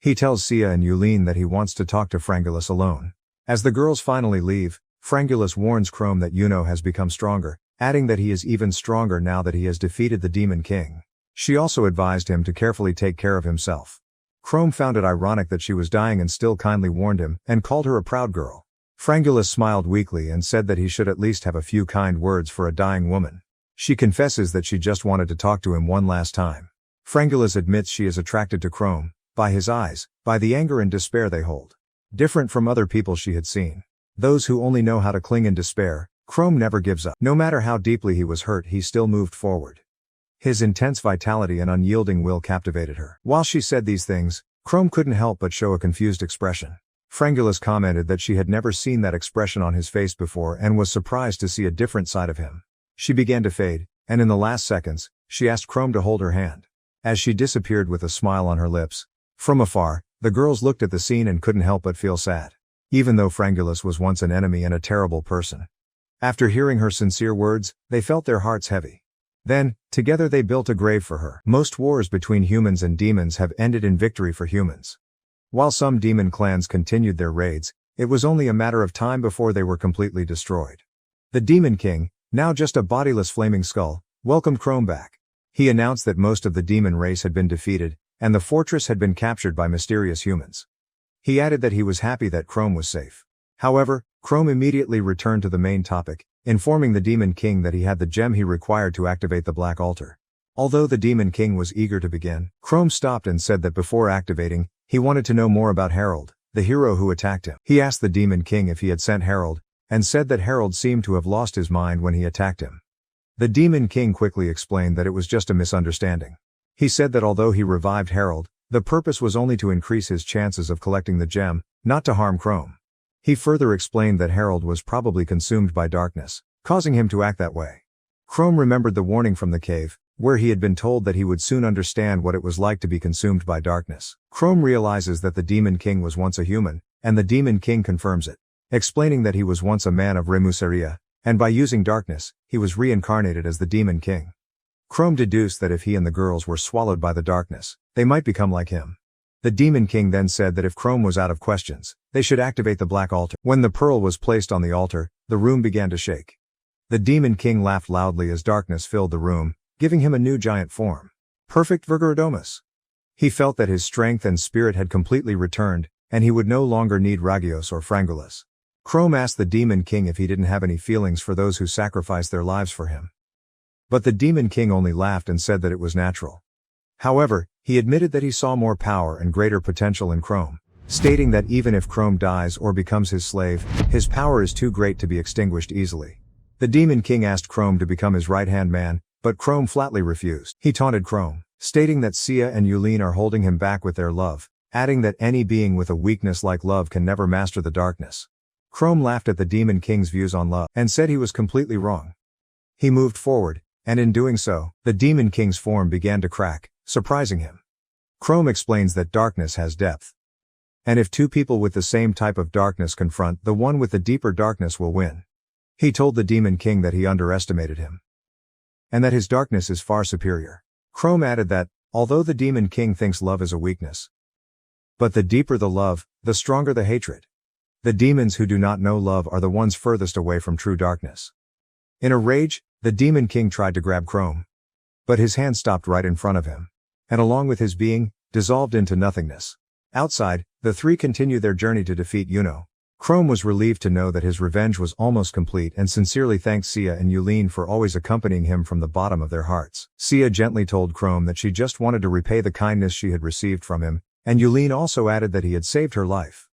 He tells Sia and Yulin that he wants to talk to Frangulus alone. As the girls finally leave, Frangulus warns Chrome that Yuno has become stronger, adding that he is even stronger now that he has defeated the Demon King. She also advised him to carefully take care of himself. Chrome found it ironic that she was dying and still kindly warned him, and called her a proud girl. Frangulus smiled weakly and said that he should at least have a few kind words for a dying woman. She confesses that she just wanted to talk to him one last time. Frangulus admits she is attracted to Chrome, by his eyes, by the anger and despair they hold. Different from other people she had seen. Those who only know how to cling in despair, Chrome never gives up. No matter how deeply he was hurt, he still moved forward. His intense vitality and unyielding will captivated her. While she said these things, Chrome couldn't help but show a confused expression. Frangulus commented that she had never seen that expression on his face before and was surprised to see a different side of him. She began to fade, and in the last seconds, she asked Chrome to hold her hand. As she disappeared with a smile on her lips, from afar, the girls looked at the scene and couldn't help but feel sad. Even though Frangulus was once an enemy and a terrible person. After hearing her sincere words, they felt their hearts heavy. Then, together they built a grave for her. Most wars between humans and demons have ended in victory for humans. While some demon clans continued their raids, it was only a matter of time before they were completely destroyed. The Demon King, now just a bodiless flaming skull, welcomed Chrome back. He announced that most of the demon race had been defeated, and the fortress had been captured by mysterious humans. He added that he was happy that Chrome was safe. However, Chrome immediately returned to the main topic, informing the Demon King that he had the gem he required to activate the Black Altar. Although the Demon King was eager to begin, Chrome stopped and said that before activating, he wanted to know more about Harold, the hero who attacked him. He asked the Demon King if he had sent Harold, and said that Harold seemed to have lost his mind when he attacked him. The Demon King quickly explained that it was just a misunderstanding. He said that although he revived Harold, the purpose was only to increase his chances of collecting the gem, not to harm Chrome. He further explained that Harold was probably consumed by darkness, causing him to act that way. Chrome remembered the warning from the cave, where he had been told that he would soon understand what it was like to be consumed by darkness. Chrome realizes that the Demon King was once a human, and the Demon King confirms it, explaining that he was once a man of Remuseria, and by using darkness, he was reincarnated as the Demon King. Chrome deduced that if he and the girls were swallowed by the darkness, they might become like him. The Demon King then said that if Chrome was out of questions, they should activate the Black Altar. When the pearl was placed on the altar, the room began to shake. The Demon King laughed loudly as darkness filled the room, giving him a new giant form. Perfect Virgorodomus. He felt that his strength and spirit had completely returned, and he would no longer need Ragios or Frangulus. Chrome asked the Demon King if he didn't have any feelings for those who sacrificed their lives for him. But the Demon King only laughed and said that it was natural. However, he admitted that he saw more power and greater potential in Chrome, stating that even if Chrome dies or becomes his slave, his power is too great to be extinguished easily. The Demon King asked Chrome to become his right-hand man, but Chrome flatly refused. He taunted Chrome, stating that Sia and Yulin are holding him back with their love, adding that any being with a weakness like love can never master the darkness. Chrome laughed at the Demon King's views on love, and said he was completely wrong. He moved forward, and in doing so, the Demon King's form began to crack, surprising him. Chrome explains that darkness has depth. And if two people with the same type of darkness confront, the one with the deeper darkness will win. He told the Demon King that he underestimated him, and that his darkness is far superior. Chrome added that, although the Demon King thinks love is a weakness, but the deeper the love, the stronger the hatred. The demons who do not know love are the ones furthest away from true darkness. In a rage, the Demon King tried to grab Chrome, but his hand stopped right in front of him, and along with his being, dissolved into nothingness. Outside, the three continued their journey to defeat Yuno. Chrome was relieved to know that his revenge was almost complete and sincerely thanked Sia and Yulin for always accompanying him from the bottom of their hearts. Sia gently told Chrome that she just wanted to repay the kindness she had received from him, and Yulin also added that he had saved her life.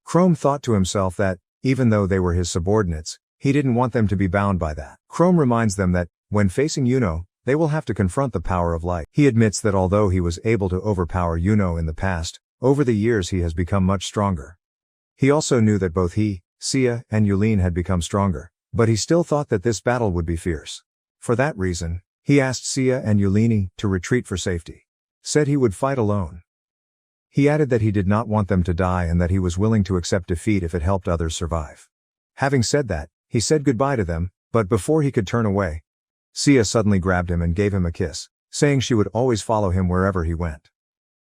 Chrome thought to himself that, even though they were his subordinates, he didn't want them to be bound by that. Chrome reminds them that, when facing Yuno, they will have to confront the power of light. He admits that although he was able to overpower Yuno in the past, over the years he has become much stronger. He also knew that both he, Sia, and Yulin had become stronger, but he still thought that this battle would be fierce. For that reason, he asked Sia and Yulin to retreat for safety. Said he would fight alone. He added that he did not want them to die and that he was willing to accept defeat if it helped others survive. Having said that, he said goodbye to them, but before he could turn away, Sia suddenly grabbed him and gave him a kiss, saying she would always follow him wherever he went.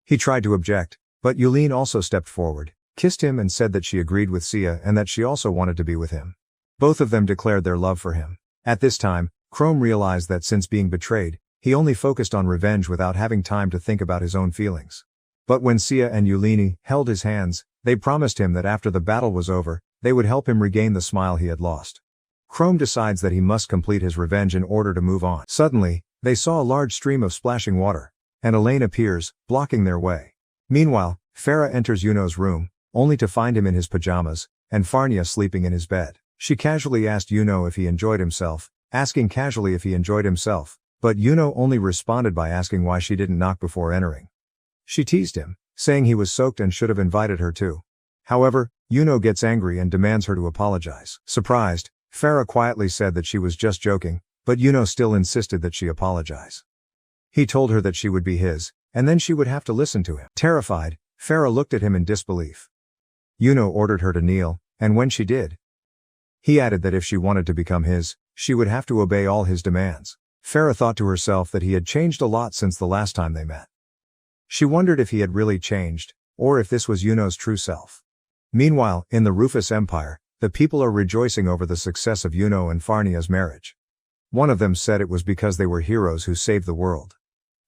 He tried to object, but Yulin also stepped forward, kissed him and said that she agreed with Sia and that she also wanted to be with him. Both of them declared their love for him. At this time, Chrome realized that since being betrayed, he only focused on revenge without having time to think about his own feelings. But when Sia and Yulin held his hands, they promised him that after the battle was over, they would help him regain the smile he had lost. Chrome decides that he must complete his revenge in order to move on. Suddenly, they saw a large stream of splashing water, and Elaine appears, blocking their way. Meanwhile, Farah enters Yuno's room, only to find him in his pajamas, and Farnia sleeping in his bed. She casually asked Yuno if he enjoyed himself, but Yuno only responded by asking why she didn't knock before entering. She teased him, saying he was soaked and should have invited her too. However, Yuno gets angry and demands her to apologize. Surprised, Farah quietly said that she was just joking, but Yuno still insisted that she apologize. He told her that she would be his, and then she would have to listen to him. Terrified, Farah looked at him in disbelief. Yuno ordered her to kneel, and when she did, he added that if she wanted to become his, she would have to obey all his demands. Farah thought to herself that he had changed a lot since the last time they met. She wondered if he had really changed, or if this was Yuno's true self. Meanwhile, in the Rufus Empire, the people are rejoicing over the success of Yuno and Farnia's marriage. One of them said it was because they were heroes who saved the world.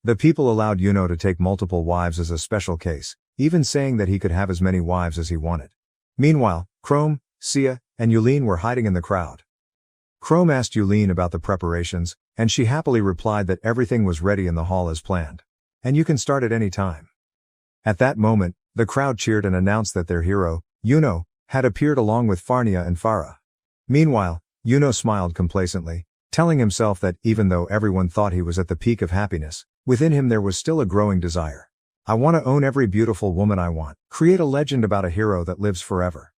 The people allowed Yuno to take multiple wives as a special case, even saying that he could have as many wives as he wanted. Meanwhile, Chrome, Sia, and Yulin were hiding in the crowd. Chrome asked Yulin about the preparations, and she happily replied that everything was ready in the hall as planned. And you can start at any time. At that moment, the crowd cheered and announced that their hero, Yuno, had appeared along with Farnia and Farah. Meanwhile, Yuno smiled complacently, telling himself that even though everyone thought he was at the peak of happiness, within him there was still a growing desire. I want to own every beautiful woman I want. Create a legend about a hero that lives forever.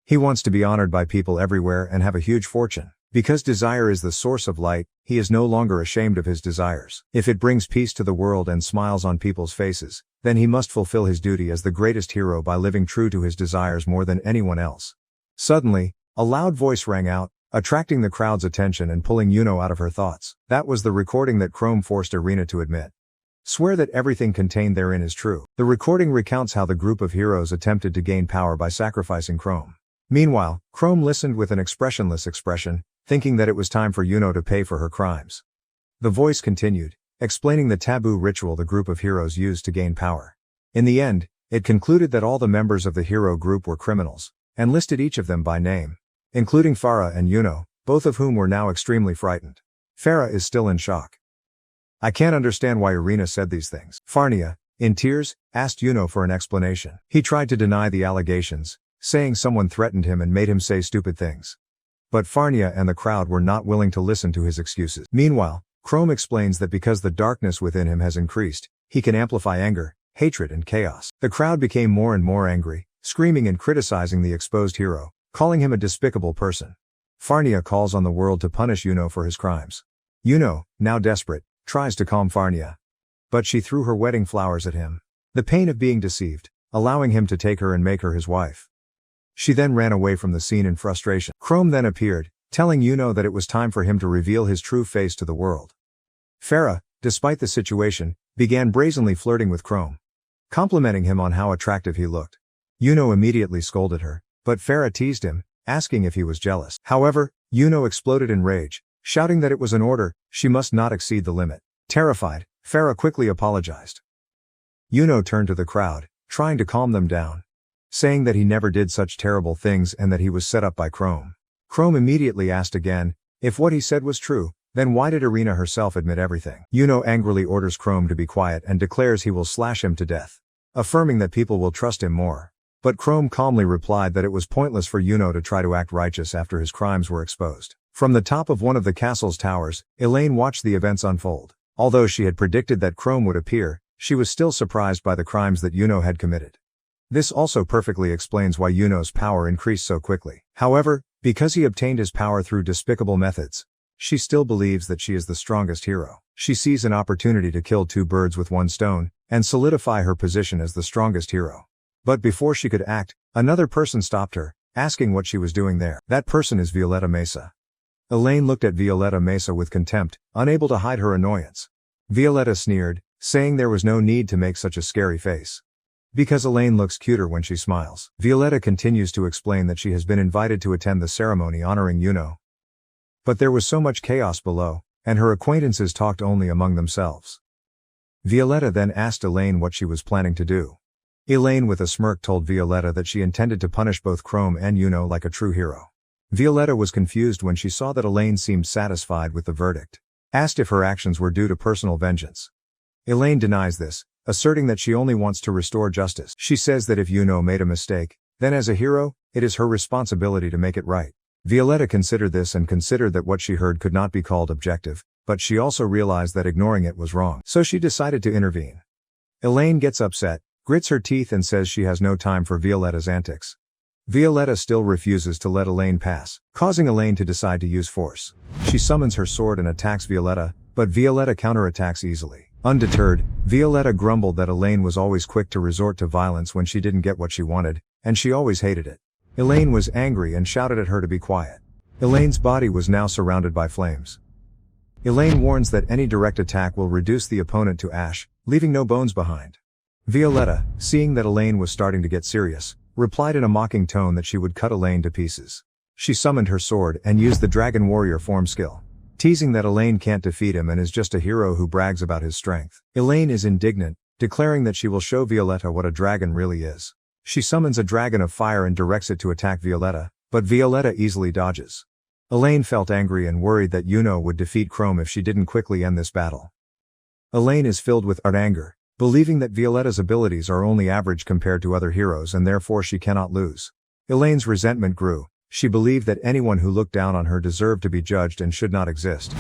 He wants to be honored by people everywhere and have a huge fortune. Because desire is the source of light, he is no longer ashamed of his desires. If it brings peace to the world and smiles on people's faces, then he must fulfill his duty as the greatest hero by living true to his desires more than anyone else. Suddenly, a loud voice rang out, attracting the crowd's attention and pulling Yuno out of her thoughts. That was the recording that Chrome forced Irina to admit. Swear that everything contained therein is true. The recording recounts how the group of heroes attempted to gain power by sacrificing Chrome. Meanwhile, Chrome listened with an expressionless expression, thinking that it was time for Yuno to pay for her crimes. The voice continued, explaining the taboo ritual the group of heroes used to gain power. In the end, it concluded that all the members of the hero group were criminals, and listed each of them by name, including Farah and Yuno, both of whom were now extremely frightened. Farah is still in shock. I can't understand why Irina said these things. Farnia, in tears, asked Yuno for an explanation. He tried to deny the allegations, saying someone threatened him and made him say stupid things. But Farnia and the crowd were not willing to listen to his excuses. Meanwhile, Chrome explains that because the darkness within him has increased, he can amplify anger, hatred and chaos. The crowd became more and more angry, screaming and criticizing the exposed hero, calling him a despicable person. Farnia calls on the world to punish Yuno for his crimes. Yuno, now desperate, tries to calm Farnia. But she threw her wedding flowers at him. The pain of being deceived, allowing him to take her and make her his wife. She then ran away from the scene in frustration. Chrome then appeared, telling Yuno that it was time for him to reveal his true face to the world. Farah, despite the situation, began brazenly flirting with Chrome, complimenting him on how attractive he looked. Yuno immediately scolded her, but Farah teased him, asking if he was jealous. However, Yuno exploded in rage, shouting that it was an order, she must not exceed the limit. Terrified, Farah quickly apologized. Yuno turned to the crowd, trying to calm them down, saying that he never did such terrible things and that he was set up by Chrome. Chrome immediately asked again, if what he said was true, then why did Irina herself admit everything? Yuno angrily orders Chrome to be quiet and declares he will slash him to death, affirming that people will trust him more. But Chrome calmly replied that it was pointless for Yuno to try to act righteous after his crimes were exposed. From the top of one of the castle's towers, Elaine watched the events unfold. Although she had predicted that Chrome would appear, she was still surprised by the crimes that Yuno had committed. This also perfectly explains why Yuno's power increased so quickly. However, because he obtained his power through despicable methods, she still believes that she is the strongest hero. She sees an opportunity to kill two birds with one stone, and solidify her position as the strongest hero. But before she could act, another person stopped her, asking what she was doing there. That person is Violetta Mesa. Elaine looked at Violetta Mesa with contempt, unable to hide her annoyance. Violetta sneered, saying there was no need to make such a scary face. Because Elaine looks cuter when she smiles. Violetta continues to explain that she has been invited to attend the ceremony honoring Yuno. But there was so much chaos below, and her acquaintances talked only among themselves. Violetta then asked Elaine what she was planning to do. Elaine with a smirk told Violetta that she intended to punish both Chrome and Yuno like a true hero. Violetta was confused when she saw that Elaine seemed satisfied with the verdict. Asked if her actions were due to personal vengeance. Elaine denies this, asserting that she only wants to restore justice. She says that if Yuno made a mistake, then as a hero, it is her responsibility to make it right. Violetta considered this and considered that what she heard could not be called objective, but she also realized that ignoring it was wrong. So she decided to intervene. Elaine gets upset, grits her teeth and says she has no time for Violetta's antics. Violetta still refuses to let Elaine pass, causing Elaine to decide to use force. She summons her sword and attacks Violetta, but Violetta counterattacks easily. Undeterred, Violetta grumbled that Elaine was always quick to resort to violence when she didn't get what she wanted, and she always hated it. Elaine was angry and shouted at her to be quiet. Elaine's body was now surrounded by flames. Elaine warns that any direct attack will reduce the opponent to ash, leaving no bones behind. Violetta, seeing that Elaine was starting to get serious, replied in a mocking tone that she would cut Elaine to pieces. She summoned her sword and used the Dragon Warrior form skill, teasing that Elaine can't defeat him and is just a hero who brags about his strength. Elaine is indignant, declaring that she will show Violetta what a dragon really is. She summons a dragon of fire and directs it to attack Violetta, but Violetta easily dodges. Elaine felt angry and worried that Yuno would defeat Chrome if she didn't quickly end this battle. Elaine is filled with anger, believing that Violetta's abilities are only average compared to other heroes and therefore she cannot lose. Elaine's resentment grew. She believed that anyone who looked down on her deserved to be judged and should not exist.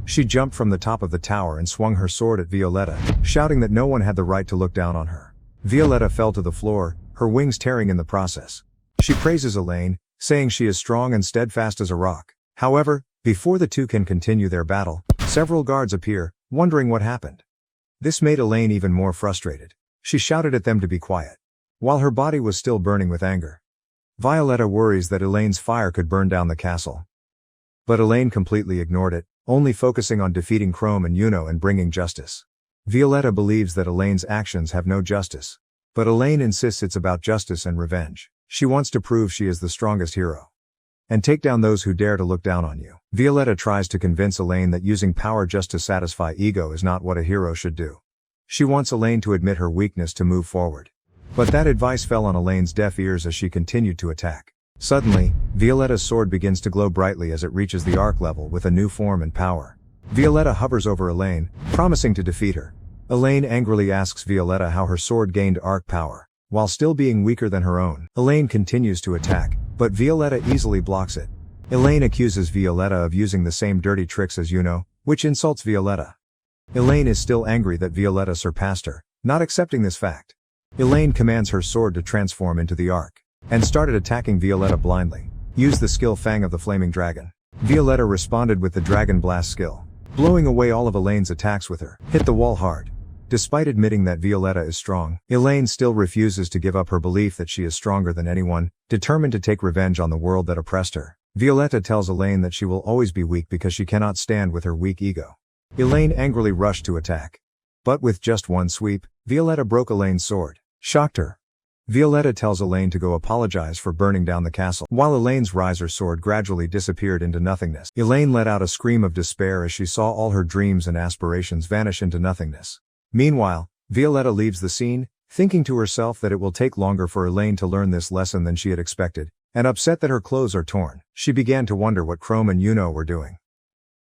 She jumped from the top of the tower and swung her sword at Violetta, shouting that no one had the right to look down on her. Violetta fell to the floor, her wings tearing in the process. She praises Elaine, saying she is strong and steadfast as a rock. However, before the two can continue their battle, several guards appear, wondering what happened. This made Elaine even more frustrated. She shouted at them to be quiet, while her body was still burning with anger. Violetta worries that Elaine's fire could burn down the castle. But Elaine completely ignored it, only focusing on defeating Chrome and Yuno and bringing justice. Violetta believes that Elaine's actions have no justice. But Elaine insists it's about justice and revenge. She wants to prove she is the strongest hero. And take down those who dare to look down on you. Violetta tries to convince Elaine that using power just to satisfy ego is not what a hero should do. She wants Elaine to admit her weakness to move forward. But that advice fell on Elaine's deaf ears as she continued to attack. Suddenly, Violetta's sword begins to glow brightly as it reaches the arc level with a new form and power. Violetta hovers over Elaine, promising to defeat her. Elaine angrily asks Violetta how her sword gained arc power, while still being weaker than her own. Elaine continues to attack, but Violetta easily blocks it. Elaine accuses Violetta of using the same dirty tricks as Yuno, which insults Violetta. Elaine is still angry that Violetta surpassed her, not accepting this fact. Elaine commands her sword to transform into the arc, and started attacking Violetta blindly. Use the skill Fang of the Flaming Dragon. Violetta responded with the Dragon Blast skill, blowing away all of Elaine's attacks with her. Hit the wall hard. Despite admitting that Violetta is strong, Elaine still refuses to give up her belief that she is stronger than anyone, determined to take revenge on the world that oppressed her. Violetta tells Elaine that she will always be weak because she cannot stand with her weak ego. Elaine angrily rushed to attack. But with just one sweep, Violetta broke Elaine's sword. Shocked her. Violetta tells Elaine to go apologize for burning down the castle. While Elaine's riser sword gradually disappeared into nothingness, Elaine let out a scream of despair as she saw all her dreams and aspirations vanish into nothingness. Meanwhile, Violetta leaves the scene, thinking to herself that it will take longer for Elaine to learn this lesson than she had expected, and upset that her clothes are torn. She began to wonder what Chrome and Yuno were doing.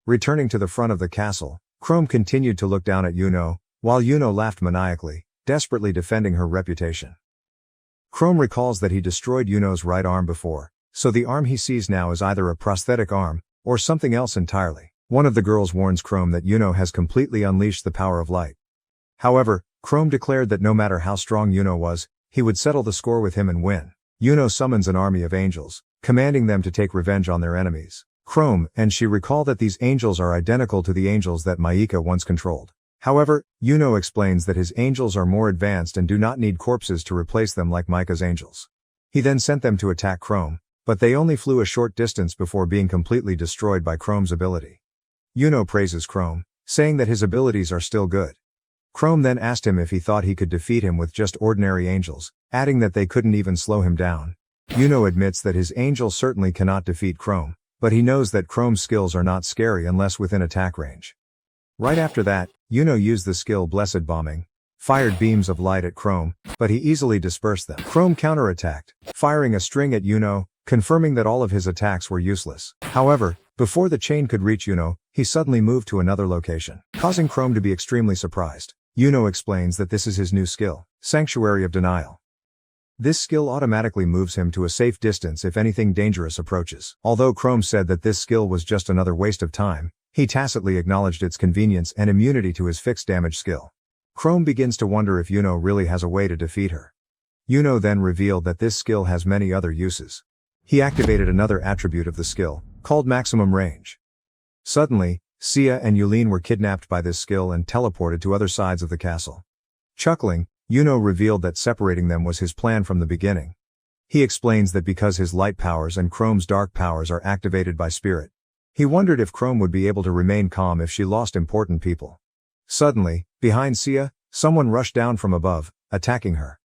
Returning to the front of the castle, Chrome continued to look down at Yuno, while Yuno laughed maniacally, desperately defending her reputation. Chrome recalls that he destroyed Yuno's right arm before, so the arm he sees now is either a prosthetic arm, or something else entirely. One of the girls warns Chrome that Yuno has completely unleashed the power of light. However, Chrome declared that no matter how strong Yuno was, he would settle the score with him and win. Yuno summons an army of angels, commanding them to take revenge on their enemies. Chrome and she recall that these angels are identical to the angels that Maika once controlled. However, Yuno explains that his angels are more advanced and do not need corpses to replace them like Maika's angels. He then sent them to attack Chrome, but they only flew a short distance before being completely destroyed by Chrome's ability. Yuno praises Chrome, saying that his abilities are still good. Chrome then asked him if he thought he could defeat him with just ordinary angels, adding that they couldn't even slow him down. Yuno admits that his angel certainly cannot defeat Chrome, but he knows that Chrome's skills are not scary unless within attack range. Right after that, Yuno used the skill Blessed Bombing, fired beams of light at Chrome, but he easily dispersed them. Chrome counterattacked, firing a string at Yuno, confirming that all of his attacks were useless. However, before the chain could reach Yuno, he suddenly moved to another location, causing Chrome to be extremely surprised. Yuno explains that this is his new skill, Sanctuary of Denial. This skill automatically moves him to a safe distance if anything dangerous approaches. Although Chrome said that this skill was just another waste of time, he tacitly acknowledged its convenience and immunity to his fixed damage skill. Chrome begins to wonder if Yuno really has a way to defeat her. Yuno then revealed that this skill has many other uses. He activated another attribute of the skill, called Maximum Range. Suddenly, Sia and Yulin were kidnapped by this skill and teleported to other sides of the castle. Chuckling, Yuno revealed that separating them was his plan from the beginning. He explains that because his light powers and Chrome's dark powers are activated by spirit, he wondered if Chrome would be able to remain calm if she lost important people. Suddenly, behind Sia, someone rushed down from above, attacking her.